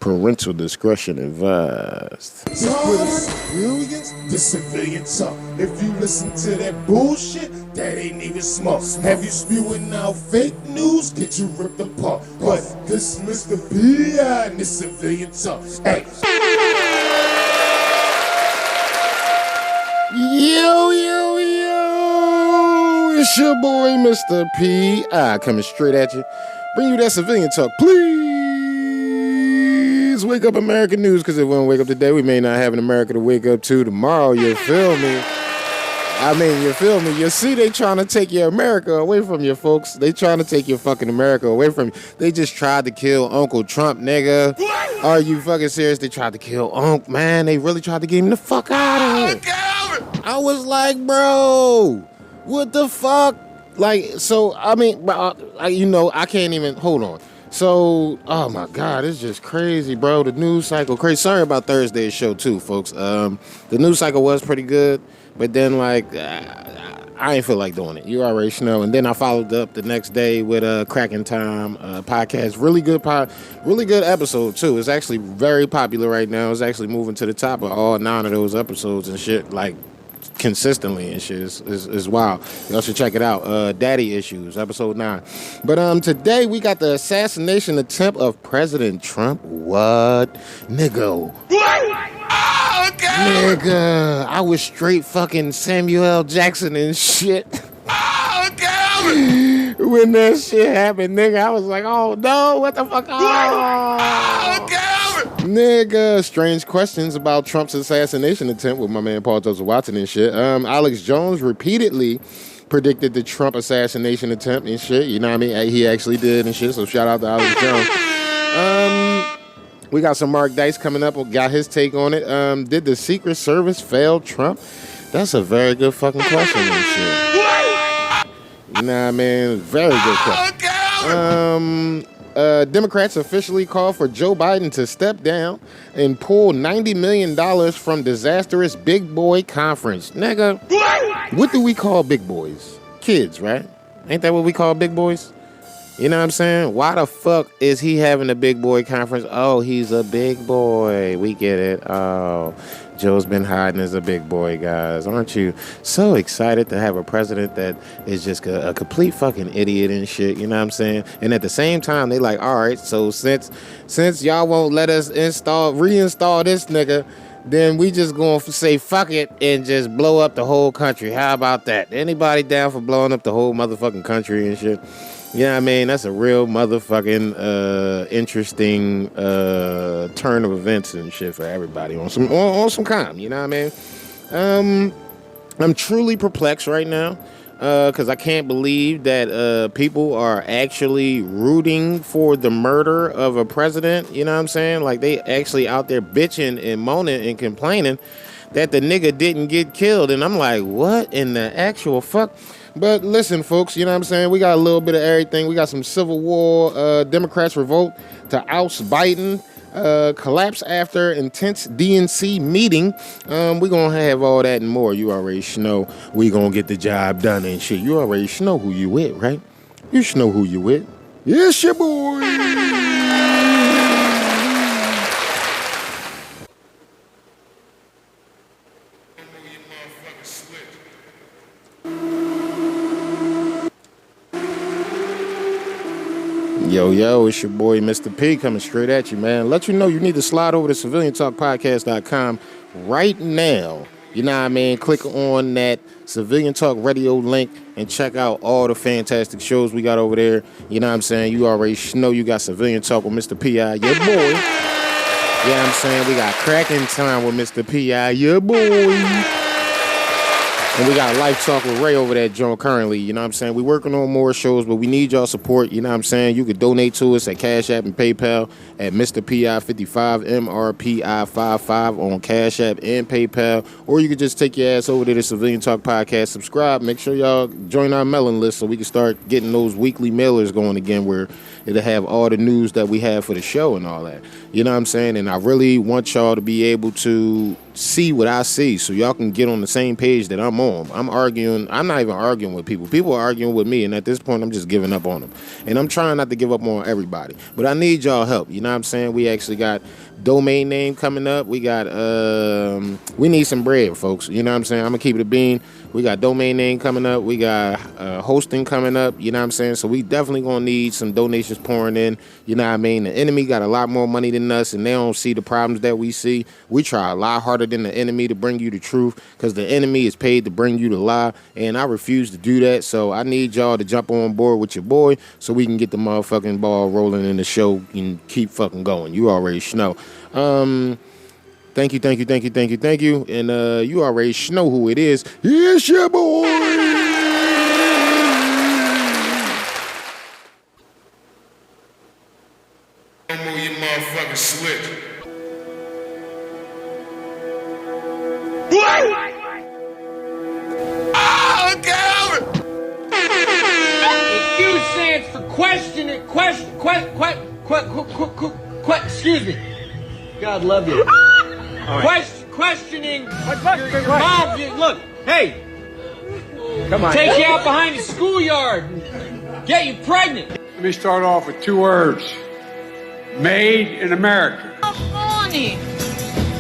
Parental discretion advised. The civilian talk. If you listen to that bullshit, that ain't even smart. Have you spewing out fake news? Get you ripped apart. But this Mr. P.I. and this civilian talk. Hey. Yo, it's your boy, Mr. P.I. coming straight at you. Bring you that civilian talk, please. Wake up American news, because if we don't wake up today, we may not have an America to wake up to tomorrow. You feel me? You feel me? You see, they trying to take your America away from you, folks. They trying to take your fucking America away from you. They just tried to kill Uncle Trump, nigga. Are you fucking serious? They tried to kill Unc, man. They really tried to get him the fuck out of here. I was like, bro, what the fuck? Like, so, I can't even, hold on. So, oh my God, it's just crazy, bro. The news cycle, crazy. Sorry about Thursday's show too, folks. The news cycle was pretty good, but then like, I ain't feel like doing it. You already know. And then I followed up the next day with a Cracking Time podcast. Really good episode too. It's actually very popular right now. It's actually moving to the top of all 9 of those episodes and shit, like consistently and shit. Is wild. Y'all should check it out. Daddy Issues, episode 9. But today we got the assassination attempt of President Trump. What? Nigga. Oh, God. Nigga, I was straight fucking Samuel L. Jackson and shit. Oh, God. When that shit happened, nigga, I was like, oh no, what the fuck? Oh, God. Nigga, strange questions about Trump's assassination attempt with my man Paul Joseph Watson and shit. Alex Jones repeatedly predicted the Trump assassination attempt and shit. You know what I mean? He actually did and shit. So shout out to Alex Jones. We got some Mark Dice coming up. Got his take on it. Did the Secret Service fail Trump? That's a very good fucking question and shit. You know what I mean? Very good question. Democrats officially call for Joe Biden to step down and pull $90 million from disastrous big boy conference. Nigga, what do we call big boys? Kids, right? Ain't that what we call big boys? You know what I'm saying? Why the fuck is he having a big boy conference? Oh, he's a big boy. We get it. Oh, Joe's been hiding as a big boy, guys. Aren't you so excited to have a president that is just a complete fucking idiot and shit? You know what I'm saying? And at the same time, they like, all right, so since y'all won't let us reinstall this nigga, then we just gonna say fuck it and just blow up the whole country. How about that? Anybody down for blowing up the whole motherfucking country and shit? You know what I mean? That's a real motherfucking interesting turn of events and shit for everybody on some calm. You know what I mean? I'm truly perplexed right now because I can't believe that people are actually rooting for the murder of a president. You know what I'm saying? Like, they actually out there bitching and moaning and complaining that the nigga didn't get killed. And I'm like, what in the actual fuck? But listen, folks, you know what I'm saying? We got a little bit of everything. We got some Civil War, Democrats revolt to oust Biden, collapse after intense DNC meeting. We're going to have all that and more. You already know we going to get the job done and shit. You already know who you with, right? You should know who you with. Yes, your boy. Yo, it's your boy, Mr. P, coming straight at you, man. Let you know you need to slide over to civiliantalkpodcast.com right now. You know what I mean? Click on that Civilian Talk Radio link and check out all the fantastic shows we got over there. You know what I'm saying? You already know you got Civilian Talk with Mr. P.I., your boy. You know what I'm saying? We got Cracking Time with Mr. P.I., your boy. And we got Life Talk with Ray over that joint currently. You know what I'm saying? We're working on more shows, but we need y'all support. You know what I'm saying? You could donate to us at Cash App and PayPal at Mr. PI55, MRPI55 on Cash App and PayPal. Or you could just take your ass over to the Civilian Talk Podcast. Subscribe. Make sure y'all join our mailing list so we can start getting those weekly mailers going again where it'll have all the news that we have for the show and all that. You know what I'm saying? And I really want y'all to be able to see what I see, so y'all can get on the same page that I'm on. I'm not even arguing with people. People are arguing with me, and at this point, I'm just giving up on them. And I'm trying not to give up on everybody. But I need y'all help. You know what I'm saying? We actually got domain name coming up. We got, we need some bread, folks. You know what I'm saying? I'm going to keep it a bean. We got domain name coming up. We got hosting coming up. You know what I'm saying? So we definitely going to need some donations pouring in. You know what I mean? The enemy got a lot more money than us, and they don't see the problems that we see. We try a lot harder than the enemy to bring you the truth, because the enemy is paid to bring you the lie, and I refuse to do that. So I need y'all to jump on board with your boy so we can get the motherfucking ball rolling in the show and keep fucking going. You already know. Thank you. And you already know who it is. It's your boy. Don't move your motherfucking switch. What? Oh, God! Q stands for excuse me. God love you. Questioning your mom. Look, hey, come on. Take you out behind the schoolyard and get you pregnant. Let me start off with 2 words. Made in America. So horny.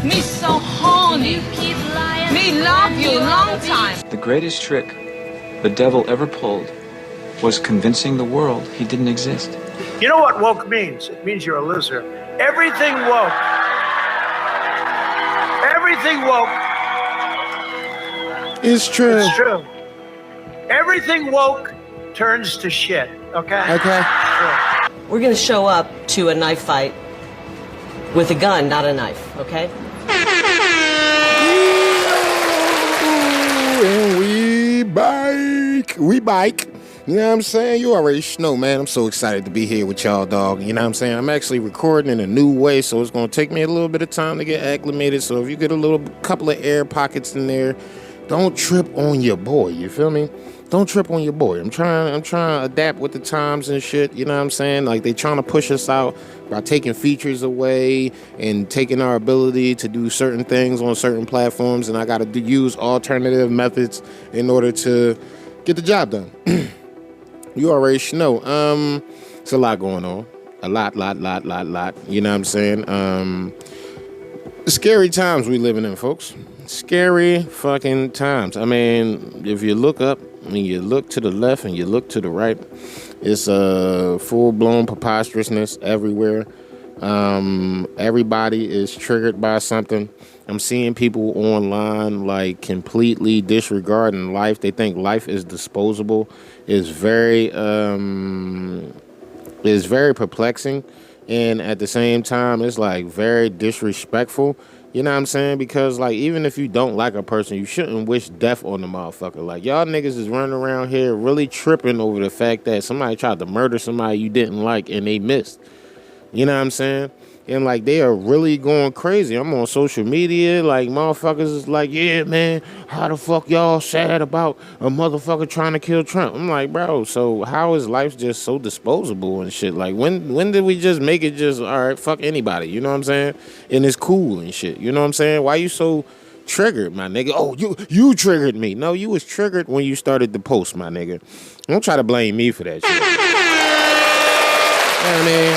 Me so horny. You keep lying. Me love you long time. The greatest trick the devil ever pulled was convincing the world he didn't exist. You know what woke means? It means you're a loser. Everything woke. Everything woke. It's true. It's true. Everything woke turns to shit. Okay? Okay. Sure. We're gonna show up to a knife fight with a gun, not a knife, okay? And we bike. You know what I'm saying? You already know, man. I'm so excited to be here with y'all, dog. You know what I'm saying? I'm actually recording in a new way, so it's going to take me a little bit of time to get acclimated. So if you get a couple of air pockets in there, don't trip on your boy. You feel me? Don't trip on your boy. I'm trying to adapt with the times and shit. You know what I'm saying? Like, they trying to push us out by taking features away and taking our ability to do certain things on certain platforms, and I got to use alternative methods in order to get the job done. You already know. It's a lot going on. A lot. You know what I'm saying? Scary times we living in, folks. Scary fucking times. I mean, if you look up and you look to the left and you look to the right, it's full-blown preposterousness everywhere. Everybody is triggered by something. I'm seeing people online like completely disregarding life. They think life is disposable. It's very perplexing, and at the same time, it's like very disrespectful. You know what I'm saying? Because like, even if you don't like a person, you shouldn't wish death on the motherfucker. Like, y'all niggas is running around here really tripping over the fact that somebody tried to murder somebody you didn't like and they missed. You know what I'm saying? And like, they are really going crazy. I'm on social media, like, motherfuckers is like, yeah, man, how the fuck y'all sad about a motherfucker trying to kill Trump? I'm like, bro, so how is life just so disposable and shit? Like, when did we just make it just, all right, fuck anybody, you know what I'm saying? And it's cool and shit, you know what I'm saying? Why you so triggered, my nigga? Oh, you triggered me. No, you was triggered when you started the post, my nigga. Don't try to blame me for that shit. You know what I mean?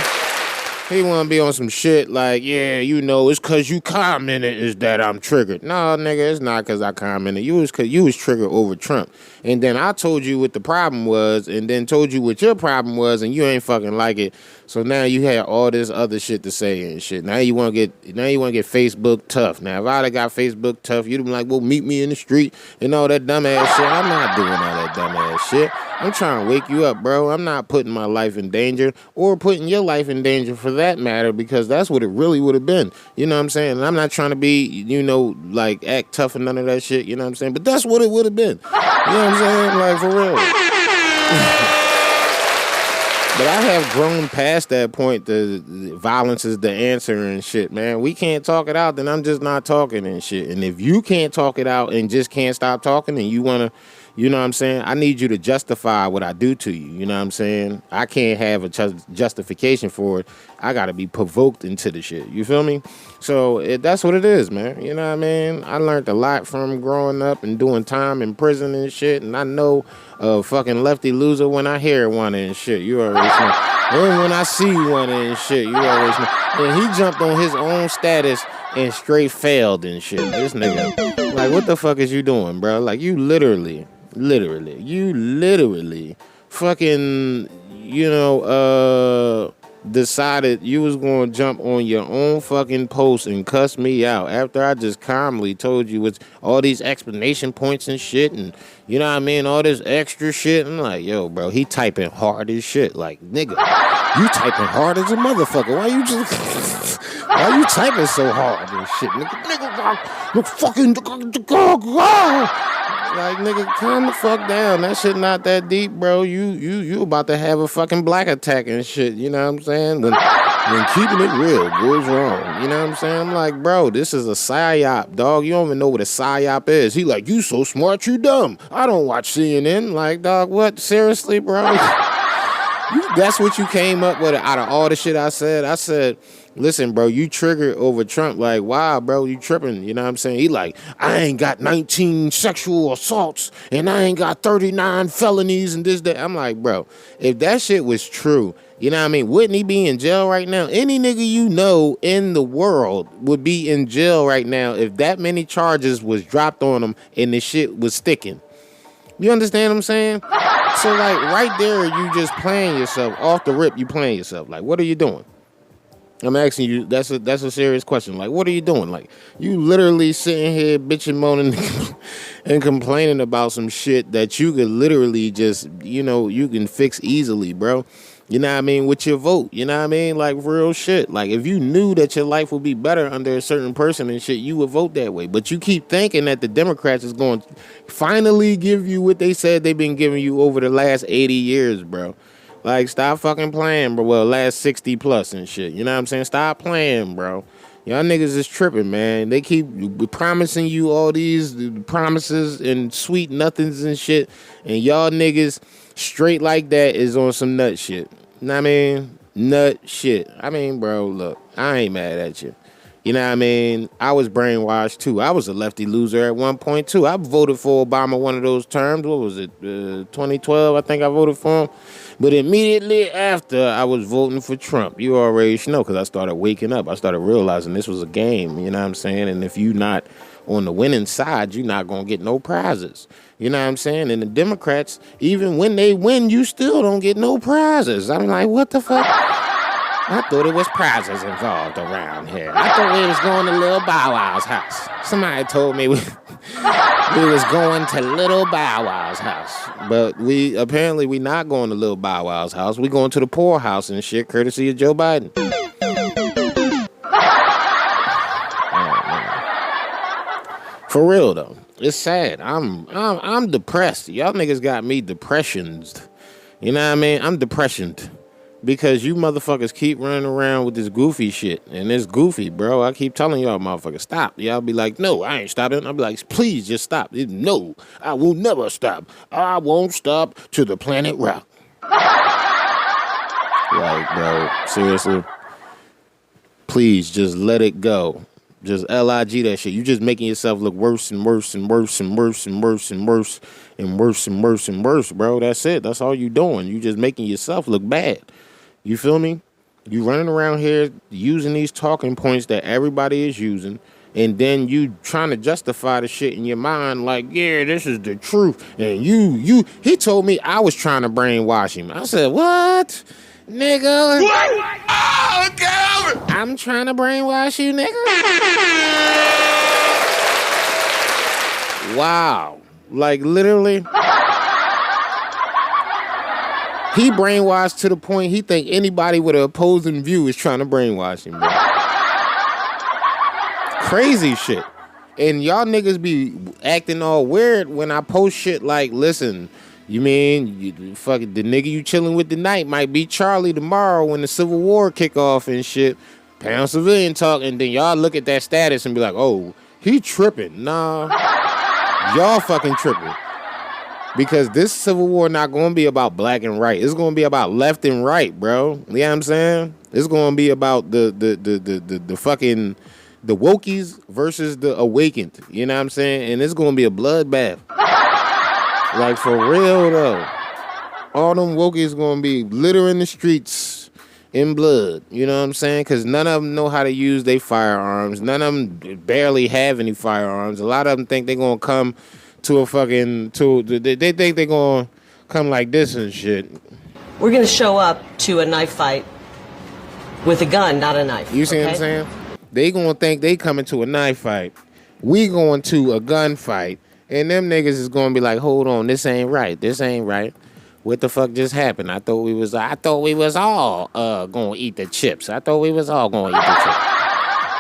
He want to be on some shit like, yeah, you know, it's because you commented is that I'm triggered. No, nigga, it's not because I commented. You was triggered over Trump. And then I told you what the problem was, and then told you what your problem was, and you ain't fucking like it. So now you had all this other shit to say and shit. Now you want to get Facebook tough. Now if I'd have got Facebook tough, you'd be like, well, meet me in the street and all that dumbass shit. I'm not doing all that dumbass shit. I'm trying to wake you up, bro. I'm not putting my life in danger or putting your life in danger for that matter, because that's what it really would have been. You know what I'm saying? And I'm not trying to be, you know, like act tough and none of that shit. You know what I'm saying? But that's what it would have been. You know what I'm saying? Like, for real. But I have grown past that point. The violence is the answer and shit, man. We can't talk it out, then I'm just not talking and shit. And if you can't talk it out and just can't stop talking, and you want to, You know what I'm saying? I need you to justify what I do to you. You know what I'm saying? I can't have a justification for it. I got to be provoked into the shit. You feel me? So that's what it is, man. You know what I mean? I learned a lot from growing up and doing time in prison and shit. And I know a fucking lefty loser when I hear one and shit. You already know. And when I see one and shit, you always know. And he jumped on his own status and straight failed and shit. This nigga, like, what the fuck is you doing, bro? Like, you literally fucking, decided you was going to jump on your own fucking post and cuss me out after I just calmly told you it's all these explanation points and shit and, you know what I mean, all this extra shit. I'm like, yo, bro, he typing hard as shit. Like, nigga, you typing hard as a motherfucker. Why you typing so hard and shit? Nigga, fucking... Like, nigga, calm the fuck down. That shit not that deep, bro. You about to have a fucking black attack and shit. You know what I'm saying? When keeping it real goes wrong. You know what I'm saying? I'm like, bro, this is a psyop, dog. You don't even know what a psyop is. He like, you so smart, you dumb. I don't watch CNN. Like, dog, what? Seriously, bro? That's what you came up with out of all the shit I said. I said, listen, bro, you triggered over Trump. Like, wow, bro, you tripping. You know what I'm saying? He like, I ain't got 19 sexual assaults and I ain't got 39 felonies and this, that. I'm like, bro, if that shit was true, you know what I mean? Wouldn't he be in jail right now? Any nigga you know in the world would be in jail right now if that many charges was dropped on him and the shit was sticking. You understand what I'm saying? So, like, right there, you just playing yourself. Off the rip, you playing yourself. Like, what are you doing? I'm asking you, that's a serious question. Like, what are you doing? Like, you literally sitting here bitching, moaning, and complaining about some shit that you could literally just, you can fix easily, bro. You know what I mean? With your vote. You know what I mean? Like, real shit. Like, if you knew that your life would be better under a certain person and shit, you would vote that way. But you keep thinking that the Democrats is going to finally give you what they said they've been giving you over the last 80 years, bro. Like, stop fucking playing, bro. Well, last 60 plus and shit. You know what I'm saying? Stop playing, bro. Y'all niggas is tripping, man. They keep promising you all these promises and sweet nothings and shit. And y'all niggas straight like that is on some nut shit. You know what I mean? Nut shit. I mean, bro, look, I ain't mad at you. You know what I mean? I was brainwashed, too. I was a lefty loser at one point, too. I voted for Obama one of those terms. What was it? 2012, I think I voted for him. But immediately after, I was voting for Trump. You already know, because I started waking up. I started realizing this was a game, you know what I'm saying? And if you not on the winning side, you're not going to get no prizes. You know what I'm saying? And the Democrats, even when they win, you still don't get no prizes. I'm like, what the fuck? I thought it was prizes involved around here. I thought we was going to Lil Bow Wow's house. Somebody told me we was going to Little Bow Wow's house. But we not going to Lil Bow Wow's house. We going to the poorhouse and shit, courtesy of Joe Biden. For real though, it's sad. I'm depressed. Y'all niggas got me depressioned. You know what I mean? I'm depressioned because you motherfuckers keep running around with this goofy shit, and it's goofy, bro. I keep telling y'all motherfuckers stop. Y'all be like, no, I ain't stopping. I'll be like, please just stop. No, I will never stop. I won't stop till the planet rock. Like, bro, seriously, please just let it go. Just LIG that shit. You just making yourself look worse and worse and worse and worse and worse and worse and worse and worse and worse, bro. That's it. That's all you doing. You just making yourself look bad. You feel me? You running around here using these talking points that everybody is using, and then you trying to justify the shit in your mind like, yeah, this is the truth. And he told me I was trying to brainwash him. I said, what? Nigga. What? Oh, God. I'm trying to brainwash you, nigga. Wow. Like, literally. He brainwashed to the point he think anybody with an opposing view is trying to brainwash him, bro. Crazy shit. And y'all niggas be acting all weird when I post shit like, listen, you mean fucking the nigga you chilling with tonight might be Charlie tomorrow when the Civil War kick off and shit. Pound civilian talk, and then y'all look at that status and be like, oh, he tripping. Nah, y'all fucking tripping. Because this civil war not going to be about black and right. It's going to be about left and right, bro. You know what I'm saying? It's going to be about the fucking the wokies versus the awakened. You know what I'm saying? And it's going to be a bloodbath. Like, for real, though. All them wokies going to be littering the streets in blood. You know what I'm saying? Because none of them know how to use their firearms. None of them barely have any firearms. A lot of them think they're going to come to a fucking, they think they're going to come like this and shit. We're going to show up to a knife fight with a gun, not a knife. You see what I'm saying? They going to think they coming to a knife fight. We going to a gun fight. And them niggas is going to be like, hold on, this ain't right. This ain't right. What the fuck just happened? I thought we was all going to eat the chips. I thought we was all going to eat the chips.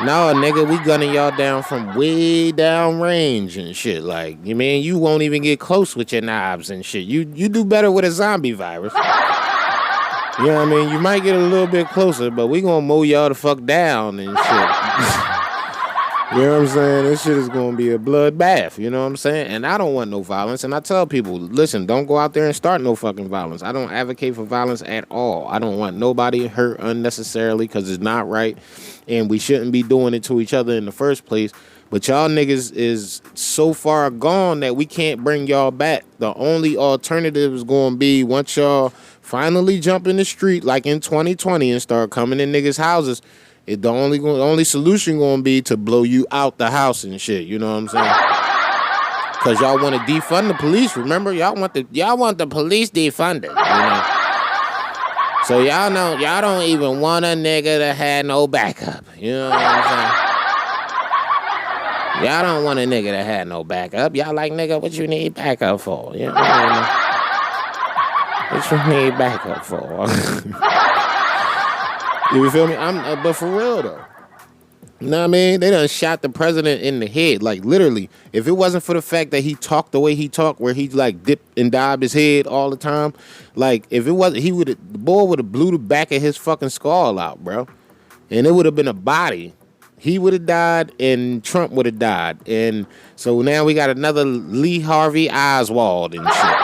No, nigga, we gunning y'all down from way down range and shit. Like, you mean you won't even get close with your knives and shit. You do better with a zombie virus. You know what I mean? You might get a little bit closer, but we gonna mow y'all the fuck down and shit. You know what I'm saying? This shit is gonna be a bloodbath. You know what I'm saying? And I don't want no violence. And I tell people, listen, don't go out there and start no fucking violence. I don't advocate for violence at all. I don't want nobody hurt unnecessarily because it's not right. And we shouldn't be doing it to each other in the first place. But y'all niggas is so far gone that we can't bring y'all back. The only alternative is going to be once y'all finally jump in the street like in 2020 and start coming in niggas' houses, the only solution going to be to blow you out the house and shit. You know what I'm saying? Because y'all want to defund the police. Remember? Y'all want the police defunded. You know? So y'all don't even want a nigga to have no backup. You know what I'm saying? Y'all don't want a nigga that had no backup. Y'all like, nigga, what you need backup for? You know what I mean? What you need backup for? You feel me? But for real, though. You know what I mean? They done shot the president in the head. Like, literally. If it wasn't for the fact that he talked the way he talked, where he, like, dipped and dabbed his head all the time, like, if it wasn't, the boy would have blew the back of his fucking skull out, bro. And it would have been a body. He would have died, and Trump would have died. And so now we got another Lee Harvey Oswald and shit.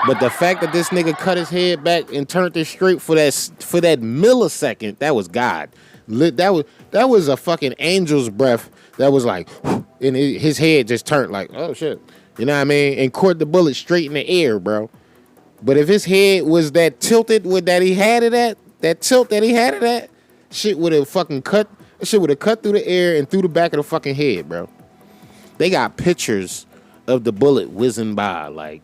But the fact that this nigga cut his head back and turned it straight for that millisecond, that was God. That was a fucking angel's breath that was like, and his head just turned like, oh shit. You know what I mean? And caught the bullet straight in the air, bro. But if his head was that tilted with that he had it at, that tilt that he had it at, shit would have fucking cut. Shit would have cut through the air and through the back of the fucking head, bro. They got pictures of the bullet whizzing by, like,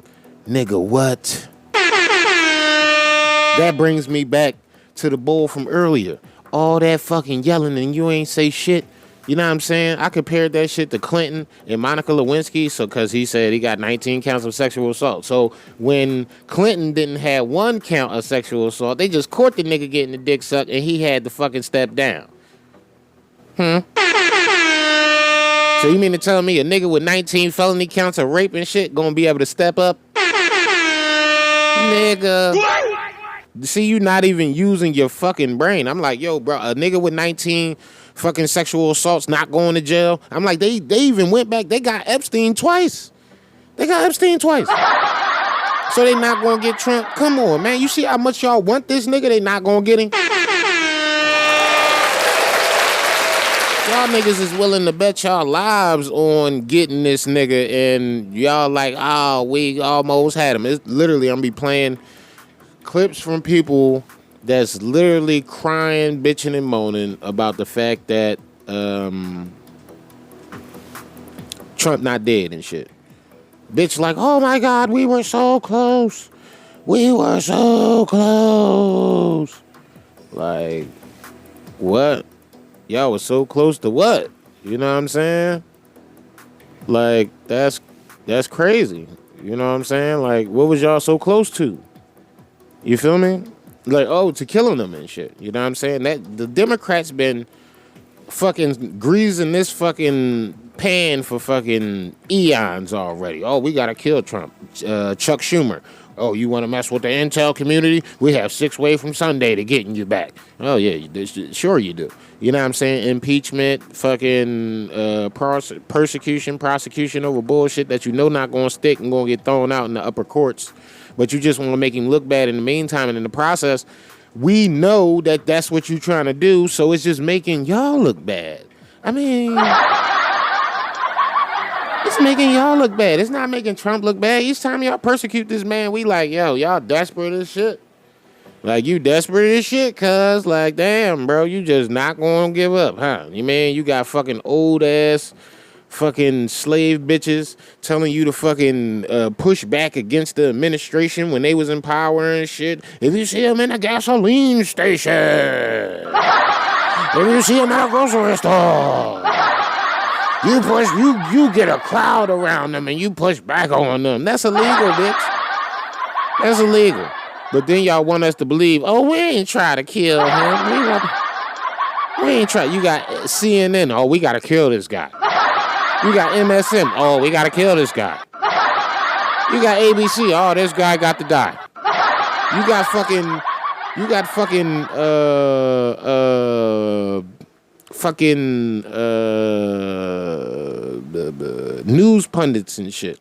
nigga, what? That brings me back to the bull from earlier. All that fucking yelling and you ain't say shit. You know what I'm saying? I compared that shit to Clinton and Monica Lewinsky, because he said he got 19 counts of sexual assault. So when Clinton didn't have 1 count of sexual assault, they just caught the nigga getting the dick sucked and he had to fucking step down. So you mean to tell me a nigga with 19 felony counts of rape and shit gonna be able to step up? Nigga. See, you not even using your fucking brain. I'm like, yo, bro, a nigga with 19 fucking sexual assaults not going to jail. I'm like, they even went back. They got Epstein twice. So they not gonna get Trump. Come on, man. You see how much y'all want this nigga? They not gonna get him. Y'all niggas is willing to bet y'all lives on getting this nigga, and y'all like, oh, we almost had him. It's literally, I'm be playing clips from people that's literally crying, bitching, and moaning about the fact that Trump not dead and shit. Bitch like, oh my God, we were so close. Like, what? Y'all was so close to what? You know what I'm saying? Like, that's crazy. You know what I'm saying? Like, what was y'all so close to? You feel me? Like, oh, to killing them and shit. You know what I'm saying? That the Democrats been fucking greasing this fucking pan for fucking eons already. Oh, we gotta kill Trump. Chuck Schumer. Oh, you want to mess with the intel community? We have 6 ways from Sunday to getting you back. Oh, yeah, sure you do. You know what I'm saying? Impeachment, fucking persecution, prosecution over bullshit that you know not going to stick and going to get thrown out in the upper courts. But you just want to make him look bad in the meantime. And in the process, we know that that's what you're trying to do. So it's just making y'all look bad. I mean, it's making y'all look bad. It's not making Trump look bad. Each time y'all persecute this man, we like, yo, y'all desperate as shit. Like, you desperate as shit, cuz, like, damn, bro, you just not gonna give up, huh? You mean, you got fucking old-ass fucking slave bitches telling you to fucking push back against the administration when they was in power and shit. If you see them in a gasoline station, if you see them at a grocery store, you get a crowd around them and you push back on them. That's illegal, bitch. That's illegal. But then y'all want us to believe, oh, we ain't try to kill him. We ain't try. You got CNN. Oh, we got to kill this guy. You got MSN. Oh, we got to kill this guy. You got ABC. Oh, this guy got to die. You got fucking news pundits and shit.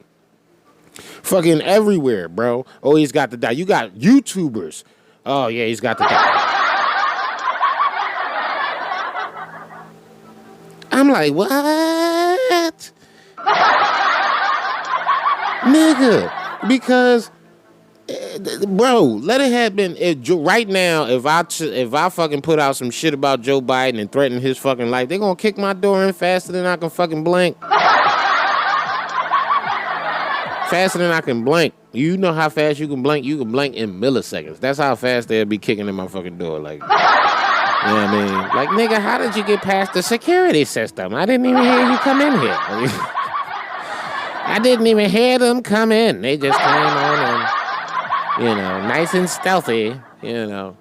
Fucking everywhere, bro. Oh, he's got to die. You got YouTubers. Oh, yeah, he's got to die. I'm like, what? Nigga. Because, bro, let it happen. Right now, if I fucking put out some shit about Joe Biden and threaten his fucking life, they're going to kick my door in faster than I can fucking blink. Faster than I can blink. You know how fast you can blink? You can blink in milliseconds. That's how fast they'll be kicking in my fucking door. Like, you know what I mean? Like, nigga, how did you get past the security system? I didn't even hear you come in here. I didn't even hear them come in. They just came on and, you know, nice and stealthy, you know.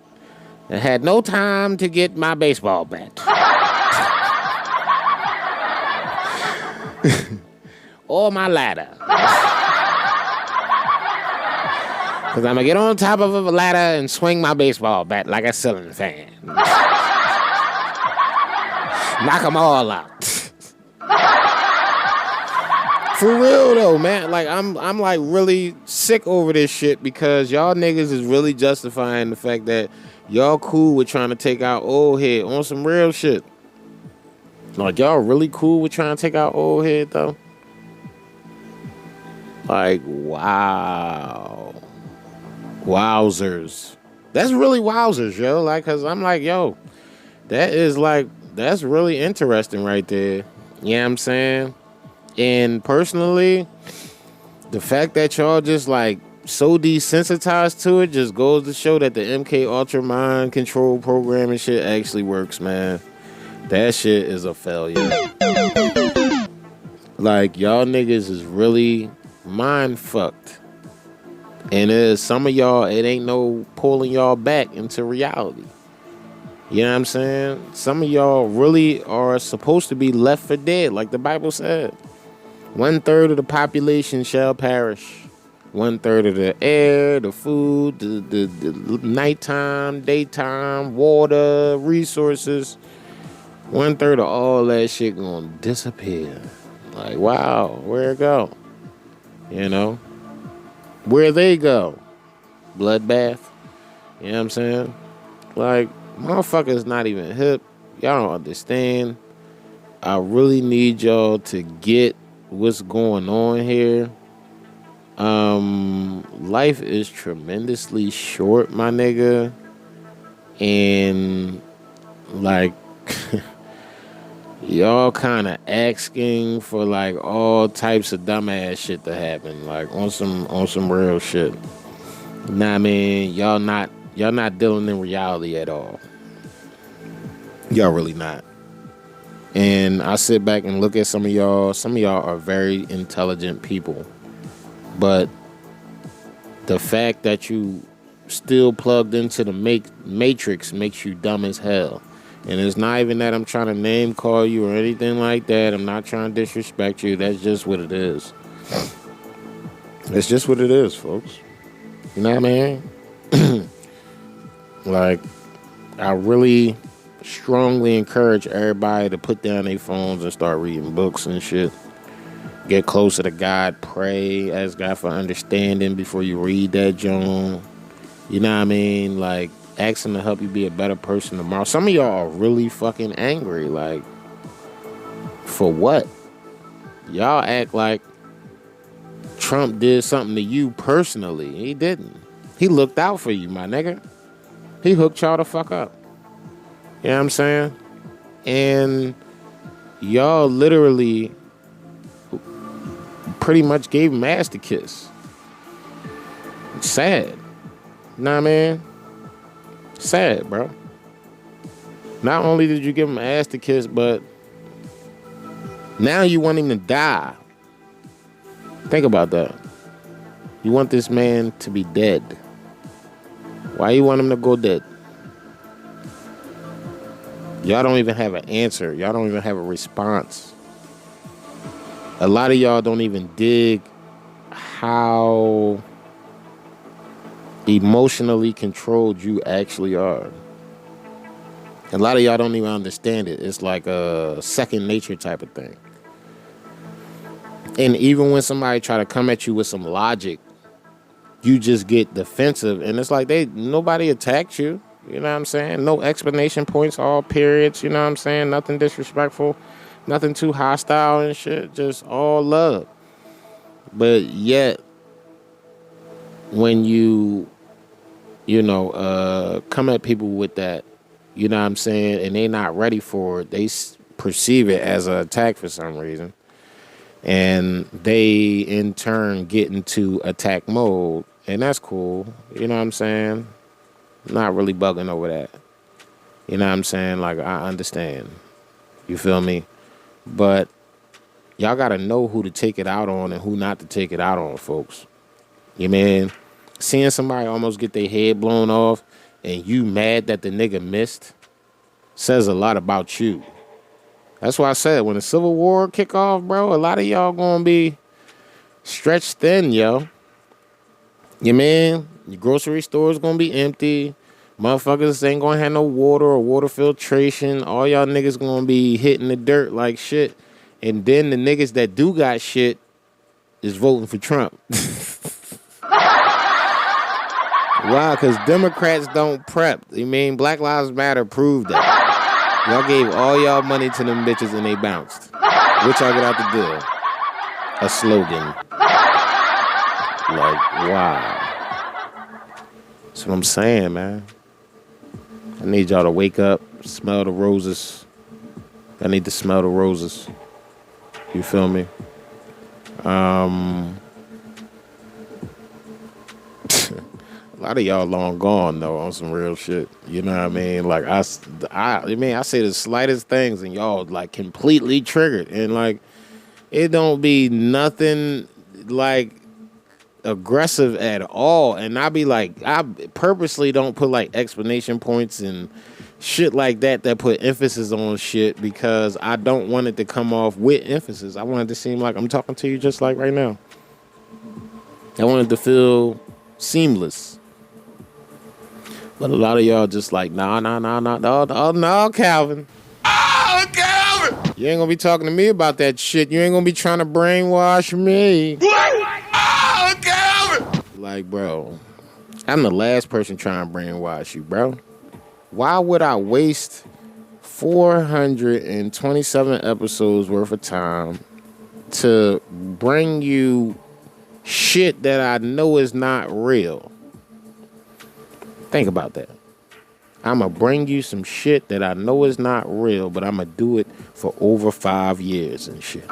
I had no time to get my baseball bat. Or my ladder. Because I'm going to get on top of a ladder and swing my baseball bat like a ceiling fan. Knock them all out. For real, though, man. Like, I'm like, really sick over this shit because y'all niggas is really justifying the fact that y'all cool with trying to take out old head on some real shit. Like, y'all really cool with trying to take out old head, though? Like, wow. Wowzers. That's really wowzers, yo. Like, cause I'm like, yo, that's really interesting right there. You know what I'm saying? And personally, the fact that y'all just like so desensitized to it just goes to show that the MK Ultra mind control program and shit actually works, man. That shit is a failure. Like, y'all niggas is really mind fucked. And some of y'all, it ain't no pulling y'all back into reality. You know what I'm saying? Some of y'all really are supposed to be left for dead, like the Bible said. 1/3 of the population shall perish. 1/3 of the air, the food, the nighttime, daytime, water, resources. 1/3 of all that shit gonna disappear. Like, wow, where it go? You know? Where they go? Bloodbath. You know what I'm saying? Like, motherfuckers not even hip. Y'all don't understand. I really need y'all to get what's going on here. Life is tremendously short, my nigga. And, like, y'all kind of asking for like all types of dumbass shit to happen, like on some real shit. Nah, I mean, y'all not dealing in reality at all. Y'all really not. And I sit back and look at some of y'all. Some of y'all are very intelligent people, but the fact that you still plugged into the matrix makes you dumb as hell. And it's not even that I'm trying to name call you or anything like that. I'm not trying to disrespect you. That's just what it is. It's just what it is, folks. You know what I mean? Like, I really strongly encourage everybody to put down their phones and start reading books and shit. Get closer to God, pray, ask God for understanding before you read that joint. You know what I mean? Like, ask him to help you be a better person tomorrow. Some of y'all are really fucking angry. Like, for what? Y'all act like Trump did something to you personally. He didn't. He looked out for you, my nigga. He hooked y'all the fuck up. You know what I'm saying? And y'all literally pretty much gave him ass to kiss. It's sad. You know what I mean? Sad, bro. Not only did you give him ass to kiss, but now you want him to die. Think about that. You want this man to be dead. Why you want him to go dead? Y'all don't even have an answer. Y'all don't even have a response. A lot of y'all don't even dig how emotionally controlled you actually are. A lot of y'all don't even understand it. It's like a second nature type of thing. And even when somebody try to come at you with some logic, you just get defensive. And it's like nobody attacked you. You know what I'm saying? No explanation points, all periods. You know what I'm saying? Nothing disrespectful. Nothing too hostile and shit. Just all love. But yet, when you come at people with that, you know what I'm saying, and they not ready for it, they perceive it as an attack for some reason. And they, in turn, get into attack mode. And that's cool. You know what I'm saying? Not really bugging over that. You know what I'm saying? Like, I understand. You feel me? But y'all got to know who to take it out on and who not to take it out on, folks. You mean? Seeing somebody almost get their head blown off and you mad that the nigga missed says a lot about you. That's why I said, when the Civil War kick off, bro, a lot of y'all gonna be stretched thin, yo. You mean? Your grocery store's gonna be empty. Motherfuckers ain't gonna have no water or water filtration. All y'all niggas gonna be hitting the dirt like shit. And then the niggas that do got shit is voting for Trump. Why? Because Democrats don't prep. You mean, Black Lives Matter proved that. Y'all gave all y'all money to them bitches and they bounced. What y'all get out the deal? A slogan. Like, wow. That's what I'm saying, man. I need y'all to wake up, smell the roses. I need to smell the roses. You feel me? A lot of y'all long gone, though, on some real shit. You know what I mean? Like, I say the slightest things and y'all, like, completely triggered. And, like, it don't be nothing, like, aggressive at all. And I be like, I purposely don't put, like, explanation points and shit like that put emphasis on shit because I don't want it to come off with emphasis. I want it to seem like I'm talking to you just like right now. I want it to feel seamless. But a lot of y'all just like, no, Calvin. Oh, Calvin! You ain't gonna be talking to me about that shit. You ain't gonna be trying to brainwash me. What? Oh, Calvin! Like, bro, I'm the last person trying to brainwash you, bro. Why would I waste 427 episodes worth of time to bring you shit that I know is not real? Think about that. I'm going to bring you some shit that I know is not real, but I'm going to do it for over 5 years and shit.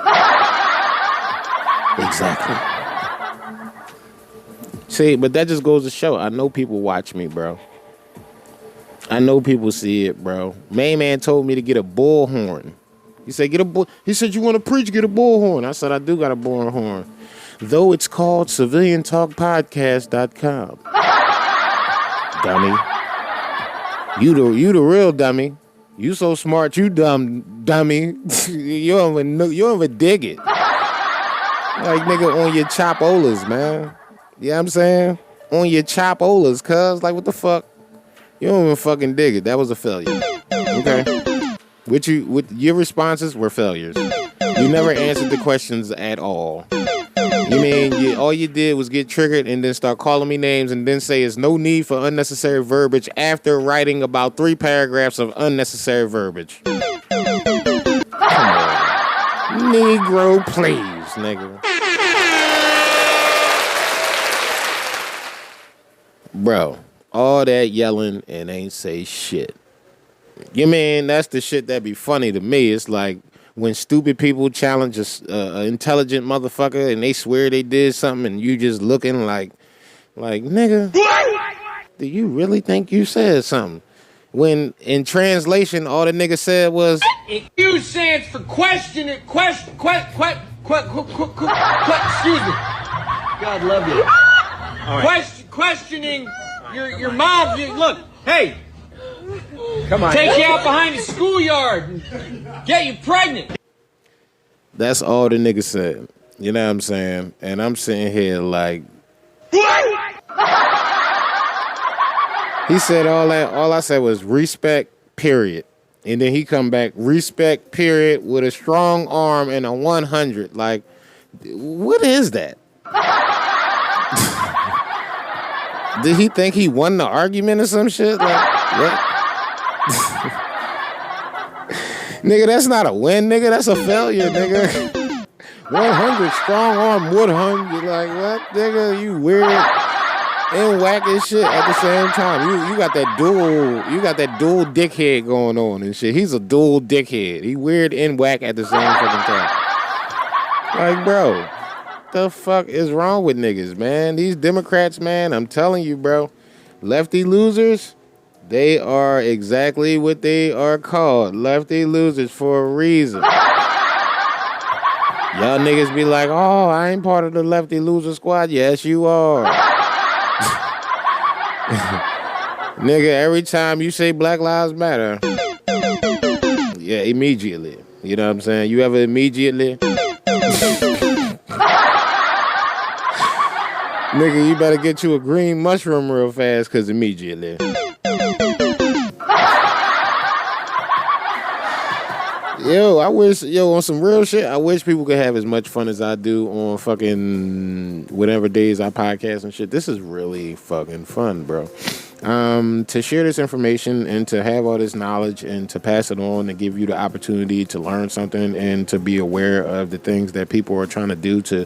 Exactly. See, but that just goes to show. I know people watch me, bro. I know people see it, bro. Main man told me to get a bullhorn. He said, He said, you want to preach, get a bullhorn. I said, I do got a bullhorn. Though it's called civiliantalkpodcast.com. Dummy. You the real dummy. You so smart, you dummy. you don't even dig it. Like, nigga, on your chopolas, man. You know what I'm saying? on your chopolas, cuz. Like, what the fuck? You don't even fucking dig it. That was a failure. Okay? With your responses were failures. You never answered the questions at all. You mean all you did was get triggered and then start calling me names and then say there's no need for unnecessary verbiage after writing about 3 paragraphs of unnecessary verbiage. Come on. Negro, please, nigga. Bro, all that yelling and ain't say shit. You mean that's the shit that be funny to me. It's like when stupid people challenge a intelligent motherfucker and they swear they did something and you just looking like nigga, do you really think you said something? When in translation all the nigga said was Q stands for question. Excuse me. God love you. All right. Questioning your mom. Look, hey. Come on. Take you out behind the schoolyard and get you pregnant. That's all the nigga said. You know what I'm saying? And I'm sitting here like he said all that. All I said was respect, period. And then he come back, respect, period, with a strong arm and a 100. Like, what is that? Did he think he won the argument or some shit? Like, what? Nigga, that's not a win, nigga. That's a failure, nigga. 100 strong arm wood hung. You like, what, nigga? You weird and whack as shit at the same time. You got that dual dickhead going on and shit. He's a dual dickhead. He weird and whack at the same fucking time. Like, bro, the fuck is wrong with niggas, man? These Democrats, man, I'm telling you, bro, lefty losers. They are exactly what they are called. Lefty losers for a reason. Y'all niggas be like, oh, I ain't part of the lefty loser squad. Yes, you are. Nigga, every time you say Black Lives Matter, yeah, immediately. You know what I'm saying? You ever immediately? Nigga, you better get you a green mushroom real fast, because immediately. On some real shit, I wish people could have as much fun as I do on fucking whatever days I podcast and shit. This is really fucking fun, bro. To share this information and to have all this knowledge and to pass it on and give you the opportunity to learn something and to be aware of the things that people are trying to do to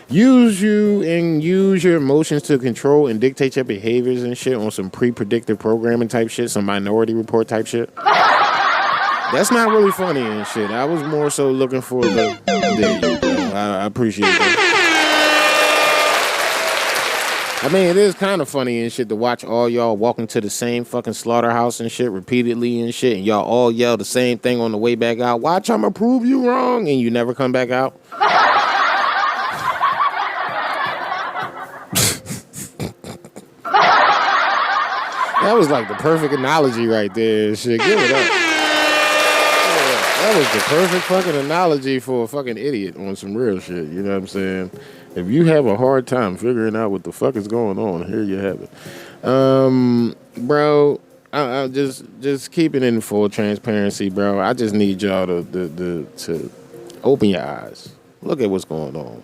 use you and use your emotions to control and dictate your behaviors and shit on some pre-predictive programming type shit, some Minority Report type shit. That's not really funny and shit. I was more so looking for the... There you go. I appreciate that. I mean, it is kind of funny and shit to watch all y'all walking to the same fucking slaughterhouse and shit repeatedly and shit, and y'all all yell the same thing on the way back out. Watch, I'ma prove you wrong, and you never come back out. That was like the perfect analogy right there and shit. Give it up. That was the perfect fucking analogy for a fucking idiot on some real shit. You know what I'm saying? If you have a hard time figuring out what the fuck is going on, here you have it. Bro, I just keep it in full transparency, bro. I just need y'all to open your eyes. Look at what's going on.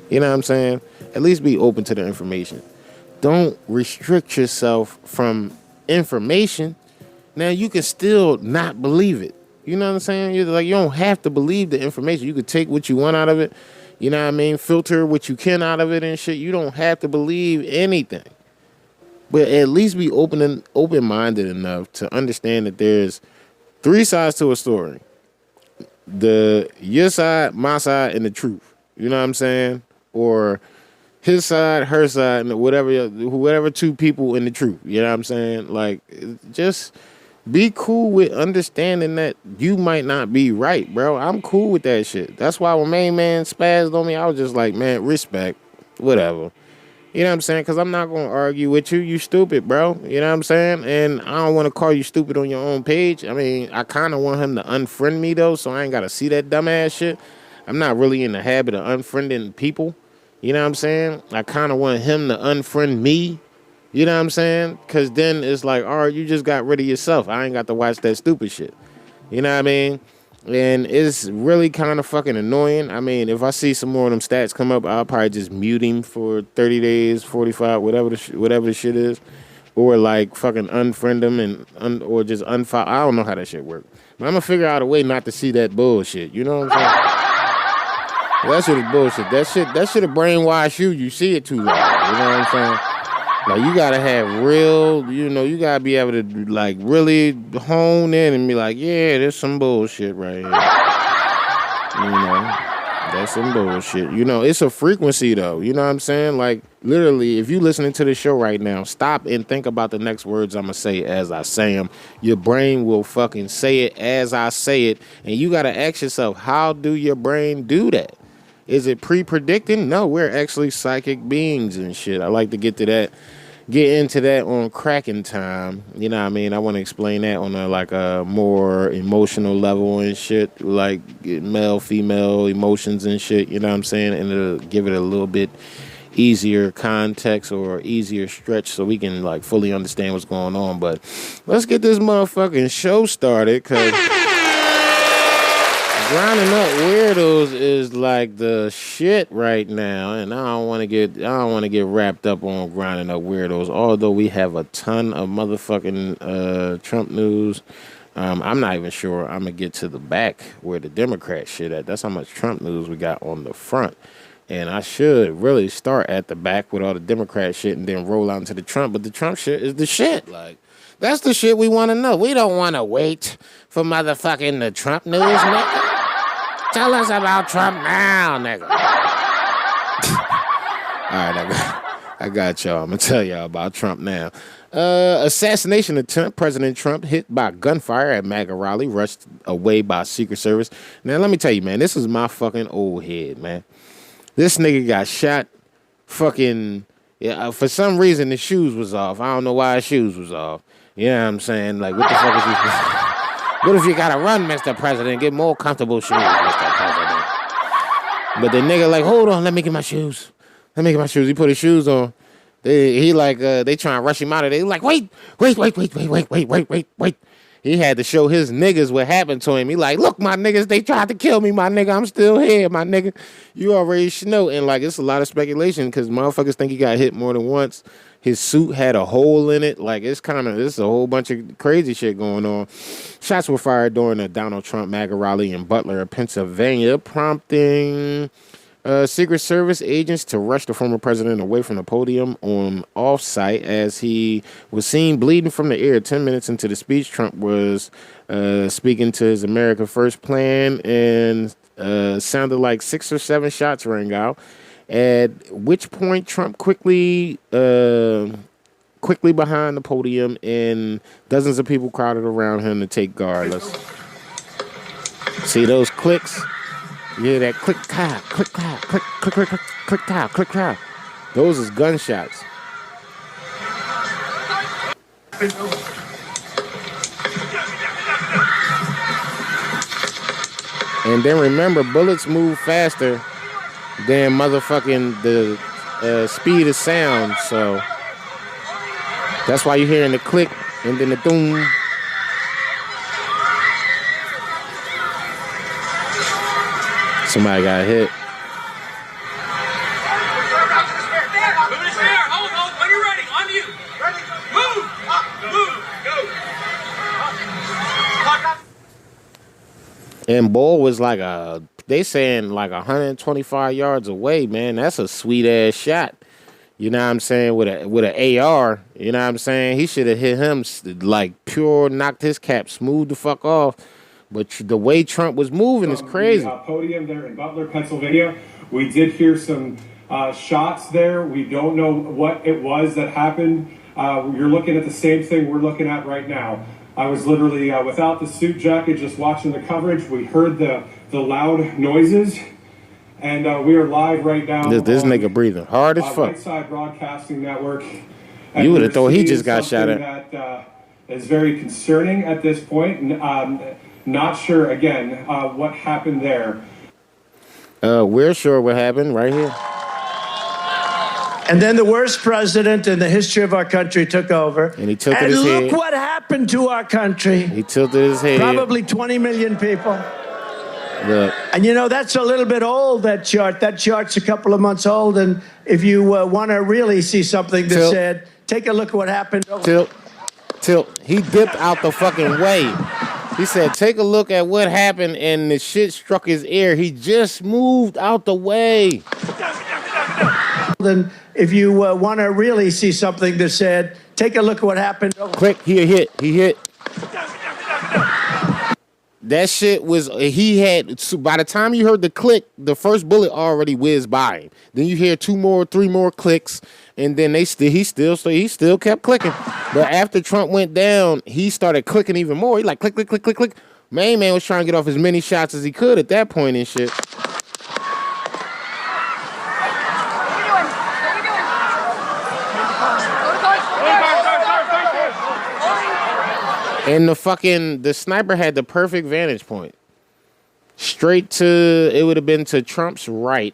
You know what I'm saying? At least be open to the information. Don't restrict yourself from information. Now, you can still not believe it. You know what I'm saying? You don't have to believe the information. You could take what you want out of it. You know what I mean? Filter what you can out of it and shit. You don't have to believe anything. But at least be open-minded enough to understand that there's 3 sides to a story. Your side, my side, and the truth. You know what I'm saying? Or his side, her side, and whoever 2 people in the truth. You know what I'm saying? Like, just be cool with understanding that you might not be right, bro. I'm cool with that shit. That's why when main man spazzed on me, I was just like, man, respect, whatever. You know what I'm saying? Because I'm not going to argue with you. You stupid, bro. You know what I'm saying? And I don't want to call you stupid on your own page. I mean, I kind of want him to unfriend me, though, so I ain't got to see that dumbass shit. I'm not really in the habit of unfriending people. You know what I'm saying? I kind of want him to unfriend me. You know what I'm saying? Because then it's like, all right, you just got rid of yourself. I ain't got to watch that stupid shit. You know what I mean? And it's really kind of fucking annoying. I mean, if I see some more of them stats come up, I'll probably just mute him for 30 days, 45, whatever the shit is. Or like fucking unfriend him or just unfollow. I don't know how that shit works. But I'm going to figure out a way not to see that bullshit. You know what I'm saying? That shit is bullshit. That shit will brainwash you. You see it too long. You know what I'm saying? Like, you gotta have real, you gotta be able to, like, really hone in and be like, yeah, there's some bullshit right here. That's some bullshit. It's a frequency, though. You know what I'm saying? Like, literally, if you're listening to the show right now, stop and think about the next words I'm gonna say as I say them. Your brain will fucking say it as I say it, and you gotta ask yourself, how do your brain do that? Is it pre-predicting? No, we're actually psychic beings and shit. I like to get into that on cracking time. You know what I mean? I want to explain that on a more emotional level and shit, like male, female emotions and shit. You know what I'm saying? And it'll give it a little bit easier context or easier stretch so we can like fully understand what's going on. But let's get this motherfucking show started, because grinding up weirdos is like the shit right now, and I don't want to get wrapped up on grinding up weirdos. Although we have a ton of motherfucking Trump news, I'm not even sure I'm gonna get to the back where the Democrat shit at. That's how much Trump news we got on the front, and I should really start at the back with all the Democrat shit and then roll out into the Trump. But the Trump shit is the shit, like. That's the shit we want to know. We don't want to wait for motherfucking the Trump news, nigga. Tell us about Trump now, nigga. All right, I got y'all. I'm going to tell y'all about Trump now. Assassination attempt. President Trump hit by gunfire at MAGA rally, rushed away by Secret Service. Now, let me tell you, man, this is my fucking old head, man. This nigga got shot fucking... Yeah, for some reason, his shoes was off. I don't know why his shoes was off. You know what I'm saying? Like, what the fuck is he... What if you gotta run, Mr. President? Get more comfortable shoes, Mr. President. But the nigga like, hold on, let me get my shoes. He put his shoes on. They trying to rush him out of there. He like, wait. He had to show his niggas what happened to him. He like, look, my niggas, they tried to kill me, my nigga. I'm still here, my nigga. You already should know. And like, it's a lot of speculation because motherfuckers think he got hit more than once. His suit had a hole in it. Like, it's a whole bunch of crazy shit going on. Shots were fired during a Donald Trump MAGA rally in Butler, Pennsylvania, prompting Secret Service agents to rush the former president away from the podium on off-site as he was seen bleeding from the ear. 10 minutes into the speech, Trump was speaking to his America First plan, and sounded like 6 or 7 shots rang out. At which point, Trump quickly behind the podium, and dozens of people crowded around him to take guard. Let's see those clicks. You hear that click, clap, click, clap, click, click, click, click, click, clap, click, clap. Those is gunshots. And then remember, bullets move faster than motherfucking the speed of sound, so that's why you're hearing the click and then the doom. Somebody got hit. When you're ready, on you. Ready? Move, go. And Bull was like they saying like 125 yards away, man. That's a sweet ass shot. You know what I'm saying? With an AR, you know what I'm saying? He should have hit him like pure, knocked his cap smooth the fuck off. But the way Trump was moving is crazy. The podium there in Butler, Pennsylvania. We did hear some shots there. We don't know what it was that happened. You're looking at the same thing we're looking at right now. I was literally without the suit jacket, just watching the coverage. We heard the loud noises, and we are live right now. This nigga breathing hard as fuck. Right Side Broadcasting Network. You would have thought he just got shot at. That is very concerning at this point. Not sure, again, what happened there. We're sure what happened right here. And then the worst president in the history of our country took over. And he tilted his look head. what happened to our country. He tilted his head. Probably 20 million people. Look. And you know, that's a little bit old, that chart. That chart's a couple of months old. And if you want to really see something that said, take a look at what happened. Tilt. He dipped out the fucking way. He said, take a look at what happened, and the shit struck his ear. He just moved out the way. Then if you want to really see something that said, take a look at what happened. Quick, he hit. That shit was, by the time you heard the click, the first bullet already whizzed by him. Then you hear 2 more, 3 more clicks, and then he still kept clicking. But after Trump went down, he started clicking even more. He like click, click, click, click, click. Man was trying to get off as many shots as he could at that point and shit. And the sniper had the perfect vantage point. Straight to, it would have been to Trump's right,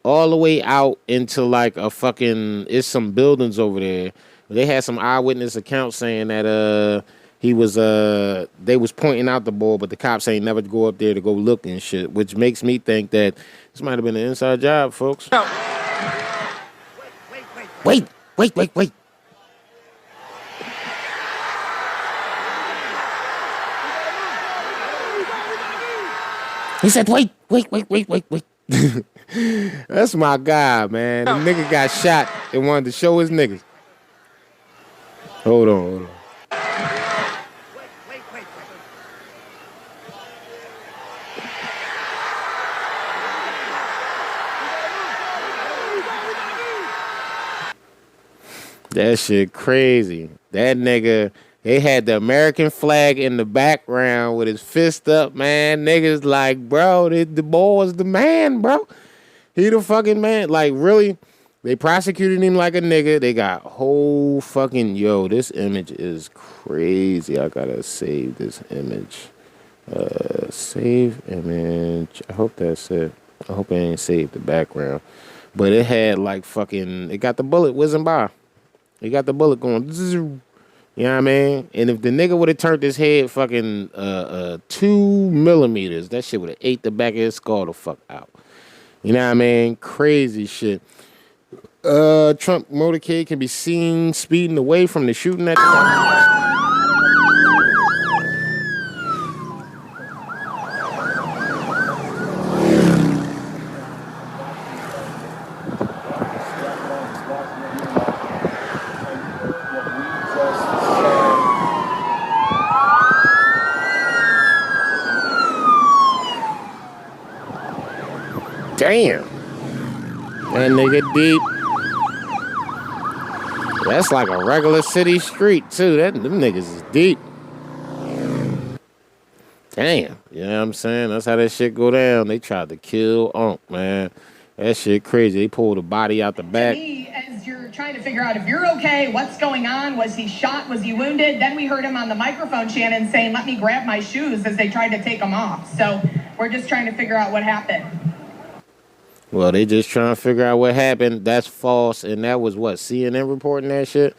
all the way out into like it's some buildings over there. They had some eyewitness accounts saying that they was pointing out the ball, but the cops ain't never go up there to go look and shit, which makes me think that this might have been an inside job, folks. Wait. He said, wait. That's my guy, man. The nigga got shot and wanted to show his niggas. Hold on. That shit crazy. That nigga, they had the American flag in the background with his fist up, man. Niggas like, bro, the boy is the man, bro. He the fucking man. Like, really? They prosecuted him like a nigga. They got whole fucking, this image is crazy. I gotta save this image. Save image. I hope that's it. I hope it ain't saved the background. But it had like fucking, it got the bullet whizzing by. It got the bullet going. You know what I mean? And if the nigga would have turned his head fucking 2 millimeters, that shit would have ate the back of his skull the fuck out. You know what I mean? Crazy shit. Trump motorcade can be seen speeding away from the shooting at the Damn. That nigga deep. That's like a regular city street, too. Them niggas is deep. Damn. You know what I'm saying? That's how that shit go down. They tried to kill Unc, man. That shit crazy. They pulled the body out the back. As you're trying to figure out if you're okay, what's going on, was he shot, was he wounded? Then we heard him on the microphone, Shannon, saying, let me grab my shoes as they tried to take him off. So we're just trying to figure out what happened. Well, they just trying to figure out what happened. That's false. And that was what? CNN reporting that shit?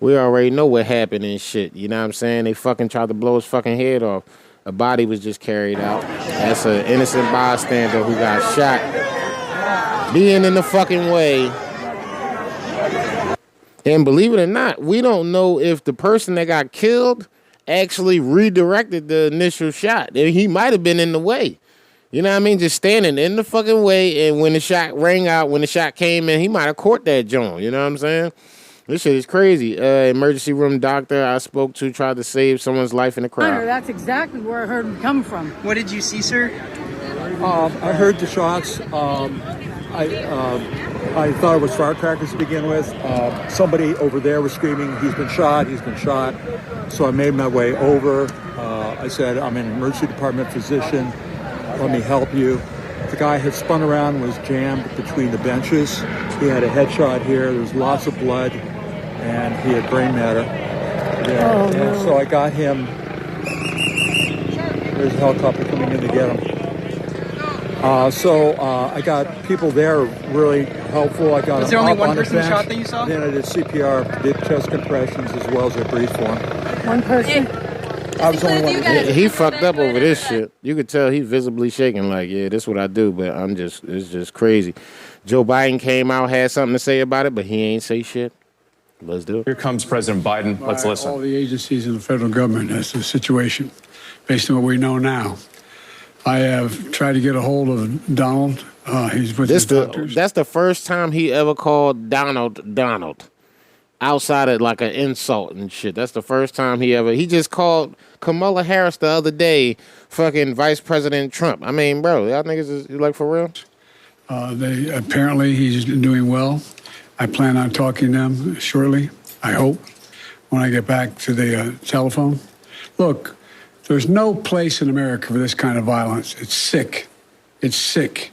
We already know what happened and shit. You know what I'm saying? They fucking tried to blow his fucking head off. A body was just carried out. That's an innocent bystander who got shot. Being in the fucking way. And believe it or not, we don't know if the person that got killed actually redirected the initial shot. He might have been in the way. You know what I mean? Just standing in the fucking way, and when the shot rang out, when the shot came in, he might have caught that joint. You know what I'm saying? This shit is crazy. Emergency room doctor I spoke to tried to save someone's life in the crowd. That's exactly where I heard him come from. What did you see, sir? I heard the shots. I thought it was firecrackers to begin with. Somebody over there was screaming, he's been shot. So I made my way over. I said, I'm an emergency department physician. Let me help you. The guy had spun around and was jammed between the benches. He had a headshot here. There was lots of blood, and he had brain matter. Yeah. No. So I got him. There's a helicopter coming in to get him. So I got people there really helpful. I got Was there only one person shot that you saw? Then I did CPR, did chest compressions as well as I breathed for him. One person? I was the only one. He fucked up over this shit. You could tell he visibly shaking like, yeah, this is what I do, but it's just crazy. Joe Biden came out, had something to say about it, but he ain't say shit. Let's do it. Here comes President Biden. Let's listen. All the agencies in the federal government as to the situation, based on what we know now. I have tried to get a hold of Donald. He's with his doctors. That's the first time he ever called Donald. Outside of like an insult and shit. That's the first time he just called Kamala Harris the other day fucking Vice President Trump. I mean, bro, y'all niggas is like for real? Apparently he's doing well. I plan on talking to them shortly, I hope, when I get back to the telephone. Look, there's no place in America for this kind of violence. It's sick. It's sick.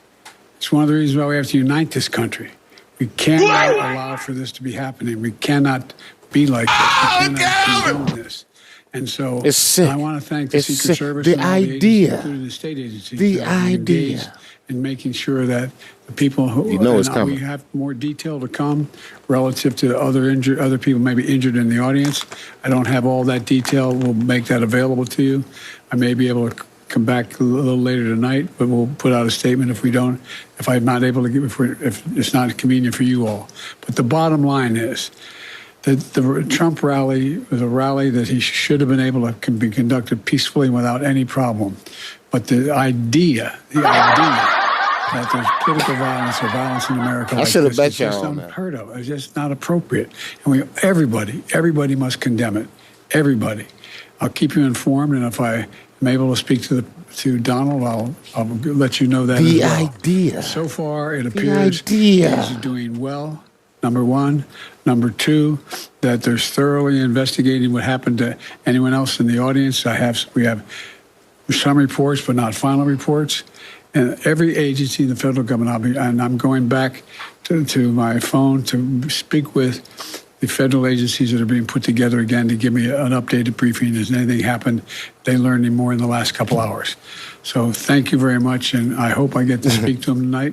It's one of the reasons why we have to unite this country. We cannot allow for this to be happening. We cannot be like this. We cannot condone this. And so it's sick. I want to thank the Secret Service the and all idea, the agencies, including the state agencies, the idea, in making sure that the people who it's coming. We have more detail to come relative to other people maybe injured in the audience. I don't have all that detail. We'll make that available to you. I may be able to come back a little later tonight, but we'll put out a statement if I'm not able to give, if it's not convenient for you all. But the bottom line is that the Trump rally was a rally that he should have been able to be conducted peacefully without any problem. But the idea that there's political violence or violence in America like this is just unheard of. It's just not appropriate. And everybody must condemn it. Everybody. I'll keep you informed, and if I'm able to speak to Donald, I'll let you know that as well. Idea. So far, it appears he's doing well, number one. Number two, that there's thoroughly investigating what happened to anyone else in the audience. We have some reports, but not final reports. And every agency in the federal government, I'm going back to my phone to speak with the federal agencies that are being put together again to give me an updated briefing. Has anything happened? They learned any more in the last couple hours. So thank you very much, and I hope I get to speak to them tonight,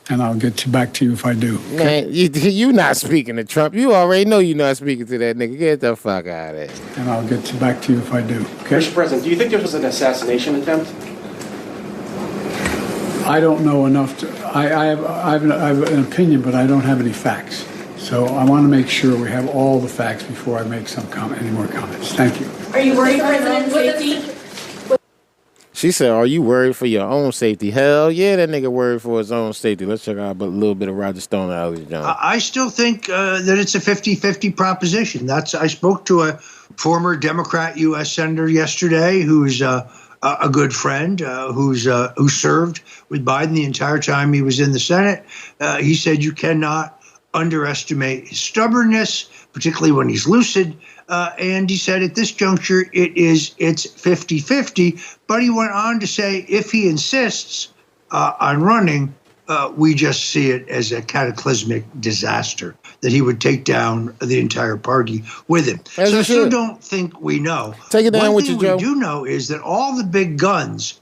and I'll get back to you if I do. Okay? Man, you not speaking to Trump. You already know you're not speaking to that nigga. Get the fuck out of there. And I'll get back to you if I do. Okay? Mr. President, do you think this was an assassination attempt? I don't know enough I have an opinion, but I don't have any facts. So I want to make sure we have all the facts before I make any more comments. Thank you. Are you worried for President's safety? She said, are you worried for your own safety? Hell yeah, that nigga worried for his own safety. Let's check out a little bit of Roger Stone and Alex Jones. I still think that it's a 50-50 proposition. I spoke to a former Democrat U.S. Senator yesterday who's a good friend who served with Biden the entire time he was in the Senate. He said you cannot underestimate his stubbornness, particularly when he's lucid. And he said at this juncture, it's 50-50. But he went on to say if he insists on running, we just see it as a cataclysmic disaster, that he would take down the entire party with him. So I still don't think we know. Take it down with you, Joe. One thing we do know is that all the big guns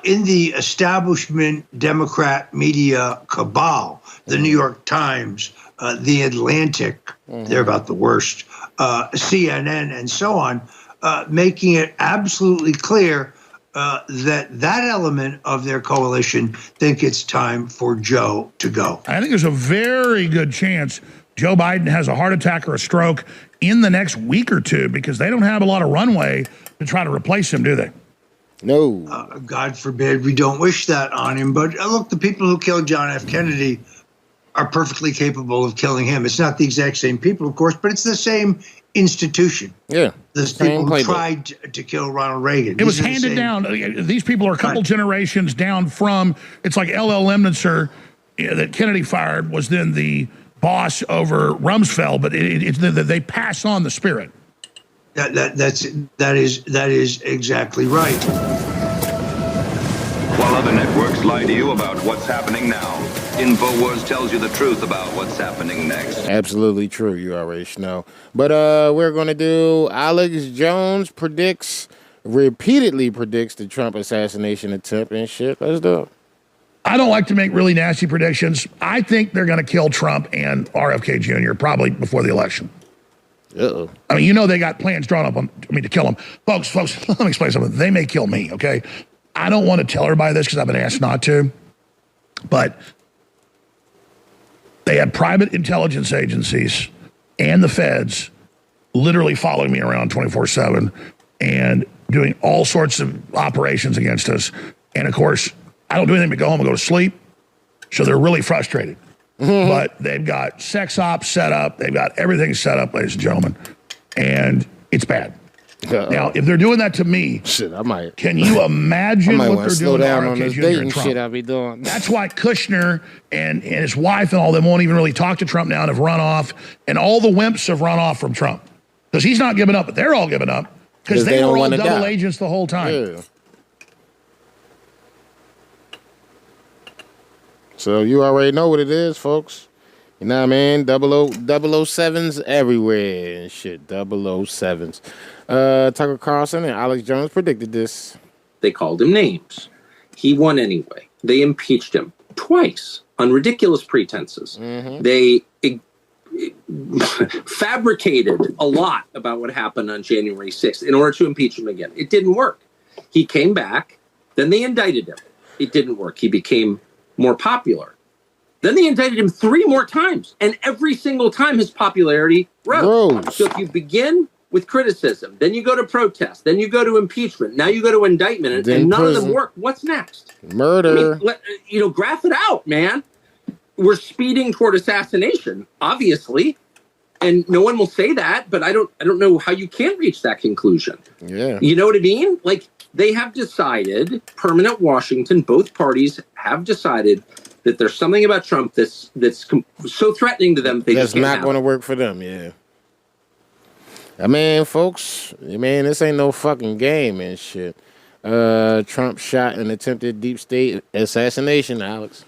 in the establishment Democrat media cabal, the New York Times, the Atlantic, they're about the worst, CNN, and so on, making it absolutely clear that element of their coalition think it's time for Joe to go. I think there's a very good chance Joe Biden has a heart attack or a stroke in the next week or two because they don't have a lot of runway to try to replace him, do they? No. God forbid, we don't wish that on him. But look, the people who killed John F. Kennedy are perfectly capable of killing him. It's not the exact same people, of course, but it's the same institution. Yeah. The people who tried to kill Ronald Reagan. It was handed down. These people are a couple generations down from, it's like L.L. Lemnitzer that Kennedy fired was then the boss over Rumsfeld, but they pass on the spirit. That is exactly right. While other networks lie to you about what's happening now, InfoWars tells you the truth about what's happening next. Absolutely true. You already know. But we're going to do Alex Jones repeatedly predicts the Trump assassination attempt and shit. Let's do it. I don't like to make really nasty predictions. I think they're going to kill Trump and RFK Jr. probably before the election. Uh-oh. I mean, they got plans drawn up to kill him. Folks, let me explain something. They may kill me, okay? I don't want to tell everybody this because I've been asked not to, but they had private intelligence agencies and the feds literally following me around 24/7 and doing all sorts of operations against us. And of course, I don't do anything but go home and go to sleep. So they're really frustrated. But they've got sex ops set up. They've got everything set up, ladies and gentlemen. And it's bad. Now, if they're doing that to me, I might. Can you imagine what they're doing to on this RFK Jr. dating and Trump? shit I be doing. That's why Kushner and his wife and all them won't even really talk to Trump now and have run off. And all the wimps have run off from Trump. Because he's not giving up, but they're all giving up. Because they were all double agents the whole time. Yeah. So you already know what it is, folks. You know what I mean? 007s everywhere and shit. 007s. Tucker Carlson and Alex Jones predicted this. They called him names. He won anyway. They impeached him twice on ridiculous pretenses. They fabricated a lot about what happened on January 6th in order to impeach him again. It didn't work. He came back. Then they indicted him. It didn't work. He became more popular. Then they indicted him 3 more times. And every single time his popularity rose. So if you begin with criticism, then you go to protest, then you go to impeachment, now you go to indictment, and none of them work. What's next? Murder. I mean, graph it out, man. We're speeding toward assassination, obviously. And no one will say that, but I don't know how you can reach that conclusion. Yeah. You know what I mean? Like, they have decided, permanent Washington, both parties have decided that there's something about Trump that's so threatening to them. That's not going to work for them, yeah. I mean, folks, this ain't no fucking game and shit. Trump shot an attempted deep state assassination, Alex.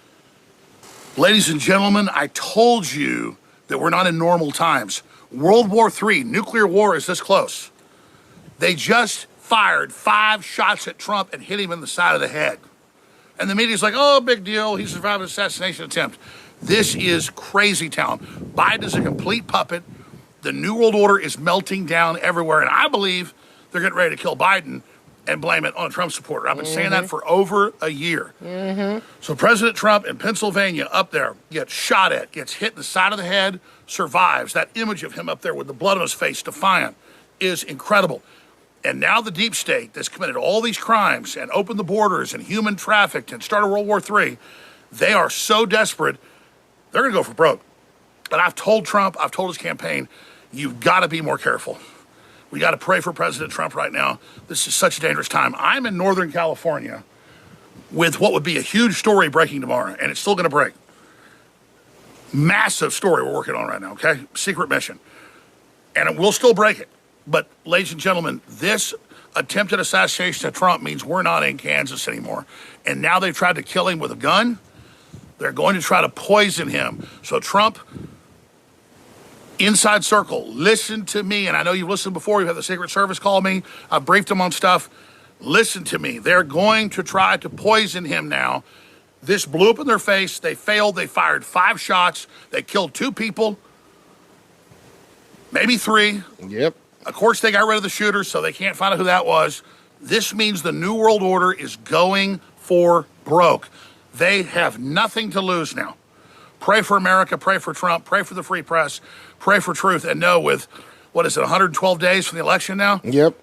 Ladies and gentlemen, I told you that we're not in normal times. World War III, nuclear war is this close. They just fired 5 shots at Trump and hit him in the side of the head. And the media's like, oh, big deal. He survived an assassination attempt. This is crazy town. Biden is a complete puppet. The New World Order is melting down everywhere. And I believe they're getting ready to kill Biden and blame it on a Trump supporter. I've been saying that for over a year. So President Trump in Pennsylvania up there gets shot at, gets hit in the side of the head, survives. That image of him up there with the blood on his face, defiant, is incredible. And now the deep state that's committed all these crimes and opened the borders and human trafficked and started World War III, they are so desperate, they're going to go for broke. And I've told Trump, I've told his campaign, you've got to be more careful. We got to pray for President Trump right now. This is such a dangerous time. I'm in Northern California with what would be a huge story breaking tomorrow, and it's still going to break. Massive story we're working on right now, okay? Secret mission. And we'll still break it. But, ladies and gentlemen, this attempted assassination of Trump means we're not in Kansas anymore. And now they've tried to kill him with a gun. They're going to try to poison him. So Trump, inside circle, listen to me. And I know you've listened before. You've had the Secret Service call me. I've briefed them on stuff. Listen to me. They're going to try to poison him now. This blew up in their face. They failed. They fired 5 shots. They killed 2 people. Maybe 3. Yep. Of course, they got rid of the shooter, so they can't find out who that was. This means the New World Order is going for broke. They have nothing to lose now. Pray for America, pray for Trump, pray for the free press, pray for truth, and know with, 112 days from the election now? Yep.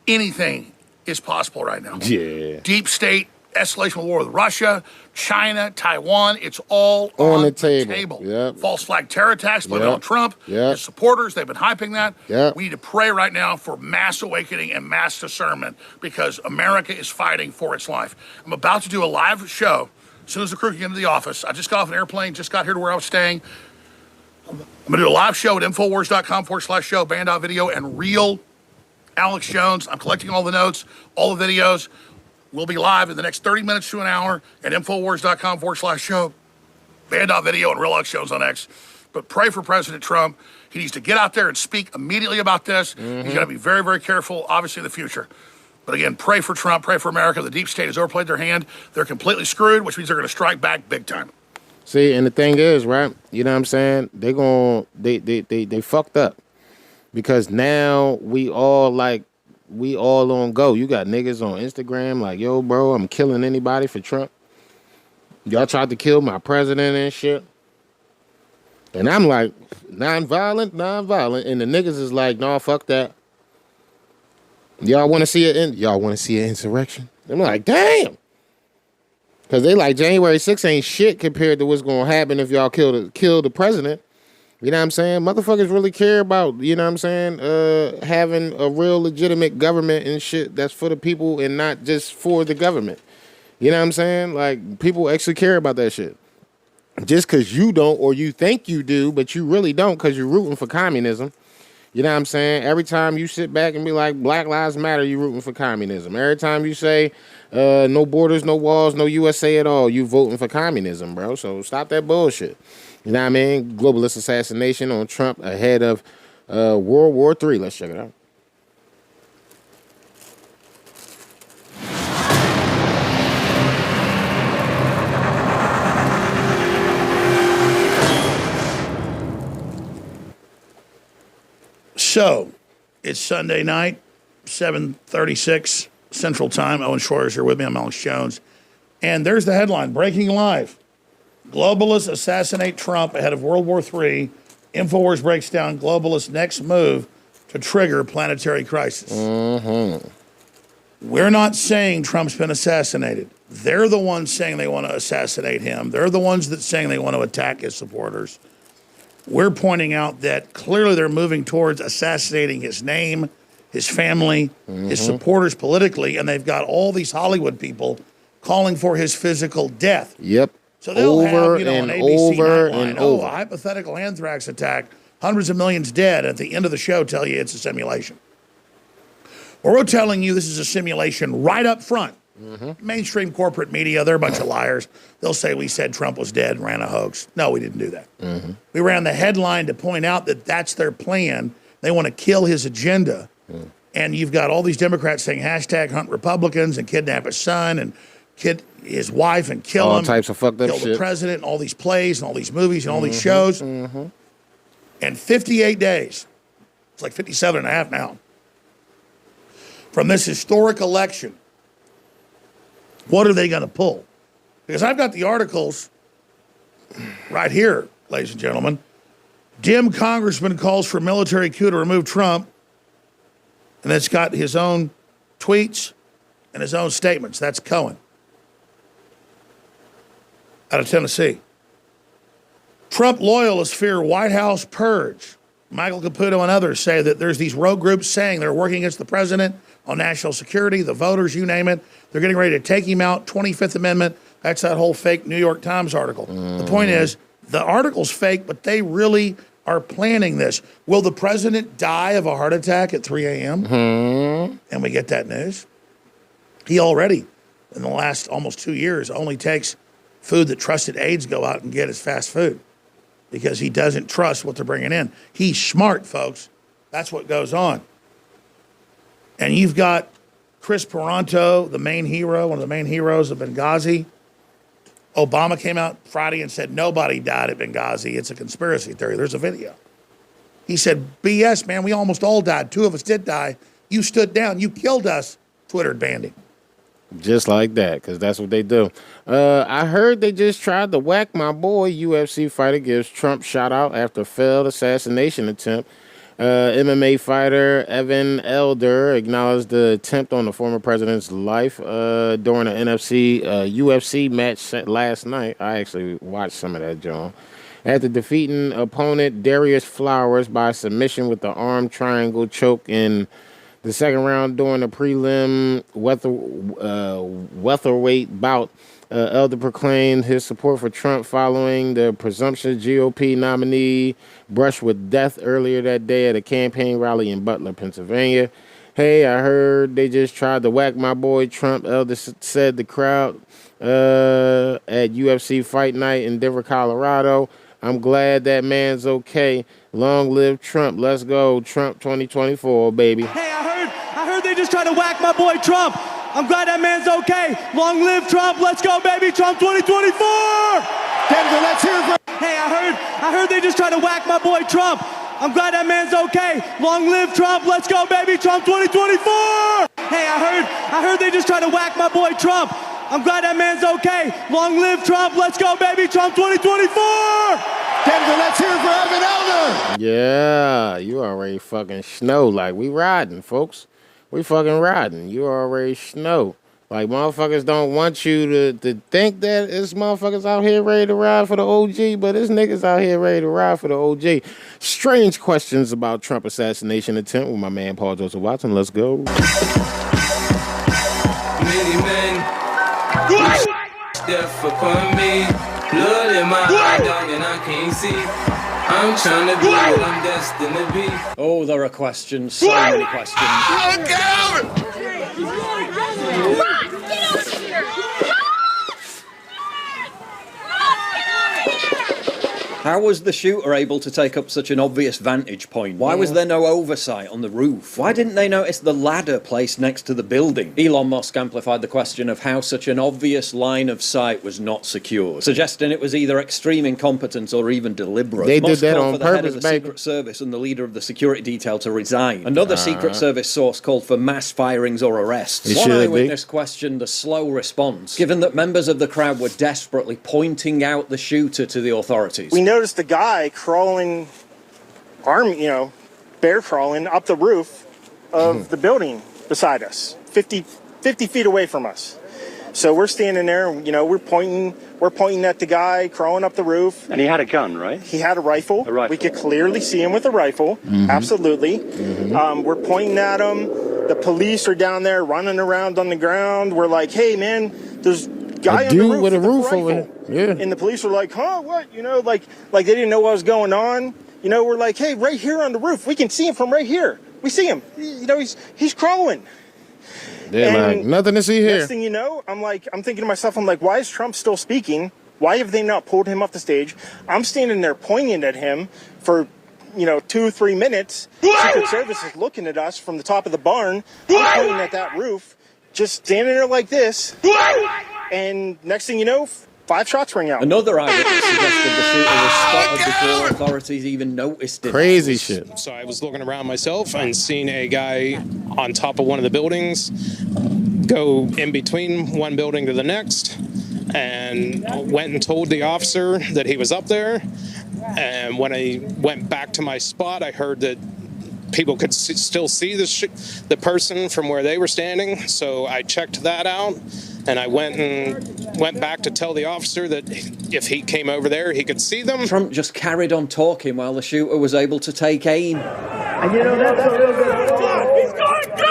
Anything is possible right now. Yeah. Deep state, escalation of war with Russia, China, Taiwan, it's all on the table. Yep. False flag terror attacks by Donald Trump, his supporters, they've been hyping that. Yep. We need to pray right now for mass awakening and mass discernment because America is fighting for its life. I'm about to do a live show as soon as the crew can get into the office. I just got off an airplane, just got here to where I was staying. I'm going to do a live show at Infowars.com/show, band.video, and real Alex Jones. I'm collecting all the notes, all the videos. We'll be live in the next 30 minutes to an hour at Infowars.com/show, band.video, and real Alex Jones on X. But pray for President Trump. He needs to get out there and speak immediately about this. He's got to be very, very careful, obviously, in the future. But again, pray for Trump, pray for America. The deep state has overplayed their hand. They're completely screwed, which means they're going to strike back big time. See, and the thing is, right? You know what I'm saying? They fucked up because now we all on go. You got niggas on Instagram like, yo, bro, I'm killing anybody for Trump. Y'all tried to kill my president and shit. And I'm like, non-violent. And the niggas is like, no, fuck that. Y'all want to see an insurrection? I'm like, damn. Because they like January 6th ain't shit compared to what's going to happen if y'all kill the president. You know what I'm saying? Motherfuckers really care about, you know what I'm saying, having a real legitimate government and shit that's for the people and not just for the government. You know what I'm saying? Like, people actually care about that shit. Just because you don't or you think you do, but you really don't because you're rooting for communism. You know what I'm saying? Every time you sit back and be like, Black Lives Matter, you rooting for communism. Every time you say, no borders, no walls, no USA at all, you voting for communism, bro. So stop that bullshit. You know what I mean? Globalist assassination on Trump ahead of World War III. Let's check it out. So, it's Sunday night, 7:36 Central Time. Owen Schroyer is here with me. I'm Alex Jones. And there's the headline, breaking live. Globalists assassinate Trump ahead of World War III. InfoWars breaks down globalists' next move to trigger planetary crisis. Mm-hmm. We're not saying Trump's been assassinated. They're the ones saying they want to assassinate him. They're the ones that saying they want to attack his supporters. We're pointing out that clearly they're moving towards assassinating his name, his family, his supporters politically, and they've got all these Hollywood people calling for his physical death. Yep. So they'll have, an ABC Nightline, over. A hypothetical anthrax attack, hundreds of millions dead, at the end of the show tell you it's a simulation. Or we're telling you this is a simulation right up front. Mainstream corporate media, they're a bunch of liars. They'll say we said Trump was dead and ran a hoax. No, we didn't do that. We ran the headline to point out that that's their plan. They want to kill his agenda. And you've got all these Democrats saying hashtag hunt Republicans and kidnap his son and his wife and kill him. All types of fucked up shit. Kill the president and all these plays and all these movies and all these shows. And 58 days, it's like 57 and a half now, from this historic election, what are they going to pull? Because I've got the articles right here, ladies and gentlemen. Dem congressman calls for military coup to remove Trump. And it's got his own tweets and his own statements. That's Cohen out of Tennessee. Trump loyalists fear White House purge. Michael Caputo and others say that there's these rogue groups saying they're working against the president on national security, the voters, you name it. They're getting ready to take him out, 25th Amendment. That's that whole fake New York Times article. The point is, the article's fake, but they really are planning this. Will the president die of a heart attack at 3 a.m.? And we get that news. He already, in the last almost 2 years, only takes food that trusted aides go out and get as fast food because he doesn't trust what they're bringing in. He's smart, folks. That's what goes on. And you've got Chris Paronto, the main hero, one of the main heroes of Benghazi. Obama came out Friday and said nobody died at Benghazi. It's a conspiracy theory. There's a video. He said, BS, man, we almost all died. 2 of us did die. You stood down. You killed us, twittered Bandy. Just like that, because that's what they do. I heard they just tried to whack my boy. UFC fighter gives Trump shout out after failed assassination attempt. MMA fighter Evan Elder acknowledged the attempt on the former president's life during an UFC match last night. I actually watched some of that, John. After defeating opponent Darius Flowers by submission with the arm triangle choke in the second round during the prelim welterweight bout, Elder proclaimed his support for Trump following the presumption GOP nominee brushed with death earlier that day at a campaign rally in Butler, Pennsylvania. Hey, I heard they just tried to whack my boy Trump, Elder said the crowd at UFC Fight Night in Denver, Colorado. I'm glad that man's okay. Long live Trump. Let's go. Trump 2024, baby. Hey, I heard they just trying to whack my boy Trump. I'm glad that man's okay. Long live Trump. Let's go, baby. Trump 2024. Denver, let's hear it. Hey, I heard they just tried to whack my boy Trump. I'm glad that man's okay. Long live Trump. Let's go, baby. Trump 2024. Hey, I heard they just tried to whack my boy Trump. I'm glad that man's okay. Long live Trump. Let's go, baby. Trump 2024. Denver, let's hear it for Evan Elder. Yeah, you already fucking snow. Like, we riding, folks. We fucking riding. You already snow. Like, motherfuckers don't want you to think that it's motherfuckers out here ready to ride for the OG, but it's niggas out here ready to ride for the OG. Strange questions about Trump assassination attempt with my man Paul Joseph Watson. Let's go. Many men step upon me. Blood in my eye, dog, and I can't see. I'm trying to be what I'm destined to be. Oh, there are questions. So many questions. How was the shooter able to take up such an obvious vantage point? Why was there no oversight on the roof? Why didn't they notice the ladder placed next to the building? Elon Musk amplified the question of how such an obvious line of sight was not secured, suggesting it was either extreme incompetence or even deliberate. They Musk did that called on for the head purpose, of the baby. Secret Service and the leader of the security detail to resign. Another Secret Service source called for mass firings or arrests. It One should be. eyewitness questioned the slow response, given that members of the crowd were desperately pointing out the shooter to the authorities. We noticed a guy crawling, bear crawling up the roof of the building beside us, 50 feet away from us. So we're standing there, we're pointing at the guy crawling up the roof. And he had a gun, right? He had a rifle. We could clearly see him with a rifle. Mhm. Absolutely. We're pointing at him. The police are down there running around on the ground. We're like, hey, man, there's a guy on the roof with a rifle. Yeah. And the police were like, huh, what? Like they didn't know what was going on. We're like, hey, right here on the roof. We can see him from right here. We see him. He's crawling. They're like, nothing to see here. Next thing you know, I'm thinking to myself, why is Trump still speaking? Why have they not pulled him off the stage? I'm standing there pointing at him for, 2-3 minutes. Secret Service is looking at us from the top of the barn. I'm pointing at that roof, just standing there like this. And next thing you know, 5 shots ring out. Another eyewitness suggested the shooter was spotted before authorities even noticed it. Crazy shit. So I was looking around myself and seen a guy on top of one of the buildings go in between one building to the next, and went and told the officer that he was up there. And when I went back to my spot, I heard that people could still see the person from where they were standing. So I checked that out, and I went back to tell the officer that if he came over there, he could see them. Trump just carried on talking while the shooter was able to take aim. And that's a little bit. He's going down!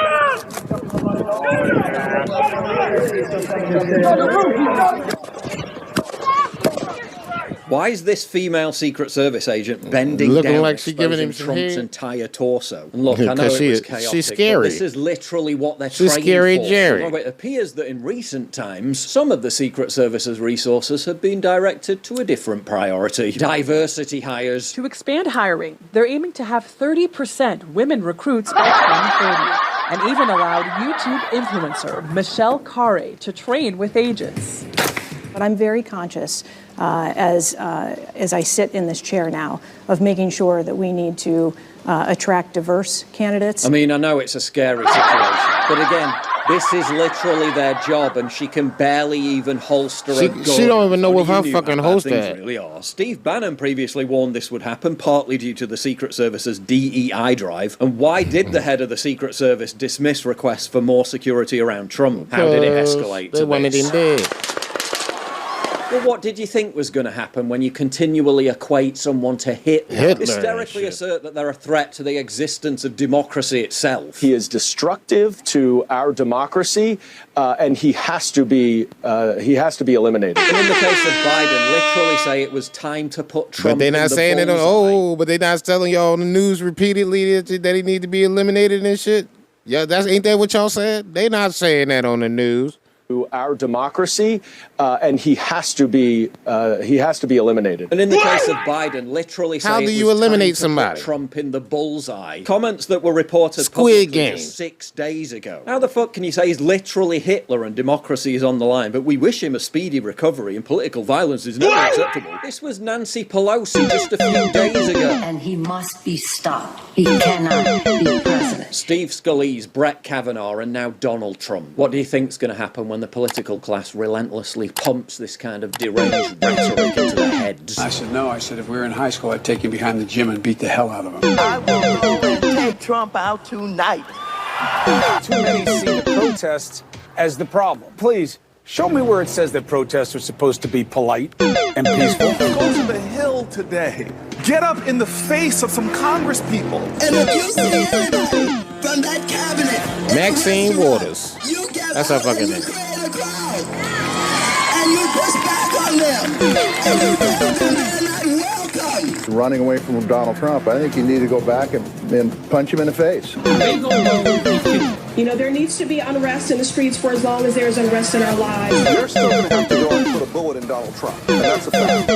Why is this female Secret Service agent bending Looking down, like she giving him exposing some Trump's head? entire torso? And look, I know Because it was she's chaotic, scary. but this is literally what they're She's training scary for. Jerry. Although it appears that in recent times, some of the Secret Service's resources have been directed to a different priority: diversity hires. To expand hiring, they're aiming to have 30% women recruits by 2030, and even allowed YouTube influencer Michelle Carre to train with agents. But I'm very conscious, as I sit in this chair now, of making sure that we need to attract diverse candidates. I mean, I know it's a scary situation, but again, this is literally their job, and she can barely even holster a gun. She don't even know what her You knew fucking how bad holster things at. really are. Steve Bannon previously warned this would happen, partly due to the Secret Service's DEI drive. And why did the head of the Secret Service dismiss requests for more security around Trump? How did it escalate They to wanted this? him dead. Well, what did you think was going to happen when you continually equate someone to Hitler? Hitler Hysterically assert that they're a threat to the existence of democracy itself. He is destructive to our democracy, and he has to be eliminated. And in the case of Biden, literally say it was time to put Trump. But they're not saying it on. But they're not telling y'all on the news repeatedly that he need to be eliminated and shit. Yeah, ain't that what y'all said? They not saying that on the news. our democracy, and he has to be eliminated. And in the case of Biden, literally saying How do you eliminate somebody? Trump in the bullseye. Comments that were reported Squid publicly Game. just 6 days ago. How the fuck can you say he's literally Hitler and democracy is on the line, but we wish him a speedy recovery and political violence is never acceptable? This was Nancy Pelosi just a few days ago. And he must be stopped. He cannot be president. Steve Scalise, Brett Kavanaugh, and now Donald Trump. What do you think's going to happen when the political class relentlessly pumps this kind of deranged rhetoric into their heads? I said, no. I said, if we were in high school, I'd take him behind the gym and beat the hell out of him. I will go and take Trump out tonight. Too many see the protests as the problem. Please, show me where it says that protests are supposed to be polite and peaceful. Go to the Hill today. Get up in the face of some Congress people. And if you see anybody from that cabinet, Maxine Waters. That's her fucking name. And you push back on them. And you tell them they're not welcome. Running away from Donald Trump, I think you need to go back and punch him in the face. You know, there needs to be unrest in the streets for as long as there's unrest in our lives. You're still going to have to go and put a bullet in Donald Trump, and that's a fact.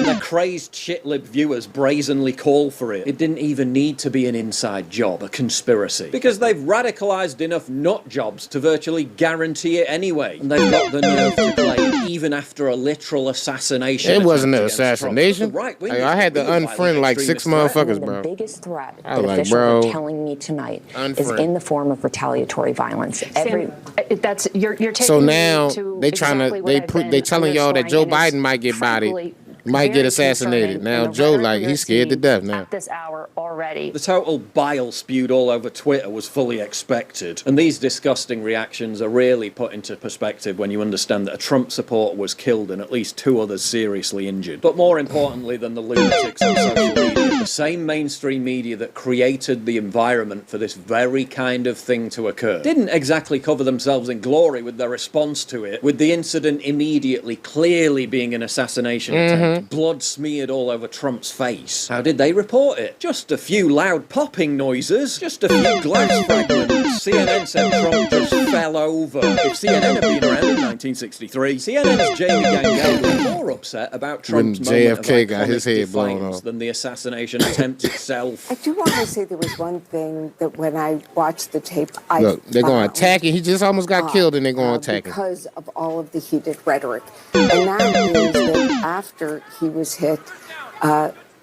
The crazed shit-lib viewers brazenly call for it. It didn't even need to be an inside job, a conspiracy. Because they've radicalized enough nut jobs to virtually guarantee it anyway. And they've got the nerve to play it, even after a literal assassination. It wasn't an assassination. I had to unfriend like 6 motherfuckers, bro. The biggest threat I that was like, officials bro, are telling me tonight is in the form of retaliatory violence. That's you're taking so now to they trying exactly to they telling y'all that Joe Biden might get bodied, might get assassinated. Now Joe like he's scared to death now. At this hour already. The total bile spewed all over Twitter was fully expected. And these disgusting reactions are really put into perspective when you understand that a Trump supporter was killed and at least 2 others seriously injured. But more importantly than the lunatics on social media, the same mainstream media that created the environment for this very kind of thing to occur didn't exactly cover themselves in glory with their response to it, with the incident immediately clearly being an assassination attempt. Blood smeared all over Trump's face. How did they report it? Just a few loud popping noises. Just a few glass fragments. CNN said Trump just fell over. If CNN had been around in 1963, CNN's Jamie Gangel was more upset about Trump's When moment JFK of got his head blown defiance off than the assassination attempt itself. I do want to say there was one thing that when I watched the tape, Look, they're going to attack him. He just almost got killed and they're going to attack him. Because of all of the heated rhetoric. And that is that after he was hit,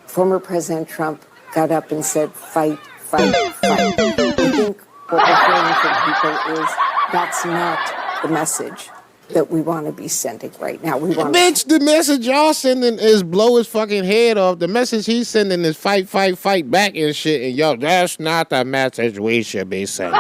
former President Trump got up and said, fight, fight, fight. I think what we're hearing from people is that's not the message that we want to be sending right now. Bitch, the message y'all sending is blow his fucking head off. The message he's sending is fight, fight, fight back and shit. And y'all, that's not the message we should be sending.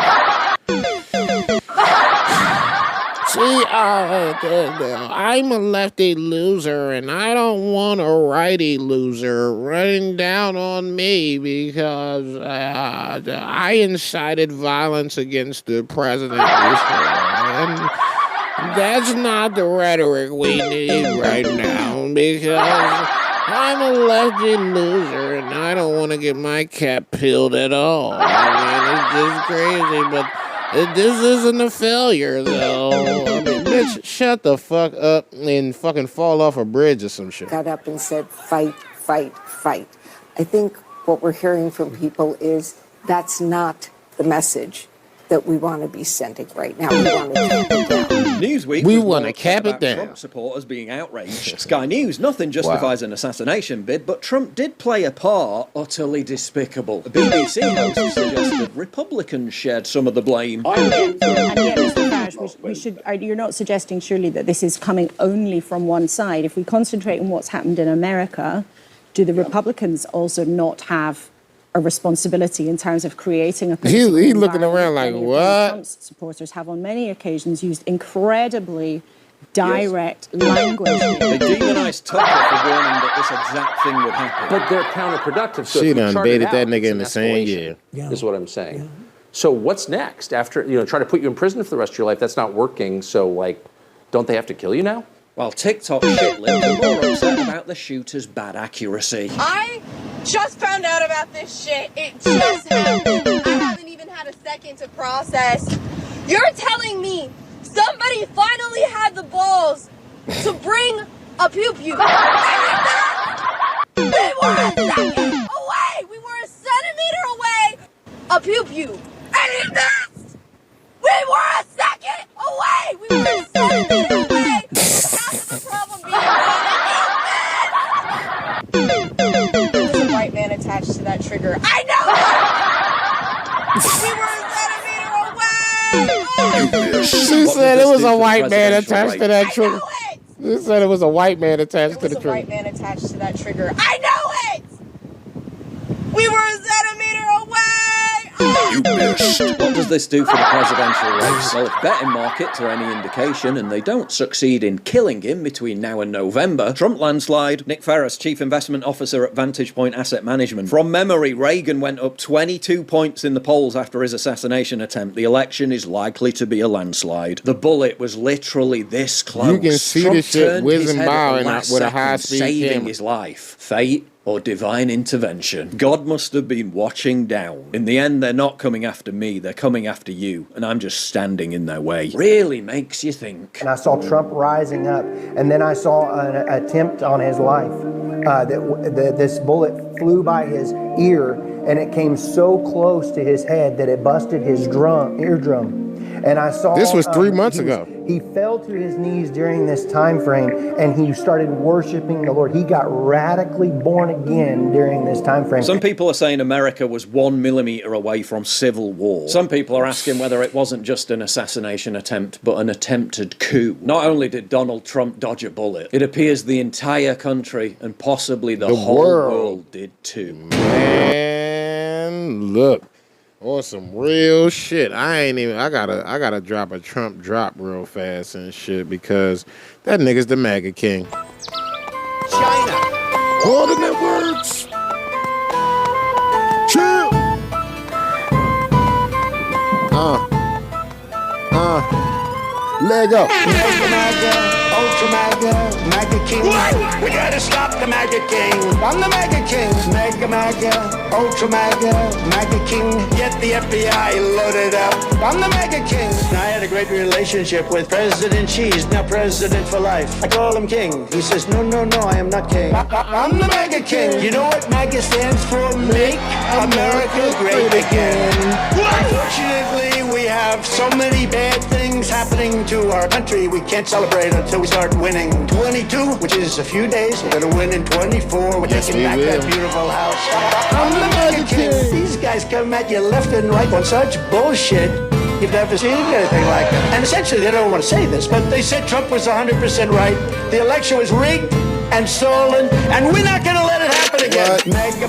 See, I'm a lefty loser, and I don't want a righty loser running down on me because I incited violence against the president. And that's not the rhetoric we need right now because I'm a lefty loser, and I don't want to get my cat peeled at all. I mean, it's just crazy, but this isn't a failure, though. I mean, bitch, shut the fuck up and fucking fall off a bridge or some shit. Got up and said, fight, fight, fight. I think what we're hearing from people is that's not the message that we want to be sending right now. We want to cap it down. Newsweek We want to cap it down. Trump supporters being outraged. Sky News, nothing justifies an assassination bid, but Trump did play a part utterly despicable. The BBC host suggested Republicans shared some of the blame. And yet, Mr. Farage, you're not suggesting surely that this is coming only from one side. If we concentrate on what's happened in America, do the Republicans also not have a responsibility in terms of creating a political He looking environment? around like, Many of what? Trump's supporters have on many occasions used incredibly direct language. They demonized Tucker for warning that this exact thing would happen. But they're counterproductive. So She if we done chart it baited out, that nigga it's in the an same escalation, year. is what I'm saying. So what's next? After, try to put you in prison for the rest of your life, that's not working. So, don't they have to kill you now? While TikTok shitlibs are more upset about the shooter's bad accuracy. I just found out about this shit. It just happened. I haven't even had a second to process. You're telling me Somebody finally had the balls to bring a pew-pew. We were a second away. We were a centimeter away. A pew-pew. And he missed. We were a second away. We were a centimeter away. Half of the problem being there's a white man attached to that trigger. I know that! We were a centimeter away! She said it was a white man attached to that trigger. She said it was a white man attached to the trigger. White man attached to that trigger. I know it! We were a centimeter away! You missed. What does this do for the presidential race? Well, if betting markets are any indication and they don't succeed in killing him between now and November, Trump landslide. Nick Ferris, Chief Investment Officer at Vantage Point Asset Management. From memory, Reagan went up 22 points in the polls after his assassination attempt. The election is likely to be a landslide. The bullet was literally this close. You can see Trump this shit whizzing by with a high-speed saving camera. his life. Fate or divine intervention. God must have been watching down. In the end, they're not coming after me, they're coming after you, and I'm just standing in their way. Really makes you think. And I saw Trump rising up, and then I saw an attempt on his life. This bullet flew by his ear, and it came so close to his head that it busted his eardrum. And I saw this was 3 months ago. He fell to his knees during this time frame, and he started worshiping the Lord. He got radically born again during this time frame. Some people are saying America was 1 millimeter away from civil war. Some people are asking whether it wasn't just an assassination attempt, but an attempted coup. Not only did Donald Trump dodge a bullet, it appears the entire country and possibly the whole world did too. Man, look. Or some real shit. I gotta drop a Trump drop real fast and shit because that nigga's the MAGA king. China. All the networks. Chill. Lego. MAGA, Ultra MAGA, MAGA King. What? We gotta stop the MAGA King. I'm the MAGA King. MAGA, Ultra MAGA, MAGA King. Get the FBI loaded up. I'm the MAGA King. I had a great relationship with President Xi. He's now president for life. I call him King. He says, no, I am not King. I'm the MAGA King. You know what MAGA stands for? Make America Great Again. Unfortunately, we have so many bad things happening to our country. We can't celebrate until we start winning. 22, which is a few days. We're gonna win in 24. We're taking back that beautiful house. I'm the MAGA King. These guys come at you left and right on such bullshit. You've never seen anything like that. And essentially, they don't want to say this, but they said Trump was 100% right. The election was rigged and stolen, and we're not gonna let it happen again.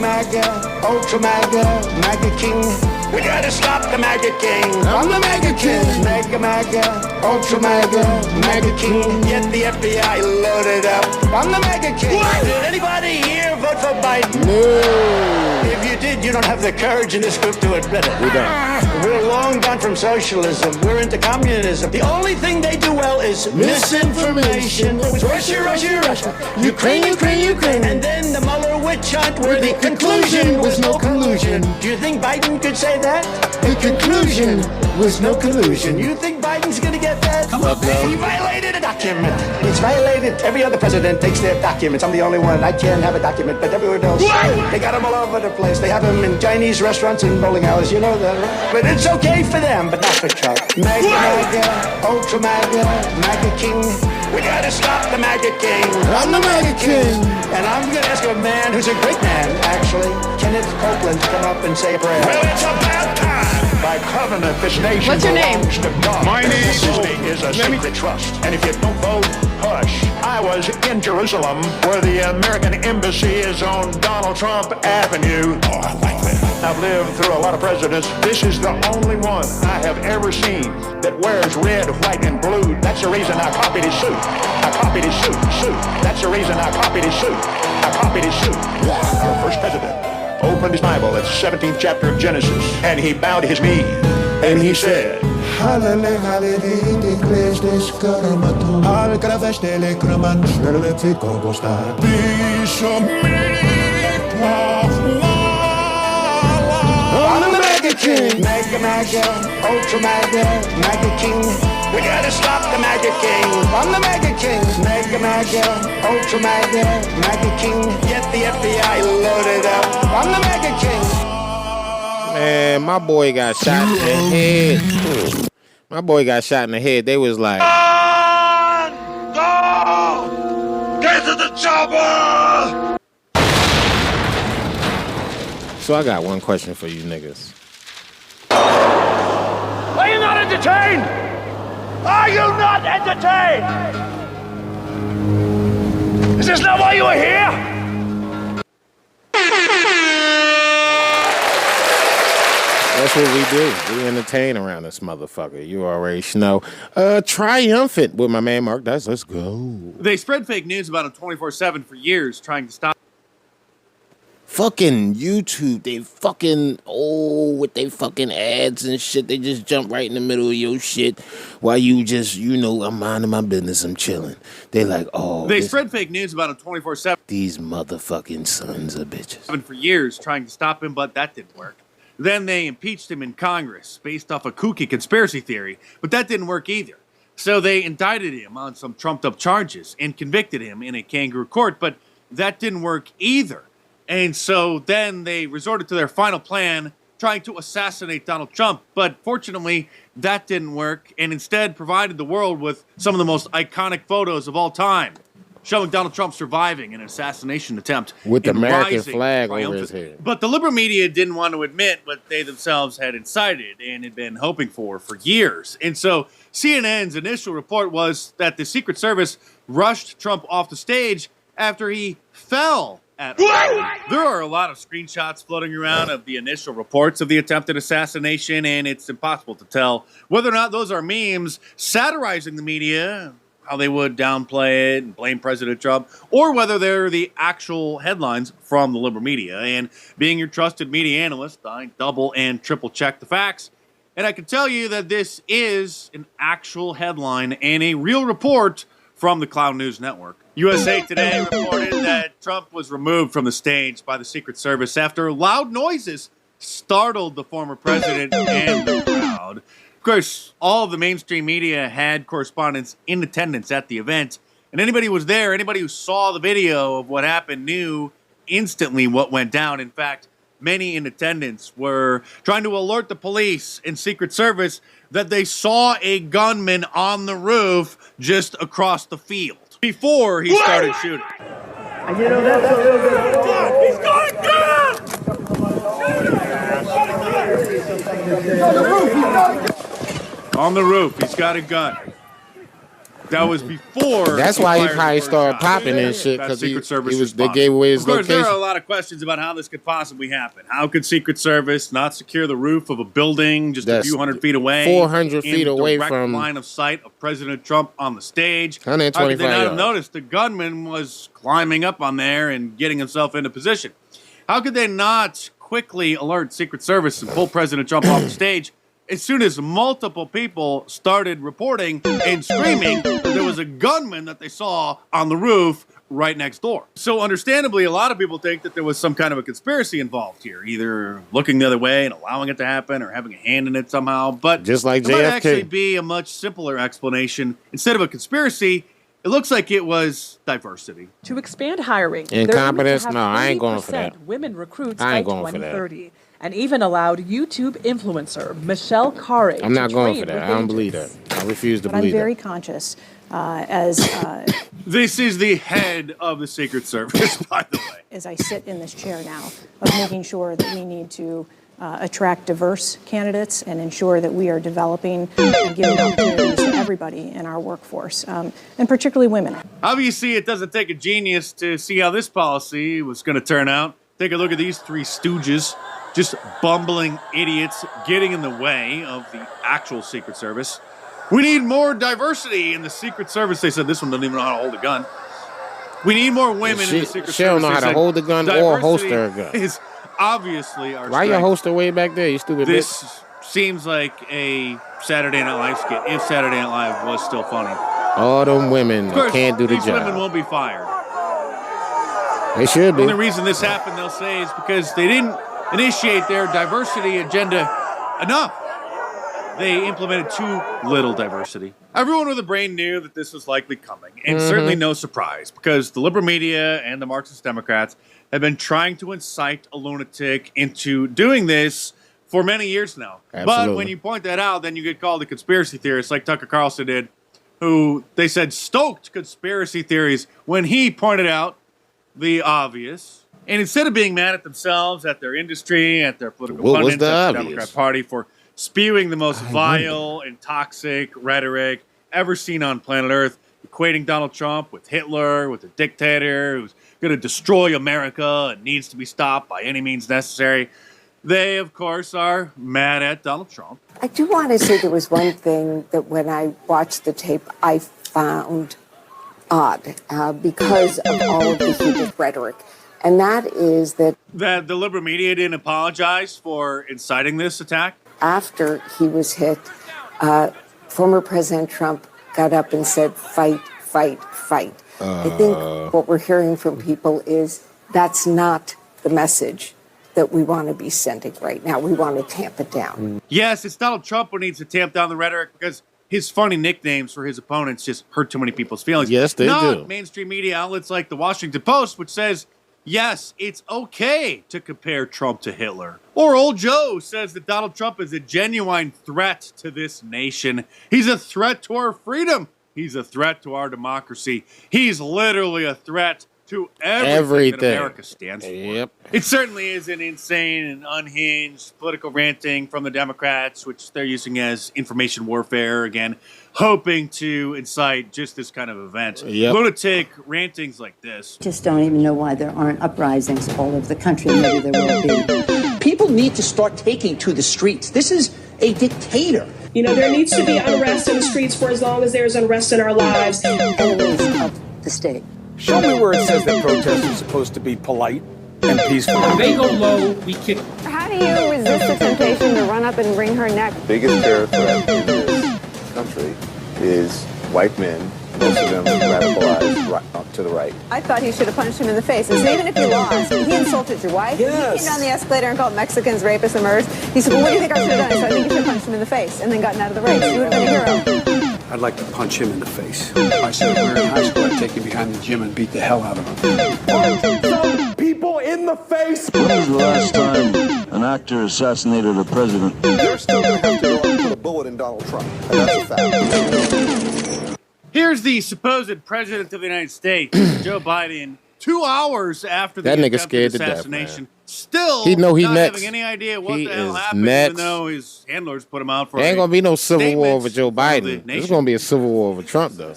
MAGA, Ultra MAGA, MAGA King. We gotta stop the MAGA King. I'm the MAGA King. MAGA, Ultra MAGA, MAGA King. Get the FBI loaded up. I'm the MAGA King. What? Did anybody here vote for Biden? No. If you did, you don't have the courage in this group to admit it. We don't. We're long gone from socialism. We're into communism. The only thing they do well is misinformation. It was Russia. Ukraine. And then the Mueller witch hunt where the conclusion was no collusion. Do you think Biden could say that? The conclusion was no collusion. You think Biden's gonna get that? Come on, man. He violated a document. It's violated. Every other president takes their documents. I'm the only one. I can't have a document, but everyone else. What? They got them all over the place. They have them in Chinese restaurants and bowling alleys. You know that, right? But it's okay for them, but not for Trump. MAGA, Ultra MAGA, MAGA King. We gotta stop the MAGA King. I'm the MAGA King. And I'm gonna ask a man who's a great man, actually, Kenneth Copeland, to come up and say a prayer. Well, it's about time. By covenant, this nation What's your name? belongs to God. My name is a sacred trust. And if you don't vote, hush. I was in Jerusalem, where the American embassy is on Donald Trump Avenue. Oh, I like that. I've lived through a lot of presidents. This is the only one I have ever seen that wears red, white, and blue. That's the reason I copied his suit. That's the reason I copied his suit. Our first president opened his Bible at the 17th chapter of Genesis, and he bowed his knee, and he said, I'm the MAGA King. Mega, ultra mega, mega king. We gotta stop the mega king. I'm the mega king. Mega, ultra mega, mega king. Get the FBI loaded up. I'm the mega king. Man, my boy got shot in the head. My boy got shot in the head. They was like, Go! Get to the chopper! so I got one question for you niggas. Are you not entertained? Are you not entertained? Is this not why you were here? That's what we do. We entertain around this motherfucker. You already know. Triumphant with my man Mark Dice. Let's go. They spread fake news about him 24/7 for years, trying to stop. Fucking YouTube, they fucking, with they fucking ads and shit. They just jump right in the middle of your shit while you just, I'm minding my business, I'm chilling. They like, They spread fake news about him 24/7. These motherfucking sons of bitches. For years, trying to stop him, but that didn't work. Then they impeached him in Congress based off a kooky conspiracy theory, but that didn't work either. So they indicted him on some trumped-up charges and convicted him in a kangaroo court, but that didn't work either. And so then they resorted to their final plan, trying to assassinate Donald Trump. But fortunately, that didn't work, and instead provided the world with some of the most iconic photos of all time, showing Donald Trump surviving an assassination attempt. With the American flag over his head. But the liberal media didn't want to admit what they themselves had incited and had been hoping for years. And so CNN's initial report was that the Secret Service rushed Trump off the stage after he fell. There are a lot of screenshots floating around of the initial reports of the attempted assassination, and it's impossible to tell whether or not those are memes satirizing the media, how they would downplay it and blame President Trump, or whether they're the actual headlines from the liberal media. And being your trusted media analyst, I double and triple check the facts. And I can tell you that this is an actual headline and a real report from the Cloud News Network. USA Today reported that Trump was removed from the stage by the Secret Service after loud noises startled the former president and the crowd. Of course, all of the mainstream media had correspondents in attendance at the event, and anybody who was there, anybody who saw the video of what happened knew instantly what went down. In fact, many in attendance were trying to alert the police and Secret Service that they saw a gunman on the roof just across the field before he started shooting. And you know, that's a little bit. He's going down! On the roof, he's got a gun. That was before. That's why he probably started popping and shit, because they gave away his location. There are a lot of questions about how this could possibly happen. How could Secret Service not secure the roof of a building just a few hundred feet away, 400 feet away direct from line of sight of President Trump on the stage? 125 How could they not have yards. noticed the gunman was climbing up on there and getting himself into position? How could they not quickly alert Secret Service and pull President Trump off the stage as soon as multiple people started reporting and screaming that there was a gunman that they saw on the roof right next door? So understandably, a lot of people think that there was some kind of a conspiracy involved here, either looking the other way and allowing it to happen or having a hand in it somehow. But just like there might JFK. actually be a much simpler explanation. Instead of a conspiracy, it looks like it was diversity. To expand hiring, Incompetence? they're aiming to No, have I ain't going for that. 30% women recruits I by ain't going for that. 2030, and even allowed YouTube influencer Michelle Carey. I'm not to going train for that. with I don't agents. believe that. I refuse to But I'm believe very that. conscious This is the head of the Secret Service, by the way. as I sit in this chair now, of making sure that we need to attract diverse candidates and ensure that we are developing and giving opportunities to everybody in our workforce, and particularly women. Obviously, it doesn't take a genius to see how this policy was going to turn out. Take a look at these three stooges, just bumbling idiots getting in the way of the actual Secret Service. We need more diversity in the Secret Service. They said this one doesn't even know how to hold a gun. We need more women in the Secret Service. She don't know how to hold a gun or holster a gun. Is obviously our Why strength. your holster way back there, you stupid This bitch? seems like a Saturday Night Live skit, if Saturday Night Live was still funny. All them women Of course, can't do the these women job. won't be fired. They should The only be. reason this happened, they'll say, is because they didn't initiate their diversity agenda enough. They implemented too little diversity. Everyone with a brain knew that this was likely coming, and certainly no surprise, because the liberal media and the Marxist Democrats have been trying to incite a lunatic into doing this for many years now. Absolutely. But when you point that out, then you get called a conspiracy theorist, like Tucker Carlson did, who they said stoked conspiracy theories when he pointed out the obvious. And instead of being mad at themselves, at their industry, at their political pundits, at the Democrat Party for spewing the most vile and toxic rhetoric ever seen on planet Earth, equating Donald Trump with Hitler, with a dictator who's going to destroy America and needs to be stopped by any means necessary. They, of course, are mad at Donald Trump. I do want to say there was one thing that when I watched the tape, I found odd because of all of the heated rhetoric. And that is that the liberal media didn't apologize for inciting this attack. After he was hit, former President Trump got up and said, fight, fight, fight. I think what we're hearing from people is that's not the message that we want to be sending right now. We want to tamp it down. Yes, it's Donald Trump who needs to tamp down the rhetoric because his funny nicknames for his opponents just hurt too many people's feelings. Yes, they Not do. mainstream media outlets like the Washington Post, which says, yes, it's okay to compare Trump to Hitler. Or old Joe says that Donald Trump is a genuine threat to this nation. He's a threat to our freedom. He's a threat to our democracy. He's literally a threat to everything that America stands for. Yep. It certainly is an insane and unhinged political ranting from the Democrats, which they're using as information warfare, again, hoping to incite just this kind of event. Yep. Lunatic rantings like this. Just don't even know why there aren't uprisings all over the country. Maybe there will be. People need to start taking to the streets. This is a dictator. You know, there needs to be unrest in the streets for as long as there's unrest in our lives. Enemies of the state. Show me where it says that protests are supposed to be polite and peaceful. They go low, we kick. How do you resist the temptation to run up and wring her neck? The biggest terror threat in this country is white men, most of them radicalized to the right. I thought he should have punched him in the face. And so even if he lost, he insulted your wife. Yes. He came down the escalator and called Mexicans rapists and murderers. He said, well, what do you think I should have done? So I think you should have punched him in the face and then gotten out of the race. You would have been a hero. I'd like to punch him in the face. I said if we were in high school, I'd take him behind the gym and beat the hell out of him. Punch some people in the face. When was the last time an actor assassinated a president? They're still going to have to go and put a bullet in Donald Trump, and that's a fact. Here's the supposed president of the United States, Joe Biden, 2 hours after the That nigga attempted scared to death, assassination, man. still He know he not next. having any idea what He the hell is happened, next. even though his handlers put him out for There ain't gonna be no civil war statement over Joe of the Biden. There's nation. gonna be a civil war over Trump, though.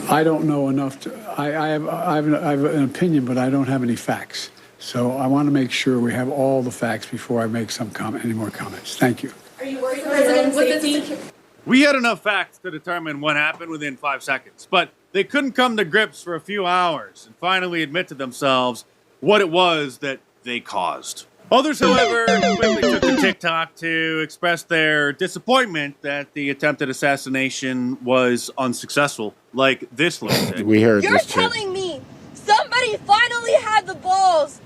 I don't know enough to. I have an opinion, but I don't have any facts. So I want to make sure we have all the facts before I make any more comments. Thank you. Are you worried for President safety? We had enough facts to determine what happened within 5 seconds, but they couldn't come to grips for a few hours and finally admit to themselves what it was that they caused. Others, however, quickly took to TikTok to express their disappointment that the attempted assassination was unsuccessful, like this lunatic. We heard You're this chick. telling me somebody finally had the balls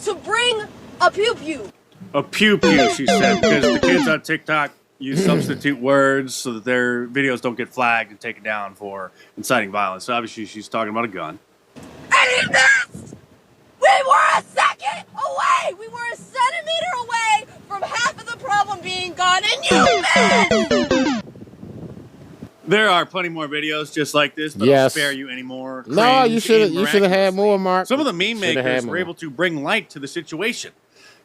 to bring a pew-pew. A pew-pew, she said, because the kids on TikTok use substitute words so that their videos don't get flagged and taken down for inciting violence. So obviously, she's talking about a gun. And he missed! We were a second away! We were a centimeter away from half of the problem being gone, and you missed! There are plenty more videos just like this, but Yes. I'll spare you any more. No, cringe you should and have had more, Mark. Some of the meme Shoulda had makers more. were able to bring light to the situation.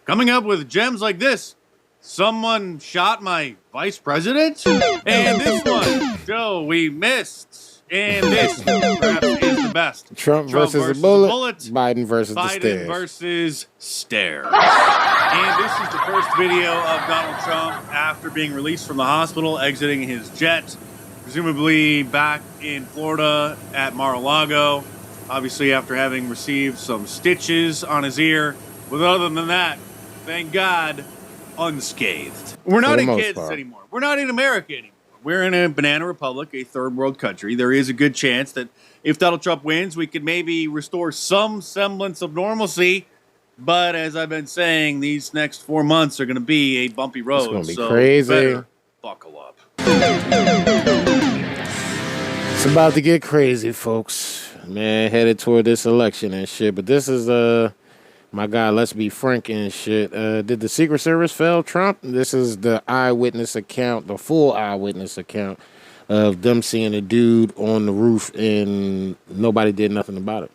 Coming up with gems like this. Someone shot my vice president? And this one. Joe, we missed. And this perhaps is the best. Trump versus a bullet, Biden versus the Biden stairs. versus stairs. And this is the first video of Donald Trump after being released from the hospital, exiting his jet, presumably back in Florida at Mar-a-Lago, obviously after having received some stitches on his ear. But other than that, thank God, unscathed. We're not For the in most Kansas part. anymore. We're not in America anymore. We're in a banana republic, a third world country. There is a good chance that if Donald Trump wins, we could maybe restore some semblance of normalcy But as I've been saying, these next 4 months are going to be a bumpy road. It's going to be so crazy. Better buckle up. It's about to get crazy, folks. Man, headed toward this election and shit. But this is my guy, let's be frank and shit. Did the Secret Service fail Trump? This is the eyewitness account, the full eyewitness account of them seeing a dude on the roof and nobody did nothing about it.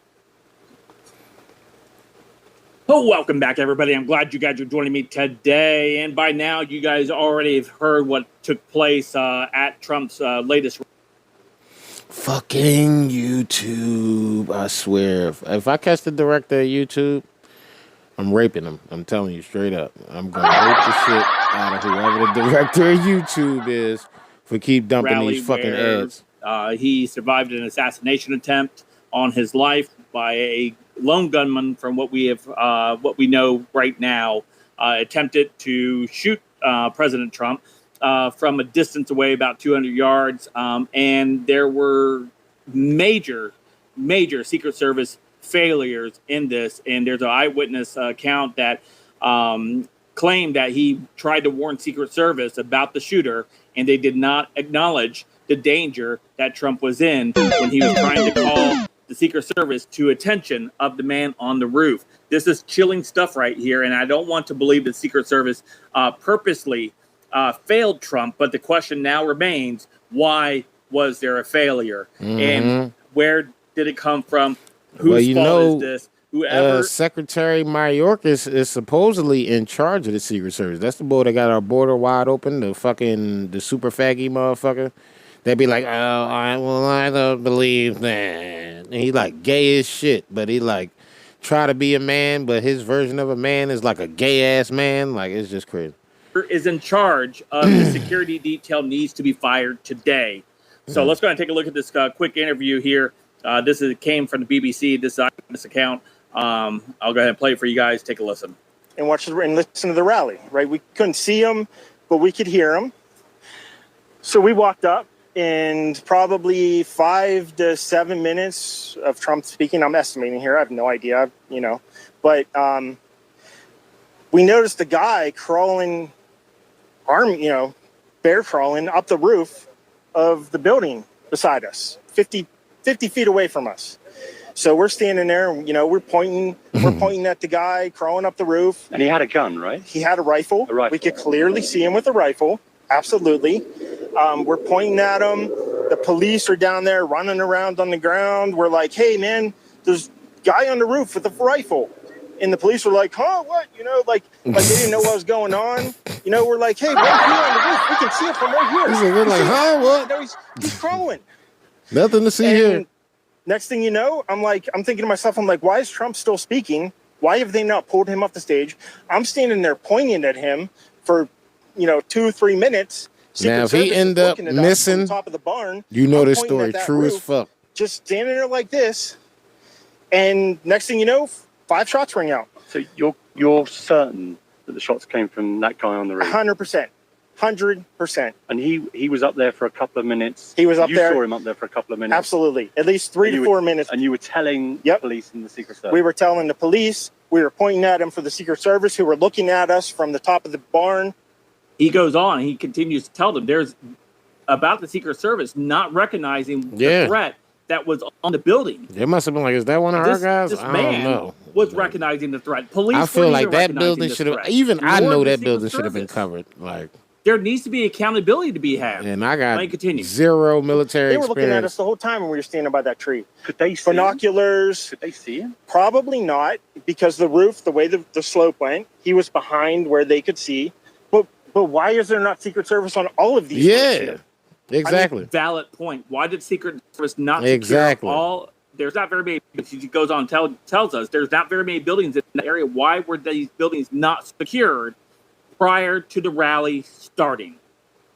Oh, welcome back, everybody. I'm glad you guys are joining me today. And by now, you guys already have heard what took place at Trump's latest. Fucking YouTube, I swear. If I catch the director of YouTube, I'm raping him. I'm telling you straight up. I'm going to rape the shit out of whoever the director of YouTube is for keep dumping these fucking ads. He survived an assassination attempt on his life by a lone gunman, from what we have, what we know right now, attempted to shoot President Trump from a distance away, about 200 yards. And there were major Secret Service failures in this. And there's an eyewitness account that claimed that he tried to warn Secret Service about the shooter, and they did not acknowledge the danger that Trump was in when he was trying to call the Secret Service to attention of the man on the roof. This is chilling stuff right here, and I don't want to believe the Secret Service purposely failed Trump, but the question now remains, why was there a failure? Mm-hmm. And where did it come from? Whose fault is this? Whoever Secretary Mayorkas is supposedly in charge of the Secret Service. That's the boy that got our border wide open, the super faggy motherfucker. They'd be like, I don't believe that. And he like gay as shit, but he like try to be a man, but his version of a man is like a gay ass man. Like, it's just crazy. Is in charge of the security detail needs to be fired today. So let's go ahead and take a look at this quick interview here. This came from the BBC, this account. I'll go ahead and play it for you guys. Take a listen. And listen to the rally, right? We couldn't see him, but we could hear him. So we walked up, and probably 5 to 7 minutes of Trump speaking. I'm estimating here. I have no idea, But we noticed the guy crawling, bear crawling up the roof of the building beside us, 50 feet away from us. So we're standing there, we're pointing at the guy crawling up the roof. And he had a gun, right? He had a rifle. We could clearly see him with a rifle. Absolutely. We're pointing at him. The police are down there running around on the ground. We're like, hey, man, there's a guy on the roof with a rifle. And the police were like, huh, what? Like they didn't know what was going on. We're like, hey, right here on the roof. We can see it from right here. They're like, huh, what? No, he's crawling. Nothing to see here. Next thing you know, I'm thinking to myself, why is Trump still speaking? Why have they not pulled him off the stage? I'm standing there pointing at him for, 2-3 minutes. Now, if he end up missing, top of the barn, this story true as fuck. Just standing there like this, and next thing you know, 5 shots ring out. So you're certain that the shots came from that guy on the roof? 100%. 100%. And he was up there for a couple of minutes. He was up there. You saw him up there for a couple of minutes. Absolutely. At least 3 to 4 minutes. And you were telling the police and the Secret Service? We were telling the police. We were pointing at him for the Secret Service, who were looking at us from the top of the barn. He goes on. He continues to tell them there's about the Secret Service not recognizing the threat that was on the building. They must have been like, is that one of our guys? I don't know. Was recognizing the threat. Police. I feel like that building should have. Even I know that building should have been covered. Like, there needs to be accountability to be had. And I got zero military experience. They were looking at us the whole time when we were standing by that tree. Could they see binoculars? Could they see him? Probably not, because the roof, the way the slope went, he was behind where they could see. But why is there not Secret Service on all of these? Yeah, exactly. Valid point. Why did Secret Service not secure all? There's not very many. He goes on tells us there's not very many buildings in the area. Why were these buildings not secured prior to the rally starting?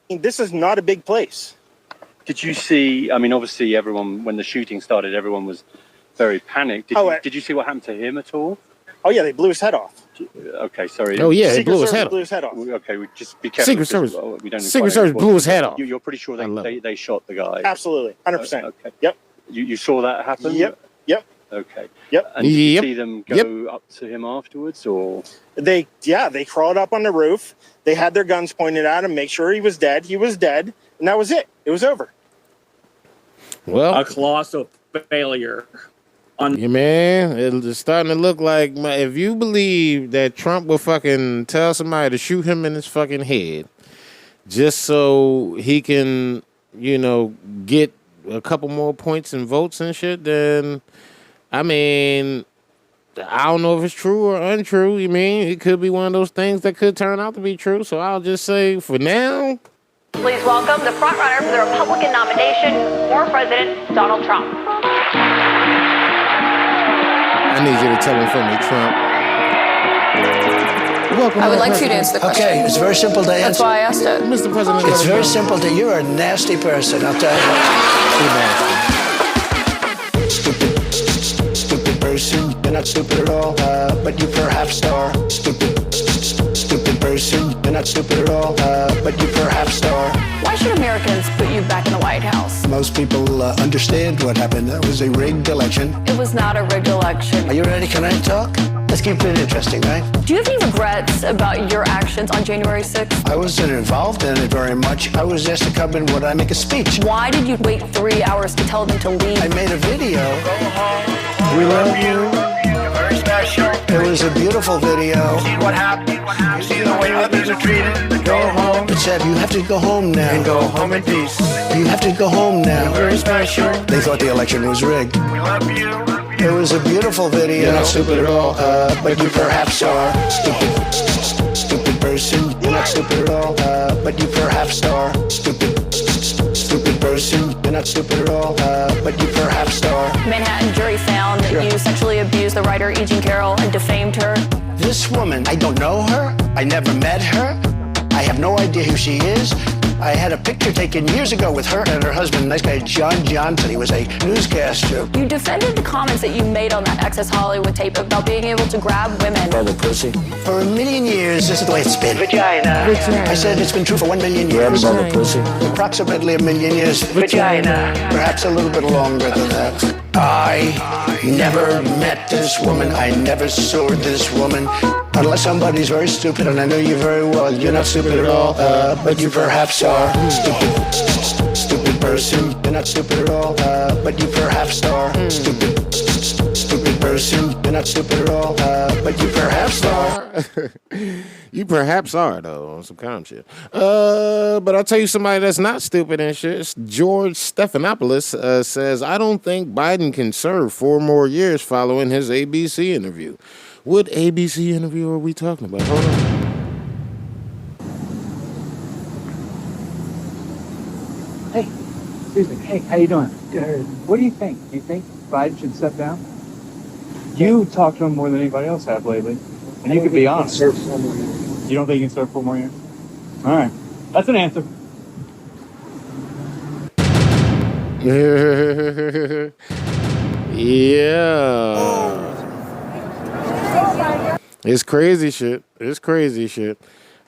This is not a big place. Did you see? I mean, obviously, everyone when the shooting started, everyone was very panicked. Did you see what happened to him at all? Oh yeah, they blew his head off. Okay, sorry. Oh yeah, they blew his head off. Okay, we just be careful. Secret Service. We don't. Secret Service blew his head off. You're pretty sure they shot the guy. Absolutely, 100%. Okay. Yep. You saw that happen? Yep. Okay. Yep. And did you see them go up to him afterwards, or? They crawled up on the roof. They had their guns pointed at him, make sure he was dead. He was dead, and that was it. It was over. Well, a colossal failure. Yeah, man, it's starting to look like if you believe that Trump will fucking tell somebody to shoot him in his fucking head just so he can, get a couple more points and votes and shit, then, I mean, I don't know if it's true or untrue. You mean, it could be one of those things that could turn out to be true. So I'll just say, for now. Please welcome the frontrunner for the Republican nomination for President Donald Trump. I need you to tell him for me, Trump. Welcome. I would like for you to answer the question. Okay, it's very simple to answer. That's why I asked it. Mr. President. It's very simple to. You're a nasty person, I'll tell you. Stupid person. You're not stupid at all, but you perhaps are. Stupid person. You're not stupid at all, but you perhaps are. Why should Americans put you back in the White House? Most people understand what happened. That was a rigged election. It was not a rigged election. Are you ready? Can I talk? Let's keep it interesting, right? Do you have any regrets about your actions on January 6th? I wasn't involved in it very much. I was asked to come in. Would I make a speech? Why did you wait 3 hours to tell them to leave? I made a video. We love you. You're very special. It was a beautiful video. See what happened. See the way others are treated. Go home. It said you have to go home now. And go home in peace. You have to go home now. You're very special. They thought the election was rigged. We love you. It was a beautiful video. You're not stupid at all, but you perhaps are. Stupid person. You're not stupid at all, but you perhaps are. Stupid person. You're not stupid at all, but you perhaps are. Manhattan jury found that you sexually abused the writer E. Jean Carroll and defamed her. This woman, I don't know her. I never met her. I have no idea who she is. I had a picture taken years ago with her and her husband, nice guy John Johnson. He was a newscaster. You defended the comments that you made on that Access Hollywood tape about being able to grab women. Grab a pussy. For a million years, this is the way it's been. Vagina. I said it's been true for 1 million years. Grab a pussy. Approximately a million years. Vagina. Perhaps a little bit longer than that. I never met this woman. I never saw this woman. Unless somebody's very stupid, and I know you very well. You're not stupid at all, but you perhaps are. Stupid person. You're not stupid at all, but you perhaps are. Stupid person. You're not stupid at all, but you perhaps are. You perhaps are, though, on some calm shit. But I'll tell you somebody that's not stupid and shit. It's George Stephanopoulos says, I don't think Biden can serve 4 more years following his ABC interview. What ABC interview are we talking about? Hold on. Hey, excuse me. Hey, how you doing? Good. What do you think? Do you think Biden should step down? You talk to him more than anybody else have lately, and you could be honest. You don't think he can serve 4 more years? All right, that's an answer. Yeah. It's crazy shit.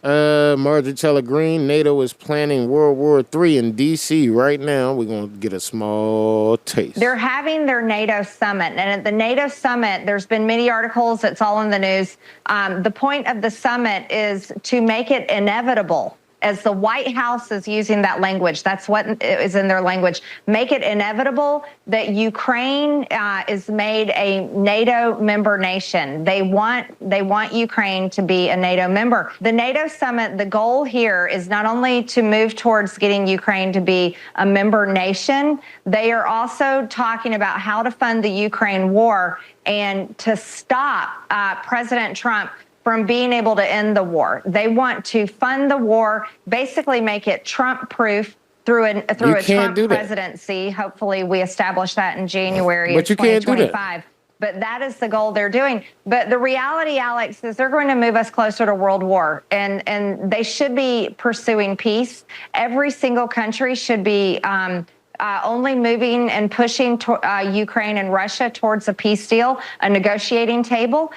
Marjorie Taylor Greene, NATO is planning World War III in D.C. right now. We're going to get a small taste. They're having their NATO summit. And at the NATO summit, there's been many articles. It's all in the news. The point of the summit is to make it inevitable. As the White House is using that language, that's what is in their language. Make it inevitable that Ukraine is made a NATO member nation. They want Ukraine to be a NATO member. The NATO summit, the goal here is not only to move towards getting Ukraine to be a member nation, they are also talking about how to fund the Ukraine war and to stop President Trump from being able to end the war. They want to fund the war, basically make it Trump-proof through a Trump presidency. Hopefully we establish that in January of 2025. But that is the goal they're doing. But the reality, Alex, is they're going to move us closer to world war. And they should be pursuing peace. Every single country should be only moving and pushing Ukraine and Russia towards a peace deal, a negotiating table.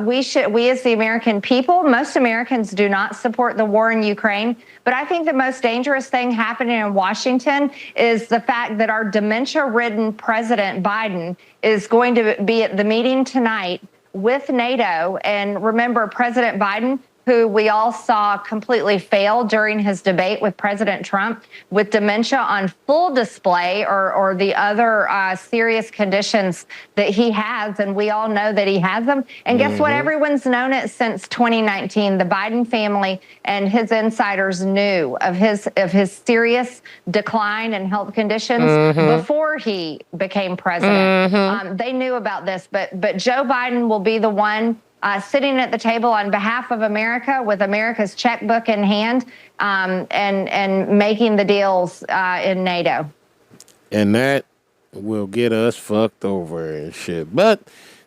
We as the American people, most Americans do not support the war in Ukraine. But I think the most dangerous thing happening in Washington is the fact that our dementia-ridden President Biden is going to be at the meeting tonight with NATO. And remember, President Biden, who we all saw completely fail during his debate with President Trump, with dementia on full display, or the other serious conditions that he has, and we all know that he has them. And guess what? Everyone's known it since 2019. The Biden family and his insiders knew of his serious decline in health conditions before he became president. They knew about this, but Joe Biden will be the one sitting at the table on behalf of America with America's checkbook in hand, and making the deals in NATO. And that will get us fucked over and shit. But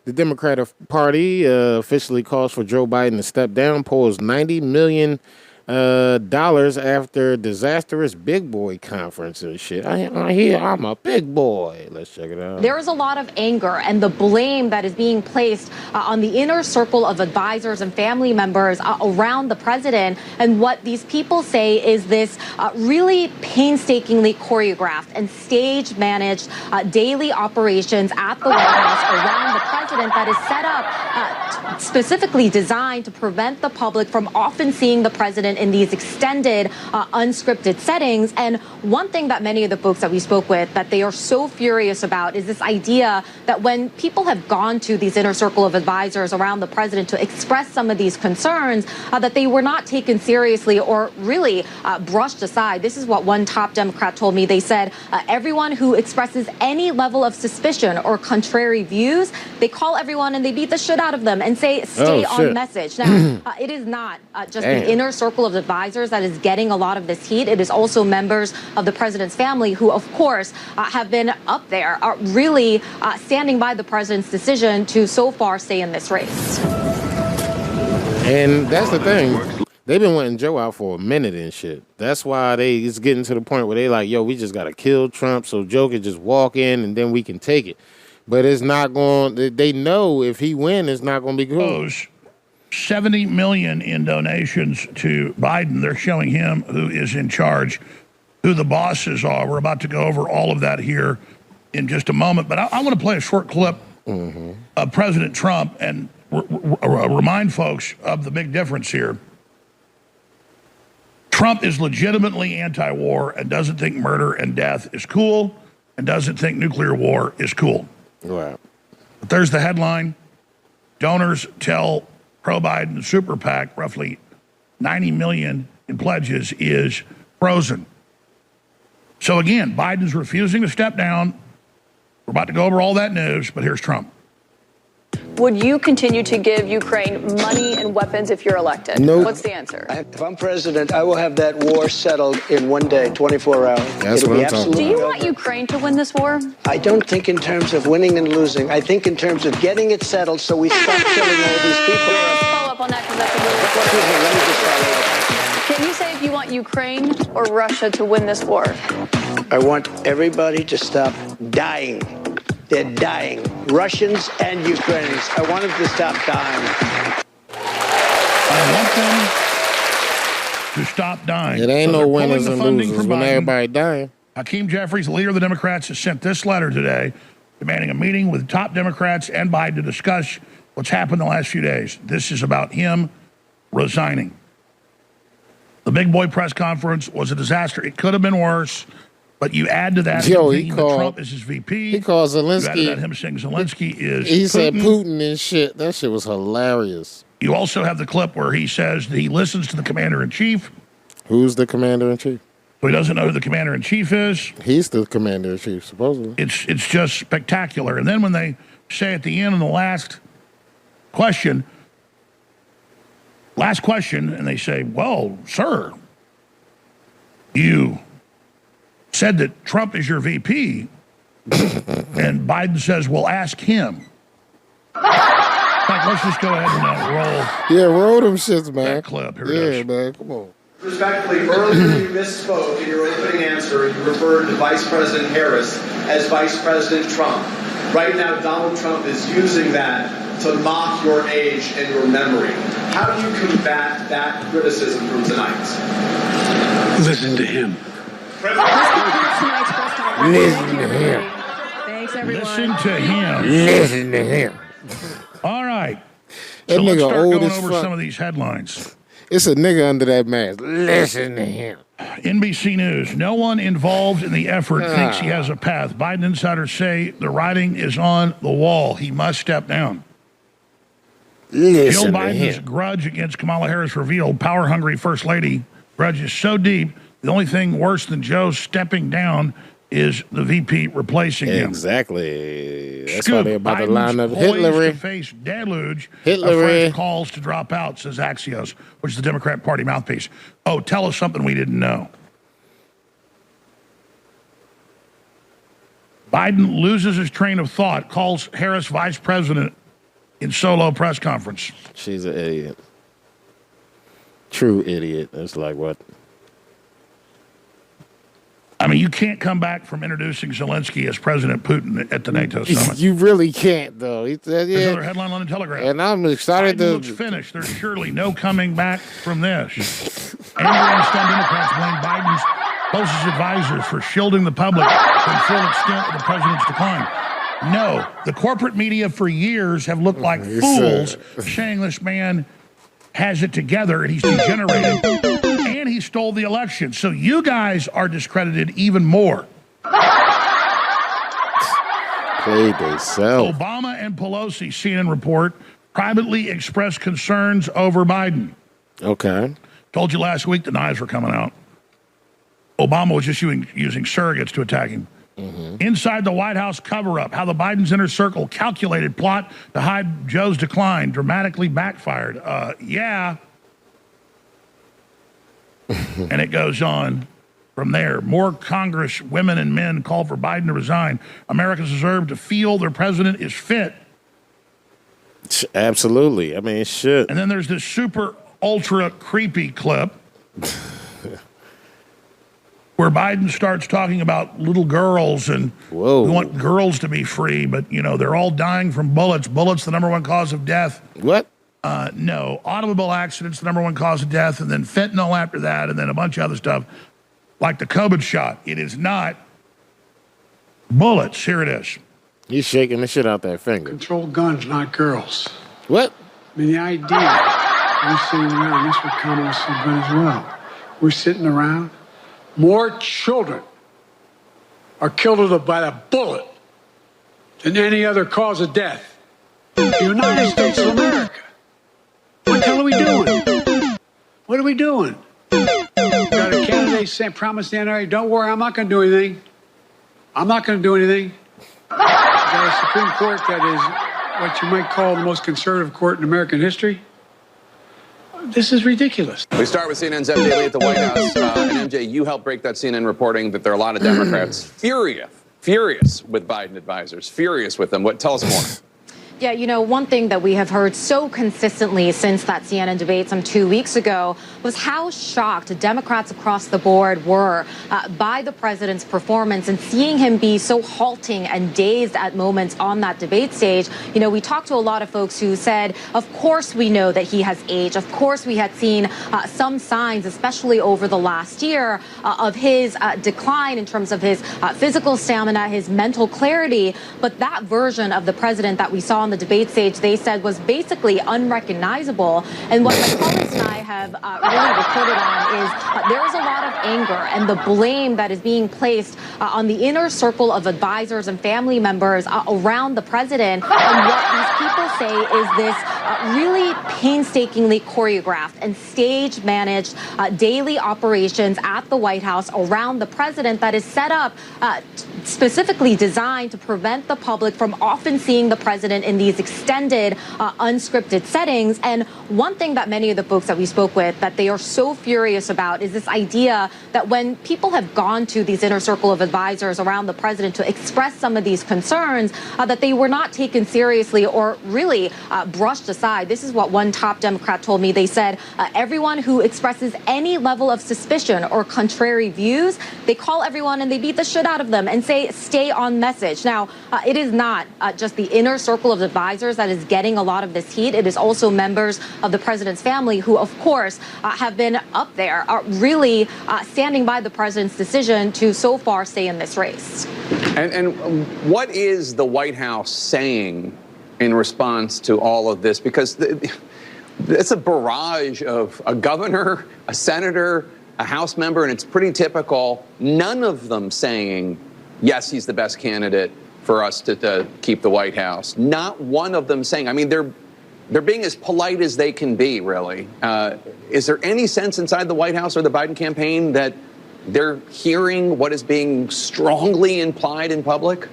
the Democratic Party officially calls for Joe Biden to step down, pulls $90 million after disastrous big boy conference and shit. I hear I'm a big boy. Let's check it out. There is a lot of anger and the blame that is being placed on the inner circle of advisors and family members around the president. And what these people say is this really painstakingly choreographed and stage managed daily operations at the White House around the president that is set up specifically designed to prevent the public from often seeing the president in these extended, unscripted settings. And one thing that many of the folks that we spoke with that they are so furious about is this idea that when people have gone to these inner circle of advisors around the president to express some of these concerns, that they were not taken seriously or really brushed aside. This is what one top Democrat told me. They said everyone who expresses any level of suspicion or contrary views, they call everyone and they beat the shit out of them and say, stay on message. Now, it is not just the inner circle of advisors that is getting a lot of this heat. It is also members of the president's family who, of course, have been up there, are really standing by the president's decision to so far stay in this race. And that's the thing. They've been wanting Joe out for a minute and shit. That's why it's getting to the point where they like, yo, we just got to kill Trump so Joe can just walk in and then we can take it. But it's not going, they know if he wins, it's not going to be good. $70 million in donations to Biden. They're showing him who is in charge, who the bosses are. We're about to go over all of that here in just a moment. But I want to play a short clip of President Trump and remind folks of the big difference here. Trump is legitimately anti-war and doesn't think murder and death is cool and doesn't think nuclear war is cool. Right. But there's the headline. Donors tell pro-Biden super PAC roughly $90 million in pledges is frozen. So again, Biden's refusing to step down. We're about to go over all that news, but here's Trump. Would you continue to give Ukraine money and weapons if you're elected? No. What's the answer? If I'm president, I will have that war settled in one day, 24 hours. That's what I'm talking about. Do you want Ukraine to win this war? I don't think in terms of winning and losing. I think in terms of getting it settled so we stop killing all these people. Let's follow up on that because that's a really important. Can you say if you want Ukraine or Russia to win this war? I want everybody to stop dying. They're dying. Russians and Ukrainians. I want them to stop dying. I want them to stop dying. It ain't no winners and losers when everybody dying. Hakeem Jeffries, the leader of the Democrats, has sent this letter today demanding a meeting with top Democrats and Biden to discuss what's happened the last few days. This is about him resigning. The big boy press conference was a disaster. It could have been worse. But you add to that, Trump is his VP. He calls Zelensky. You add to that him saying Zelensky is He Putin. said Putin and shit. That shit was hilarious. You also have the clip where he says that he listens to the commander-in-chief. Who's the commander-in-chief? So he doesn't know who the commander-in-chief is. He's the commander-in-chief, supposedly. It's just spectacular. And then when they say at the end in the last question, and they say, well, sir, you said that Trump is your VP, and Biden says, well, ask him. In fact, let's just go ahead and roll. Yeah, roll them shits, man. That clip. Here it is. Man, come on. Respectfully, earlier you misspoke in your opening answer. You referred to Vice President Harris as Vice President Trump. Right now, Donald Trump is using that to mock your age and your memory. How do you combat that criticism from tonight? Listen to him. Listen to him. Thanks, everyone. Listen to him. Listen to him. All right. That So let's nigga start old going as over fuck. some of these headlines. It's a nigga under that mask. Listen to him. NBC News. No one involved in the effort thinks he has a path. Biden insiders say the writing is on the wall. He must step down. Listen Joe to Biden's him. grudge against Kamala Harris revealed. Power-hungry First Lady grudge is so deep, the only thing worse than Joe stepping down is the VP replacing him. Exactly. That's Scoop, why they're about to line up Biden's poised Hitler. to face deluge of Hitler. fresh calls to drop out, says Axios, which is the Democrat Party mouthpiece. Oh, tell us something we didn't know. Biden loses his train of thought, calls Harris vice president in solo press conference. She's an idiot. True idiot. That's like what? I mean, you can't come back from introducing Zelensky as President Putin at the NATO summit. You really can't, though. He said, There's yeah. another headline on the Telegraph. And I'm excited Biden looks to. finished. There's surely no coming back from this. Angry and stunned Democrats blame Biden's closest advisors for shielding the public from full extent of the president's decline. No, the corporate media for years have looked like fools saying this man has it together and he's degenerated and he stole the election. So you guys are discredited even more. Played they sell. Obama and Pelosi, CNN report, privately expressed concerns over Biden. Okay. Told you last week the knives were coming out. Obama was just using surrogates to attack him. Inside the White House cover-up, how the Biden's inner circle calculated plot to hide Joe's decline dramatically backfired. Yeah. And it goes on from there. More Congress women and men call for Biden to resign. Americans deserve to feel their president is fit. Absolutely. I mean, shit. And then there's this super ultra creepy clip where Biden starts talking about little girls and we want girls to be free, but, you know, they're all dying from bullets. Bullets, the number one cause of death. What? No. Automobile accidents, the number one cause of death, and then fentanyl after that, and then a bunch of other stuff, like the COVID shot. It is not bullets. Here it is. He's shaking the shit out that finger. Control guns, not girls. What? I mean, the idea, we're sitting around, this would come with some good as well. We're sitting around, more children are killed by a bullet than any other cause of death. The United States of America. What the hell are we doing? What are we doing? Got a candidate saying, promise the NRA, don't worry, I'm not going to do anything. I'm not going to do anything. Got a Supreme Court that is what you might call the most conservative court in American history. This is ridiculous. We start with CNN's MJ Lee at the White House. And MJ, you helped break that CNN reporting that there are a lot of Democrats furious with Biden advisors, furious with them. Tell us more. Yeah, you know, one thing that we have heard so consistently since that CNN debate some 2 weeks ago was how shocked Democrats across the board were by the president's performance and seeing him be so halting and dazed at moments on that debate stage. You know, we talked to a lot of folks who said, of course we know that he has aged. Of course we had seen some signs, especially over the last year, of his decline in terms of his physical stamina, his mental clarity. But that version of the president that we saw on the debate stage, they said, was basically unrecognizable. And what my colleagues and I have really reported on is there is a lot of anger and the blame that is being placed on the inner circle of advisors and family members around the president. And what these people say is this really painstakingly choreographed and stage managed daily operations at the White House around the president that is set up specifically designed to prevent the public from often seeing the president in these extended, unscripted settings. And one thing that many of the folks that we spoke with that they are so furious about is this idea that when people have gone to these inner circle of advisors around the president to express some of these concerns, that they were not taken seriously or really brushed aside. This is what one top Democrat told me. They said everyone who expresses any level of suspicion or contrary views, they call everyone and they beat the shit out of them and say, stay on message. Now, it is not just the inner circle of advisors that is getting a lot of this heat. It is also members of the president's family who, of course, have been up there, really standing by the president's decision to so far stay in this race. And what is the White House saying in response to all of this? Because it's a barrage of a governor, a senator, a House member, and it's pretty typical. None of them saying, yes, he's the best candidate for us to keep the White House. Not one of them saying, I mean, they're being as polite as they can be, really. Is there any sense inside the White House or the Biden campaign that they're hearing what is being strongly implied in public?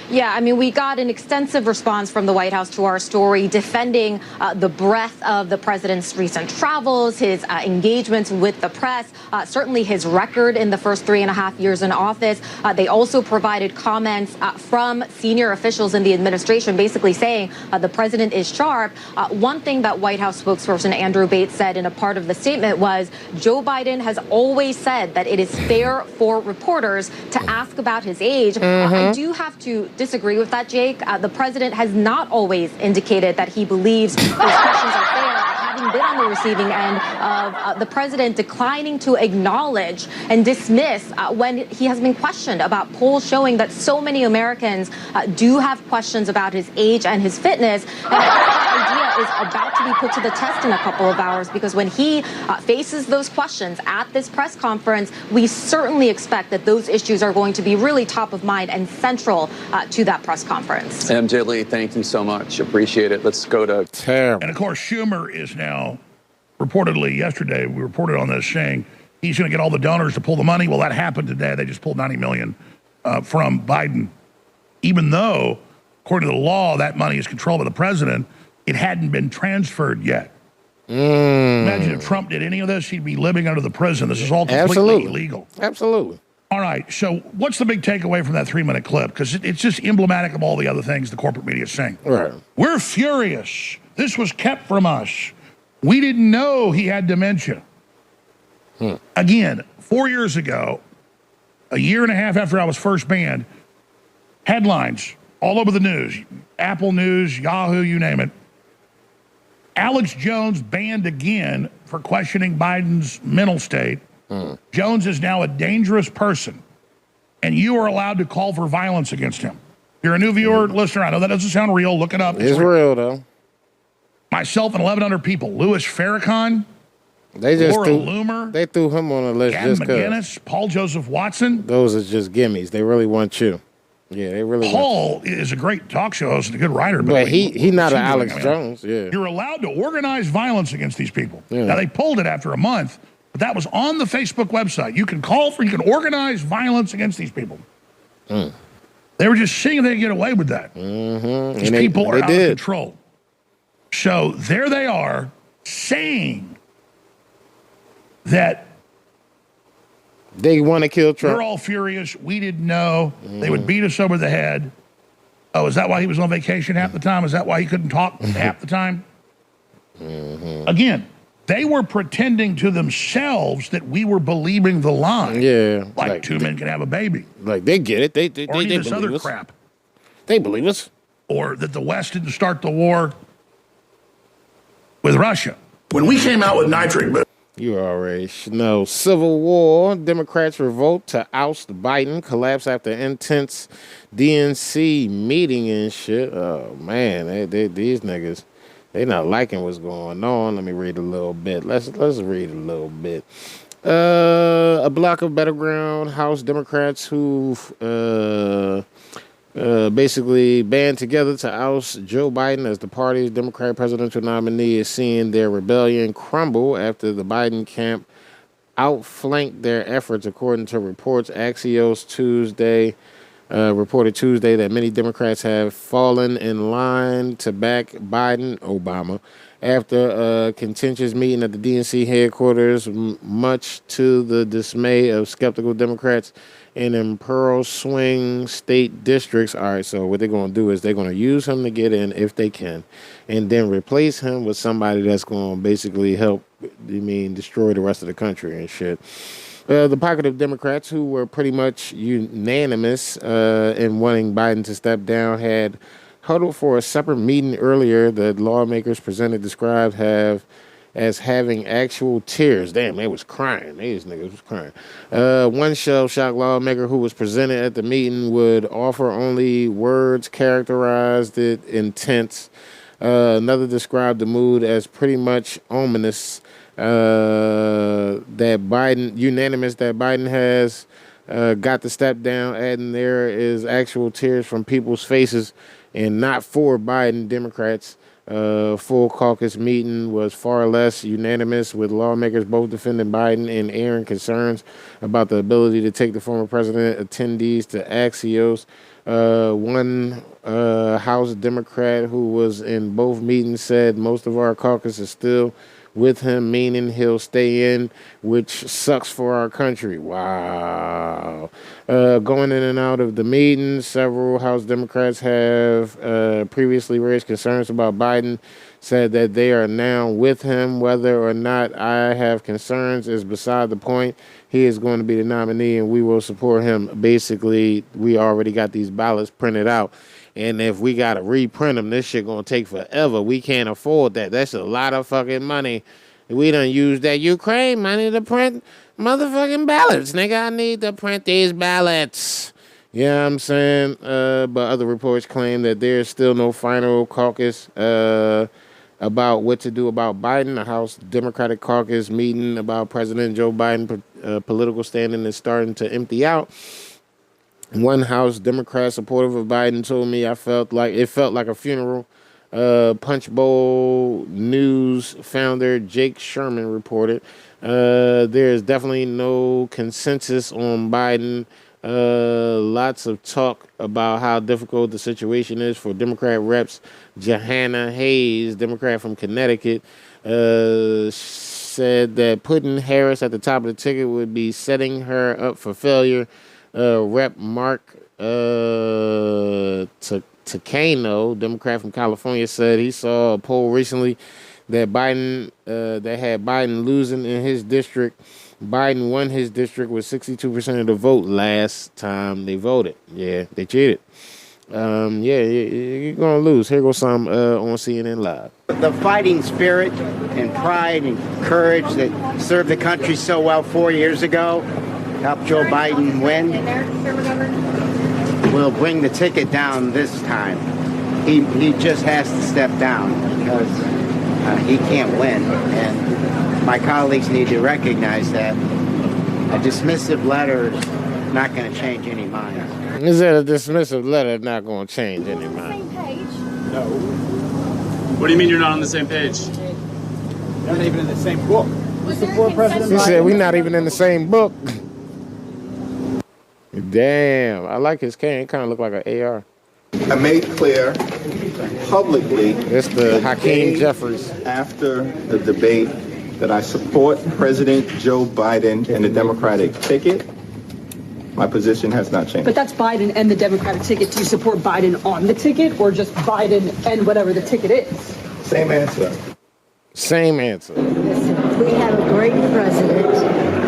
Yeah, I mean, we got an extensive response from the White House to our story defending the breadth of the president's recent travels, his engagements with the press, certainly his record in the first 3.5 years in office. They also provided comments from senior officials in the administration basically saying the president is sharp. One thing that White House spokesperson Andrew Bates said in a part of the statement was Joe Biden has always said that it is fair for reporters to ask about his age. I do have to disagree with that, Jake. The president has not always indicated that he believes those questions are fair, having been on the receiving end of the president declining to acknowledge and dismiss when he has been questioned about polls showing that so many Americans do have questions about his age and his fitness. And that idea is about to be put to the test in a couple of hours, because when he faces those questions at this press conference, we certainly expect that those issues are going to be really top of mind and central to that press conference. MJ Lee, thank you so much. Appreciate it. Let's go to And of course, Schumer is now reportedly yesterday, we reported on this saying he's going to get all the donors to pull the money. Well, that happened today. They just pulled $90 million from Biden, even though, according to the law, that money is controlled by the president. It hadn't been transferred yet. Imagine if Trump did any of this, he'd be living under the prison. This is all completely illegal. Absolutely. All right, so what's the big takeaway from that 3-minute clip? Because it's just emblematic of all the other things the corporate media is saying. Right. We're furious. This was kept from us. We didn't know he had dementia. Again, 4 years ago, a year and a half after I was first banned, headlines all over the news, Apple News, Yahoo, you name it. Alex Jones banned again for questioning Biden's mental state. Jones is now a dangerous person, and you are allowed to call for violence against him. You're a new viewer, listener. I know that doesn't sound real. Look it up. It's real, though. Myself and 1,100 people. Louis Farrakhan, They just Laura Loomer, they threw him on the list Gavin just because. McGinnis, Paul Joseph Watson. Those are just gimmies. They really want you. Yeah, they really Paul is a great talk show host and a good writer. But he not an Alex doing? Jones, yeah. You're allowed to organize violence against these people. Yeah. Now, they pulled it after a month, but that was on the Facebook website. You can you can organize violence against these people. They were just seeing if they could get away with that. These people are out of control. So there they are saying that they want to kill Trump. We're all furious. We didn't know. They would beat us over the head. Oh, is that why he was on vacation half the time? Is that why he couldn't talk half the time? Again, they were pretending to themselves that we were believing the lie. Yeah. Like two men can have a baby. Like, they get it. They or any of this believe other us. crap. They believe us. Or that the West didn't start the war with Russia. When we came out with nitric... You already know. Civil war. Democrats revolt to oust Biden. Collapse after intense DNC meeting and shit. Oh, man. These niggas, they not liking what's going on. Let me read a little bit. Let's read a little bit. A block of battleground House Democrats who basically band together to oust Joe Biden as the party's Democratic presidential nominee is seeing their rebellion crumble after the Biden camp outflanked their efforts, according to reports. Axios Tuesday. reported Tuesday that many Democrats have fallen in line to back Obama, after a contentious meeting at the DNC headquarters, much to the dismay of skeptical Democrats in Pearl swing state districts. All right, so what they're going to do is they're going to use him to get in if they can, and then replace him with somebody that's going to basically help, destroy the rest of the country and shit. The pocket of Democrats who were pretty much unanimous in wanting Biden to step down had huddled for a separate meeting earlier that lawmakers described as having actual tears. Damn, they was crying. These niggas was crying. One shell-shocked lawmaker who was presented at the meeting would offer only words characterized it intense. Another described the mood as pretty much ominous. That Biden has got to step down, adding there is actual tears from people's faces and not for Biden. Democrats full caucus meeting was far less unanimous, with lawmakers both defending Biden and airing concerns about the ability to take the former president. Attendees to Axios, one House Democrat who was in both meetings said most of our caucus is still with him, meaning he'll stay in, which sucks for our country. Wow. Going in and out of the meetings, several House Democrats have previously raised concerns about Biden, said that they are now with him. Whether or not I have concerns is beside the point. He is going to be the nominee, and we will support him. Basically, we already got these ballots printed out. And if we got to reprint them, this shit going to take forever. We can't afford that. That's a lot of fucking money. We done used that Ukraine money to print motherfucking ballots. Nigga, I need to print these ballots. You know what I'm saying? But other reports claim that there's still no final caucus about what to do about Biden. The House Democratic Caucus meeting about President Joe Biden political standing is starting to empty out. One House Democrat supportive of Biden told me it felt like a funeral. Punch Bowl News founder Jake Sherman reported. There is definitely no consensus on Biden. Lots of talk about how difficult the situation is for Democrat reps. Johanna Hayes, Democrat from Connecticut, said that putting Harris at the top of the ticket would be setting her up for failure. Rep Mark Takano, Democrat from California, said he saw a poll recently that had Biden losing in his district. Biden won his district with 62% of the vote last time they voted. Yeah, they cheated. You're gonna lose. Here goes some on CNN Live. The fighting spirit and pride and courage that served the country so well 4 years ago helped Joe Biden win. Will bring the ticket down this time. He just has to step down because he can't win. And my colleagues need to recognize that a dismissive letter is not going to change any minds. Is that a dismissive letter not going to change any minds? No. What do you mean you're not on the same page? Not even in the same book. He said we're not even in the same book. Damn, I like his cane. It kind of look like an AR. I made clear publicly. It's the Hakeem Jeffries. After the debate that I support President Joe Biden and the Democratic ticket. My position has not changed. But that's Biden and the Democratic ticket. Do you support Biden on the ticket or just Biden and whatever the ticket is? Same answer. Same answer. Listen, we have a great president.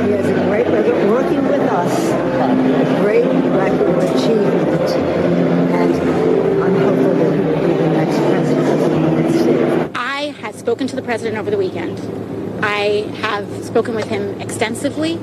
He has a great record working with us, a great record of achievement, and I'm hopeful that he will be the next president of the United States. I had spoken to the president over the weekend. I have spoken with him extensively.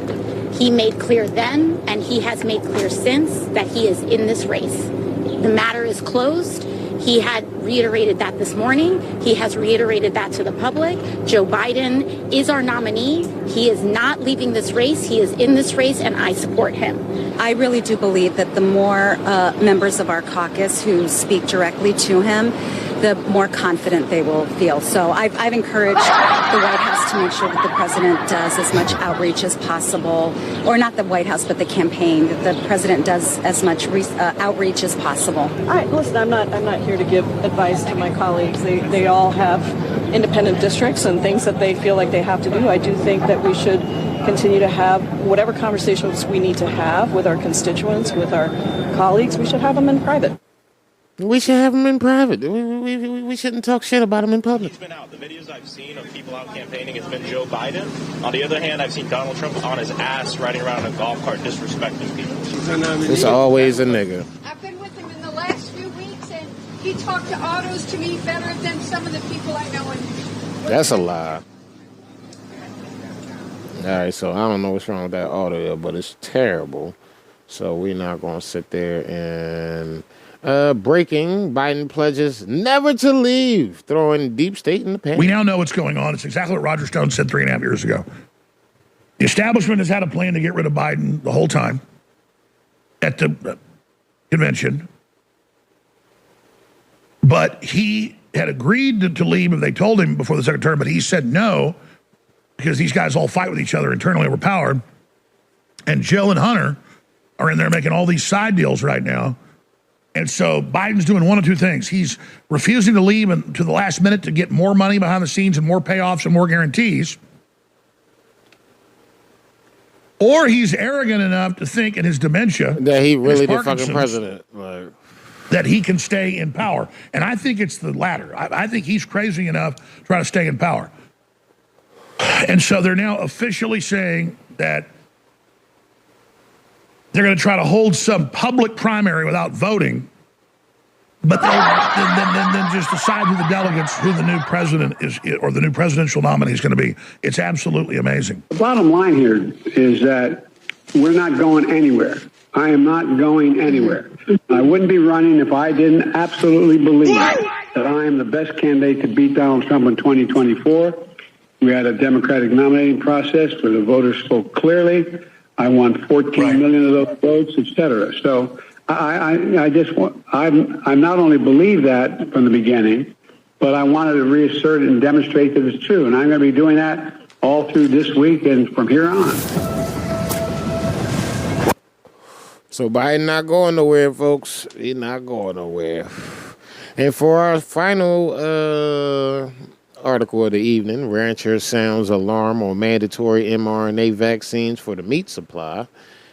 He made clear then, and he has made clear since, that he is in this race. The matter is closed. He had reiterated that this morning. He has reiterated that to the public. Joe Biden is our nominee. He is not leaving this race. He is in this race, and I support him. I really do believe that the more members of our caucus who speak directly to him, the more confident they will feel. So I've encouraged the White House to make sure that the president does as much outreach as possible, or not the White House, but the campaign, that the president does as much outreach as possible. All right, listen, I'm not here to give advice to my colleagues. They all have independent districts and things that they feel like they have to do. I do think that we should continue to have whatever conversations we need to have with our constituents, with our colleagues. We should have them in private. We should have them in private. We shouldn't talk shit about them in public. He's been out. The videos I've seen of people out campaigning has been Joe Biden. On the other hand, I've seen Donald Trump on his ass riding around in a golf cart disrespecting people. It's always a nigga. I've been with him in the last few weeks, and he talked to autos to me better than some of the people I know. That's a lie. All right, so I don't know what's wrong with that audio, but it's terrible. So we're not going to sit there and... breaking, Biden pledges never to leave, throwing deep state in the pan. We now know what's going on. It's exactly what Roger Stone said 3.5 years ago. The establishment has had a plan to get rid of Biden the whole time at the convention. But he had agreed to leave if they told him before the second term, but he said no because these guys all fight with each other internally over power. And Jill and Hunter are in there making all these side deals right now. And so Biden's doing one of two things. He's refusing to leave to the last minute to get more money behind the scenes and more payoffs and more guarantees. Or he's arrogant enough to think in his dementia that he really the fucking president. Like, that he can stay in power. And I think it's the latter. I think he's crazy enough to try to stay in power. And so they're now officially saying that they're going to try to hold some public primary without voting, but then just decide who the delegates, who the new president is, or the new presidential nominee is going to be. It's absolutely amazing. The bottom line here is that we're not going anywhere. I am not going anywhere. I wouldn't be running if I didn't absolutely believe that I am the best candidate to beat Donald Trump in 2024. We had a Democratic nominating process where the voters spoke clearly. I won 14 million of those votes, et cetera. So I just want, I not only believe that from the beginning, but I wanted to reassert it and demonstrate that it's true. And I'm going to be doing that all through this week and from here on. So Biden not going nowhere, folks. He's not going nowhere. And for our final article of the evening, rancher sounds alarm on mandatory mRNA vaccines for the meat supply.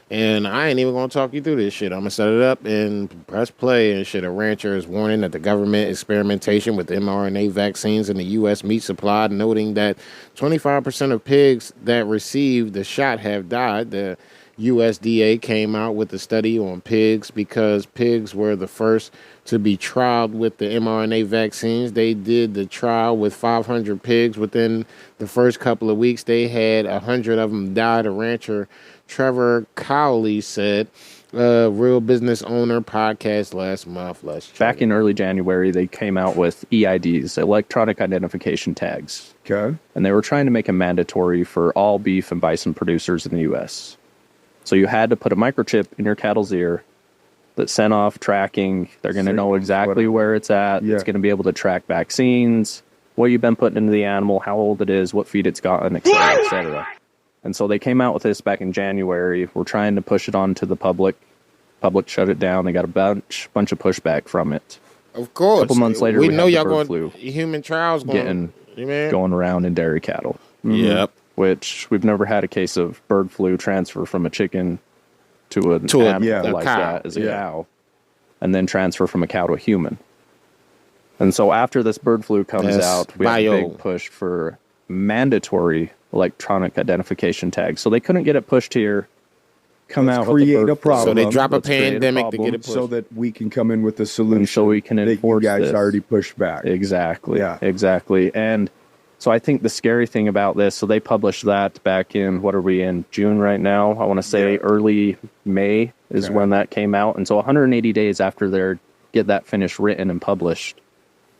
And I ain't even going to talk you through this shit. I'm going to set it up and press play and shit. A rancher is warning that the government experimentation with mRNA vaccines in the U.S. meat supply, noting that 25% of pigs that received the shot have died. The USDA came out with a study on pigs because pigs were the first to be trialed with the mRNA vaccines. They did the trial with 500 pigs. Within the first couple of weeks, they had 100 of them die. The rancher Trevor Cowley said, Real Business Owner podcast last month. Back in early January, they came out with EIDs, electronic identification tags. Okay. And they were trying to make them mandatory for all beef and bison producers in the U.S. So you had to put a microchip in your cattle's ear that sent off tracking. They're going to know exactly where it's at. Yeah. It's going to be able to track vaccines, what you've been putting into the animal, how old it is, what feed it's gotten, et cetera, et cetera. And so they came out with this back in January. We're trying to push it on to the public. Public shut it down. They got a bunch of pushback from it. Of course. A couple months later, we know y'all bird going flu human trials going around in dairy cattle. Yep. Which we've never had a case of bird flu transfer from a chicken to an animal like that as a cow, and then transfer from a cow to a human. And so after this bird flu comes out, we have a big push for mandatory electronic identification tags. So they couldn't get it pushed here. Create a problem. So they drop a pandemic to get it pushed. So that we can come in with a solution. So we can enforce that you guys this. already pushed back. Exactly. Yeah. Exactly. And so I think the scary thing about this, so they published that back in, what are we in, June right now? I want to say early May is when that came out. And so 180 days after they get that finished written and published,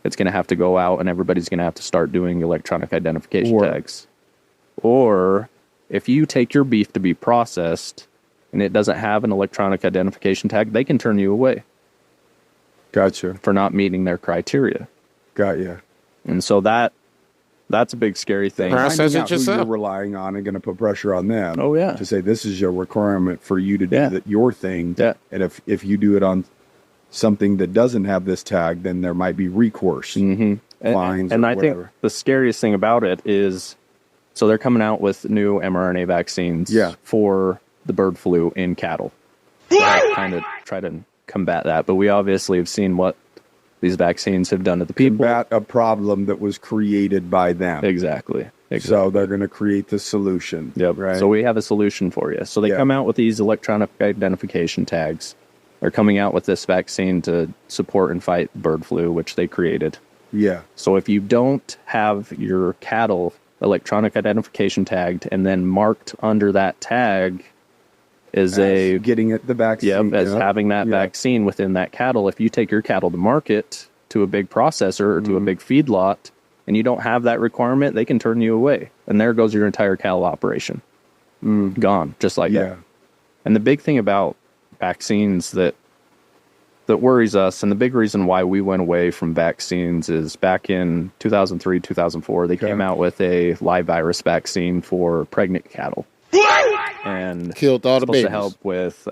it's going to have to go out and everybody's going to have to start doing electronic identification tags. Or if you take your beef to be processed and it doesn't have an electronic identification tag, they can turn you away. Gotcha. For not meeting their criteria. Got you. And so that's a big scary thing. Process it Who yourself. you're relying on and going to put pressure on them. Oh, yeah. To say this is your requirement for you to do your thing. Yeah. And if you do it on something that doesn't have this tag, then there might be recourse, fines, and or I whatever. think the scariest thing about it is, so they're coming out with new mRNA vaccines for the bird flu in cattle. Kind of try to combat that, but we obviously have seen what these vaccines have done to the people. Combat a problem that was created by them. Exactly. So they're going to create the solution. Yep. Right. So we have a solution for you. So they come out with these electronic identification tags. They're coming out with this vaccine to support and fight bird flu, which they created. Yeah. So if you don't have your cattle electronic identification tagged and then marked under that tag is getting it the vaccine. As having that vaccine within that cattle. If you take your cattle to market to a big processor or to a big feedlot and you don't have that requirement, they can turn you away. And there goes your entire cattle operation. Gone, just like that. And the big thing about vaccines that worries us, and the big reason why we went away from vaccines is back in 2003, 2004, they came out with a live virus vaccine for pregnant cattle. And killed all the babies. To help with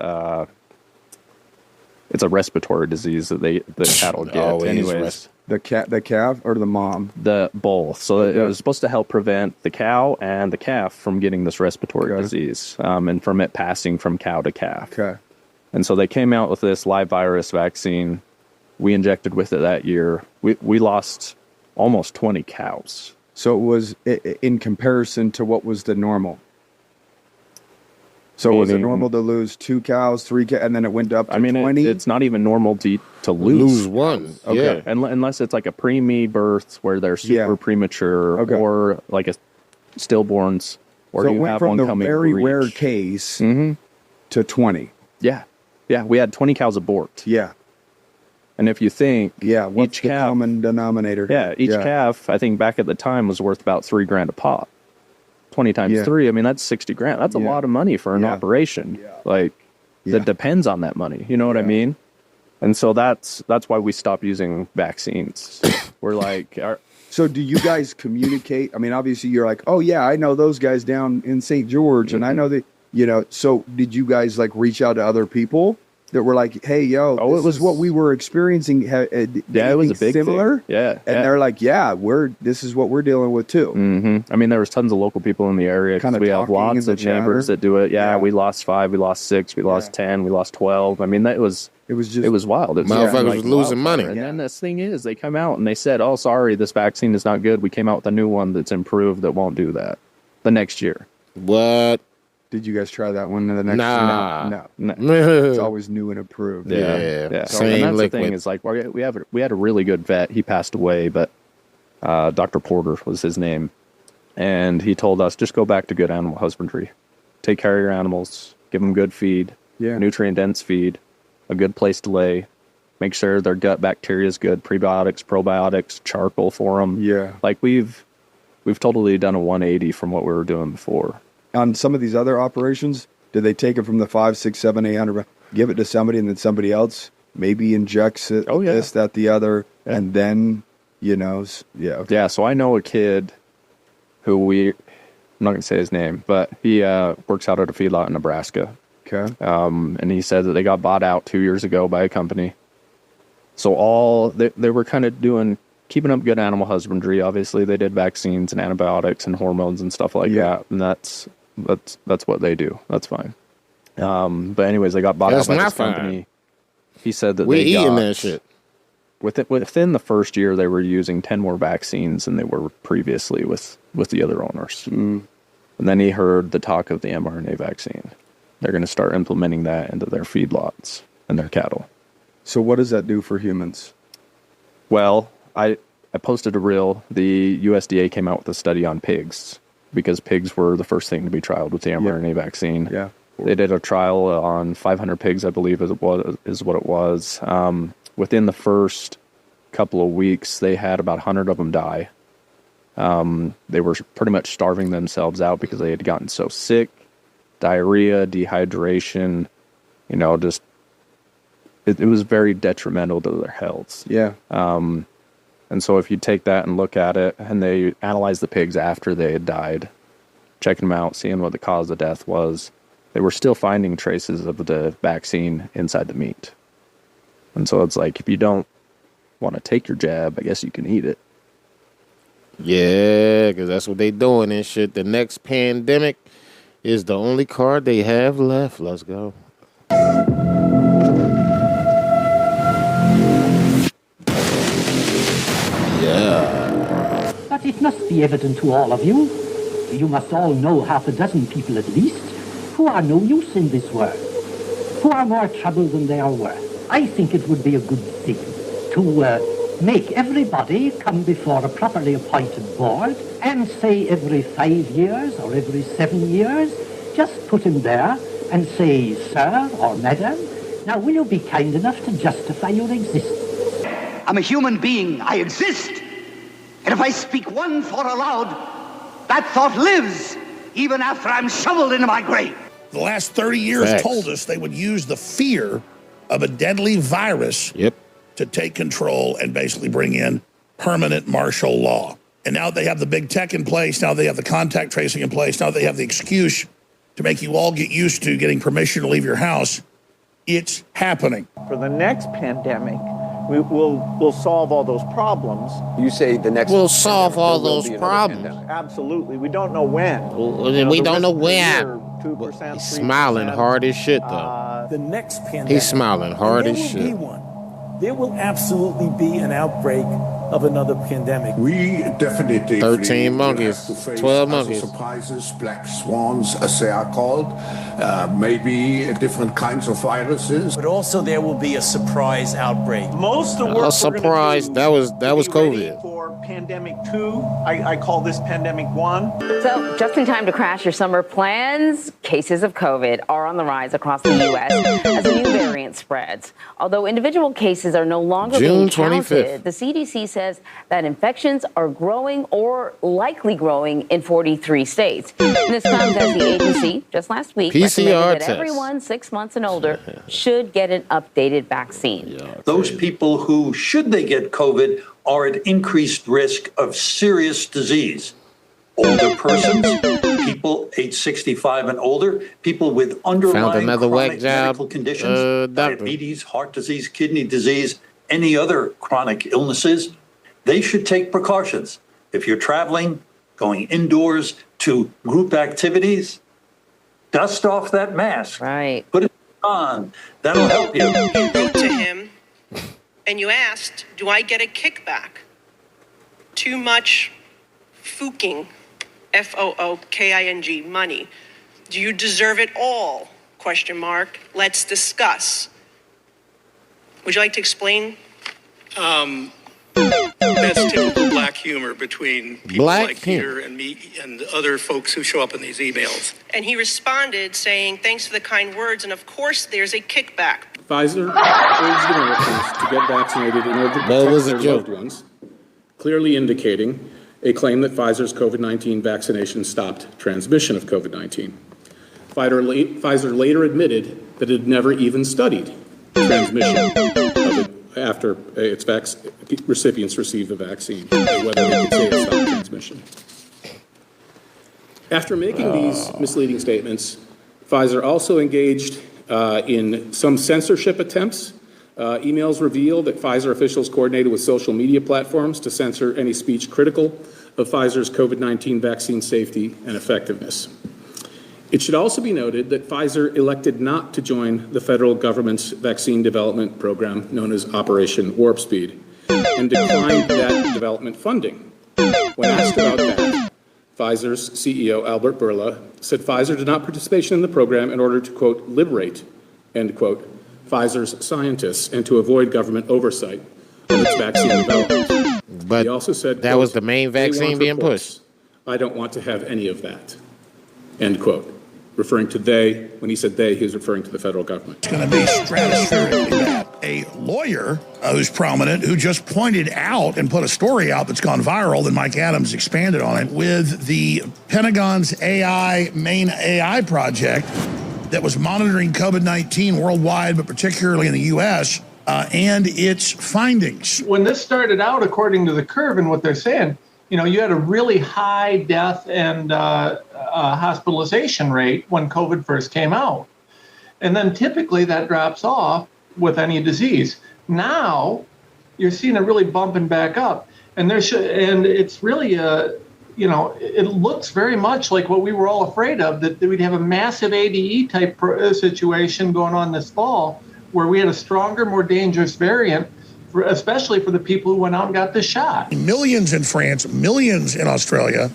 it's a respiratory disease that the cattle get. Anyways, the calf or the mom? The both. So it was supposed to help prevent the cow and the calf from getting this respiratory disease, and from it passing from cow to calf. Okay. And so they came out with this live virus vaccine. We injected with it that year. We lost almost 20 cows. So it was in comparison to what was the normal. So was it normal to lose 2 cows, 3 cows, and then it went up to 20? It's not even normal to lose one. Okay. Yeah. Unless it's like a preemie birth where they're super premature, or like a stillborns, or so you it went have from one the coming very breech. rare case to 20. Yeah. Yeah, we had 20 cows abort. Yeah. And if you think, what's each the calf, common denominator? Yeah, each calf, I think back at the time was worth about $3,000 a pop. 20 times 3, I mean, that's $60,000. That's a lot of money for an operation. Like, that depends on that money. You know what I mean? And so that's why we stopped using vaccines. We're like... So do you guys communicate? I mean, obviously you're like, oh yeah, I know those guys down in St. George, and I know that, so did you guys like reach out to other people that were like, hey, yo, this was what we were experiencing? It was a big similar thing. Yeah. And they're like, this is what we're dealing with too. Mm-hmm. I mean, there was tons of local people in the area. Kind of we have lots of chambers that do it. Yeah, we lost 5, we lost 6, we lost 10, we lost 12. I mean, it was wild. It was motherfuckers was losing money. And then this thing is, they come out and they said, oh, sorry, this vaccine is not good. We came out with a new one that's improved that won't do that the next year. What? Did you guys try that one in the next? No. It's always new and approved. Yeah. Same and that's liquid. the thing is like we had a really good vet. He passed away, but Dr. Porter was his name, and he told us just go back to good animal husbandry, take care of your animals, give them good feed, nutrient dense feed, a good place to lay, make sure their gut bacteria is good, prebiotics, probiotics, charcoal for them. Yeah, like we've totally done a 180 from what we were doing before. On some of these other operations, did they take it from the 5, 6, 7, 800, give it to somebody, and then somebody else maybe injects it, this, that, the other, and then, Yeah, so I know a kid who I'm not going to say his name, but he works out at a feedlot in Nebraska. Okay. And he said that they got bought out 2 years ago by a company. So they were kind of keeping up good animal husbandry. Obviously, they did vaccines and antibiotics and hormones and stuff like that, and that's what they do. That's fine. But anyways, they got bought out by this company. He said that we eating that shit. Within the first year, they were using 10 more vaccines than they were previously with the other owners. And then he heard the talk of the mRNA vaccine. They're going to start implementing that into their feedlots and their cattle. So what does that do for humans? Well, I posted a reel. The USDA came out with a study on pigs because pigs were the first thing to be trialed with the mRNA vaccine. Yeah. They did a trial on 500 pigs, I believe is what it was. Within the first couple of weeks, they had about 100 of them die. They were pretty much starving themselves out because they had gotten so sick, diarrhea, dehydration, just it was very detrimental to their health. Yeah. And so if you take that and look at it, and they analyzed the pigs after they had died, checking them out, seeing what the cause of death was, they were still finding traces of the vaccine inside the meat. And so it's like, if you don't want to take your jab, I guess you can eat it. Yeah, because that's what they doing and shit. The next pandemic is the only card they have left. Let's go. Yeah. But it must be evident to all of you. You must all know half a dozen people at least who are no use in this world, who are more trouble than they are worth. I think it would be a good thing to make everybody come before a properly appointed board and say every 5 years or every 7 years, just put him there and say, sir or madam, now will you be kind enough to justify your existence? I'm a human being. I exist. And if I speak one thought aloud, that thought lives even after I'm shoveled into my grave. The last 30 years told us they would use the fear of a deadly virus to take control and basically bring in permanent martial law. And now they have the big tech in place. Now they have the contact tracing in place. Now they have the excuse to make you all get used to getting permission to leave your house. It's happening. For the next pandemic, we'll solve all those problems. You say the next we'll solve all those problems. Absolutely. We don't know when. We don't know where. 2%, He's smiling hard as shit, though. The next pandemic. He's smiling hard as shit. There will be one. There will absolutely be an outbreak of another pandemic. We definitely 13 monkeys, 12 monkeys. Surprises, black swans, as they are called, maybe different kinds of viruses. But also there will be a surprise outbreak. Most of the work a surprise. That was COVID. For pandemic 2, I call this pandemic 1. So, just in time to crash your summer plans, cases of COVID are on the rise across the U.S. as a new variant spreads. Although individual cases are no longer being counted, the CDC says that infections are growing or likely growing in 43 states. And this comes as the agency, just last week, recommended that everyone 6 months and older should get an updated vaccine. Those people who, should they get COVID, are at increased risk of serious disease. Older persons, people age 65 and older, people with underlying chronic medical conditions, diabetes, heart disease, kidney disease, any other chronic illnesses, they should take precautions. If you're traveling, going indoors to group activities, dust off that mask. Right. Put it on. That'll help you. You wrote to him and you asked, do I get a kickback? Too much fooking, F-O-O-K-I-N-G, money. Do you deserve it all? Question mark. Let's discuss. Would you like to explain? That's typical black humor between people like Peter and me and other folks who show up in these emails. And he responded saying, thanks for the kind words, and of course there's a kickback. Pfizer urged Americans to get vaccinated in order to protect their loved ones, clearly indicating a claim that Pfizer's COVID-19 vaccination stopped transmission of COVID-19. Pfizer later admitted that it had never even studied transmission of it after its recipients received the vaccine, and whether they could say it stopped transmission. After making these misleading statements, Pfizer also engaged in some censorship attempts. Emails reveal that Pfizer officials coordinated with social media platforms to censor any speech critical of Pfizer's COVID-19 vaccine safety and effectiveness. It should also be noted that Pfizer elected not to join the federal government's vaccine development program known as Operation Warp Speed and declined that development funding. When asked about that, Pfizer's CEO, Albert Bourla, said Pfizer did not participate in the program in order to, quote, liberate, end quote, Pfizer's scientists and to avoid government oversight of its vaccine development. But he also said, that was the main vaccine being pushed. I don't want to have any of that, end quote. Referring to they, when he said they, he was referring to the federal government. It's going to be stratospherically bad. A lawyer who's prominent, who just pointed out and put a story out that's gone viral, and Mike Adams expanded on it, with the Pentagon's main AI project that was monitoring COVID-19 worldwide, but particularly in the U.S., and its findings. When this started out, according to the curve and what they're saying, you had a really high death and hospitalization rate when COVID first came out. And then typically that drops off with any disease. Now you're seeing it really bumping back up. And it's really, it looks very much like what we were all afraid of, that we'd have a massive ADE type situation going on this fall, where we had a stronger, more dangerous variant, especially for the people who went out and got the shot. Millions in France, millions in Australia,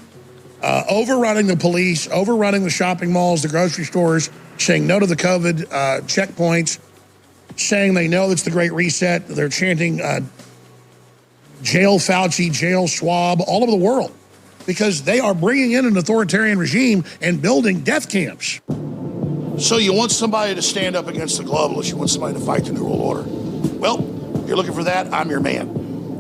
overrunning the police, overrunning the shopping malls, the grocery stores, saying no to the COVID checkpoints, saying they know it's the Great Reset. They're chanting jail Fauci, jail Schwab, all over the world, because they are bringing in an authoritarian regime and building death camps. So you want somebody to stand up against the globalists. You want somebody to fight the New World Order. Well, if you're looking for that, I'm your man.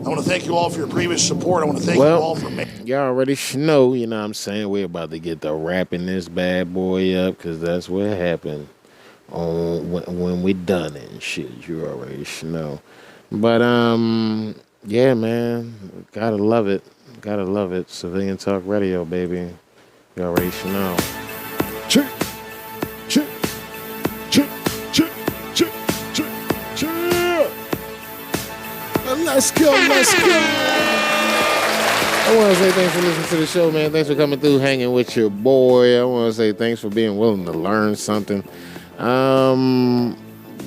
I want to thank you all for your previous support. I want to thank you all for me. Y'all already know, you know what I'm saying? We're about to get to wrapping this bad boy up, because that's what happened when we done it and shit. You already know. But, yeah, man. Gotta love it. Gotta love it. Civilian Talk Radio, baby. You already know. Cheer. Cheer. Cheer. Cheer. Cheer. Cheer. Cheer. Let's go. Let's go. I want to say thanks for listening to the show, man. Thanks for coming through, hanging with your boy. I want to say thanks for being willing to learn something.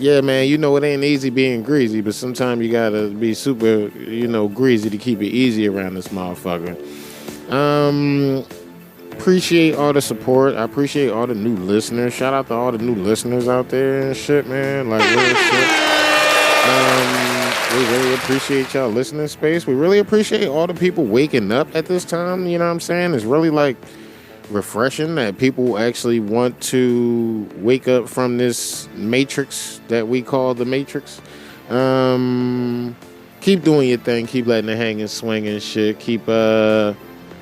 Yeah, man, it ain't easy being greasy, but sometimes you gotta be super, greasy to keep it easy around this motherfucker. Appreciate all the support. I appreciate all the new listeners. Shout out to all the new listeners out there and shit, man. Like, real shit. We really appreciate y'all listening space. We really appreciate all the people waking up at this time. You know what I'm saying? It's really like refreshing that people actually want to wake up from this matrix that we call the Matrix. Keep doing your thing. Keep letting it hang and swing and shit. Keep, trying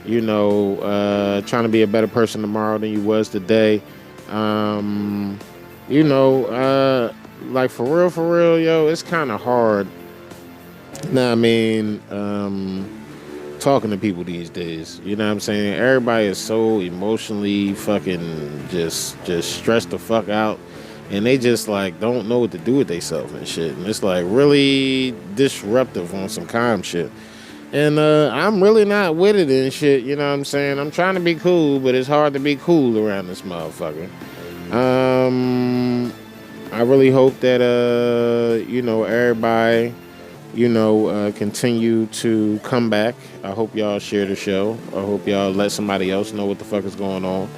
to be a better person tomorrow than you was today. Like for real, yo, it's kind of hard. Nah, I mean, talking to people these days, you know what I'm saying? Everybody is so emotionally fucking just stressed the fuck out, and they just like don't know what to do with themselves and shit, and it's like really disruptive on some calm shit. And I'm really not with it and shit, you know what I'm saying? I'm trying to be cool, but it's hard to be cool around this motherfucker. I really hope that everybody continue to come back. I hope y'all share the show. I hope y'all let somebody else know what the fuck is going on.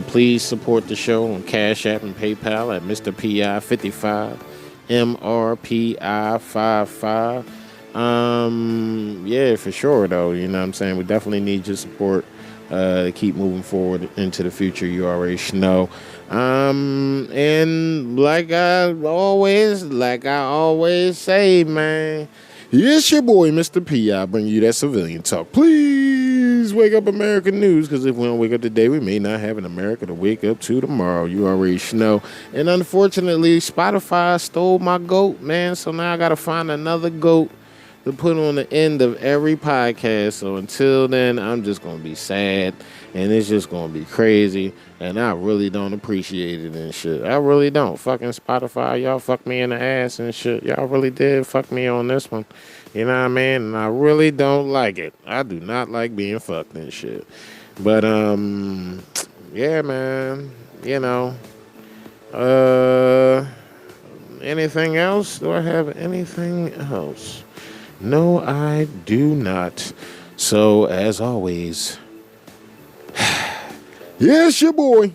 Please support the show on Cash App and PayPal at Mr. PI55, MRPI55. Yeah, for sure, though. You know what I'm saying? We definitely need your support to keep moving forward into the future. You already know. And like I always say, man, it's your boy, Mr. P.I., bringing you that civilian talk. Please wake up, American news, because if we don't wake up today, we may not have an America to wake up to tomorrow. You already know. And unfortunately, Spotify stole my goat, man, so now I got to find another goat to put on the end of every podcast. So until then, I'm just going to be sad, and it's just going to be crazy, and I really don't appreciate it and shit. I really don't. Fucking Spotify, y'all fucked me in the ass and shit. Y'all really did fuck me on this one. You know what I mean? And I really don't like it. I do not like being fucked and shit. But, yeah, man. Anything else? Do I have anything else? No, I do not. So, as always, yes, your boy.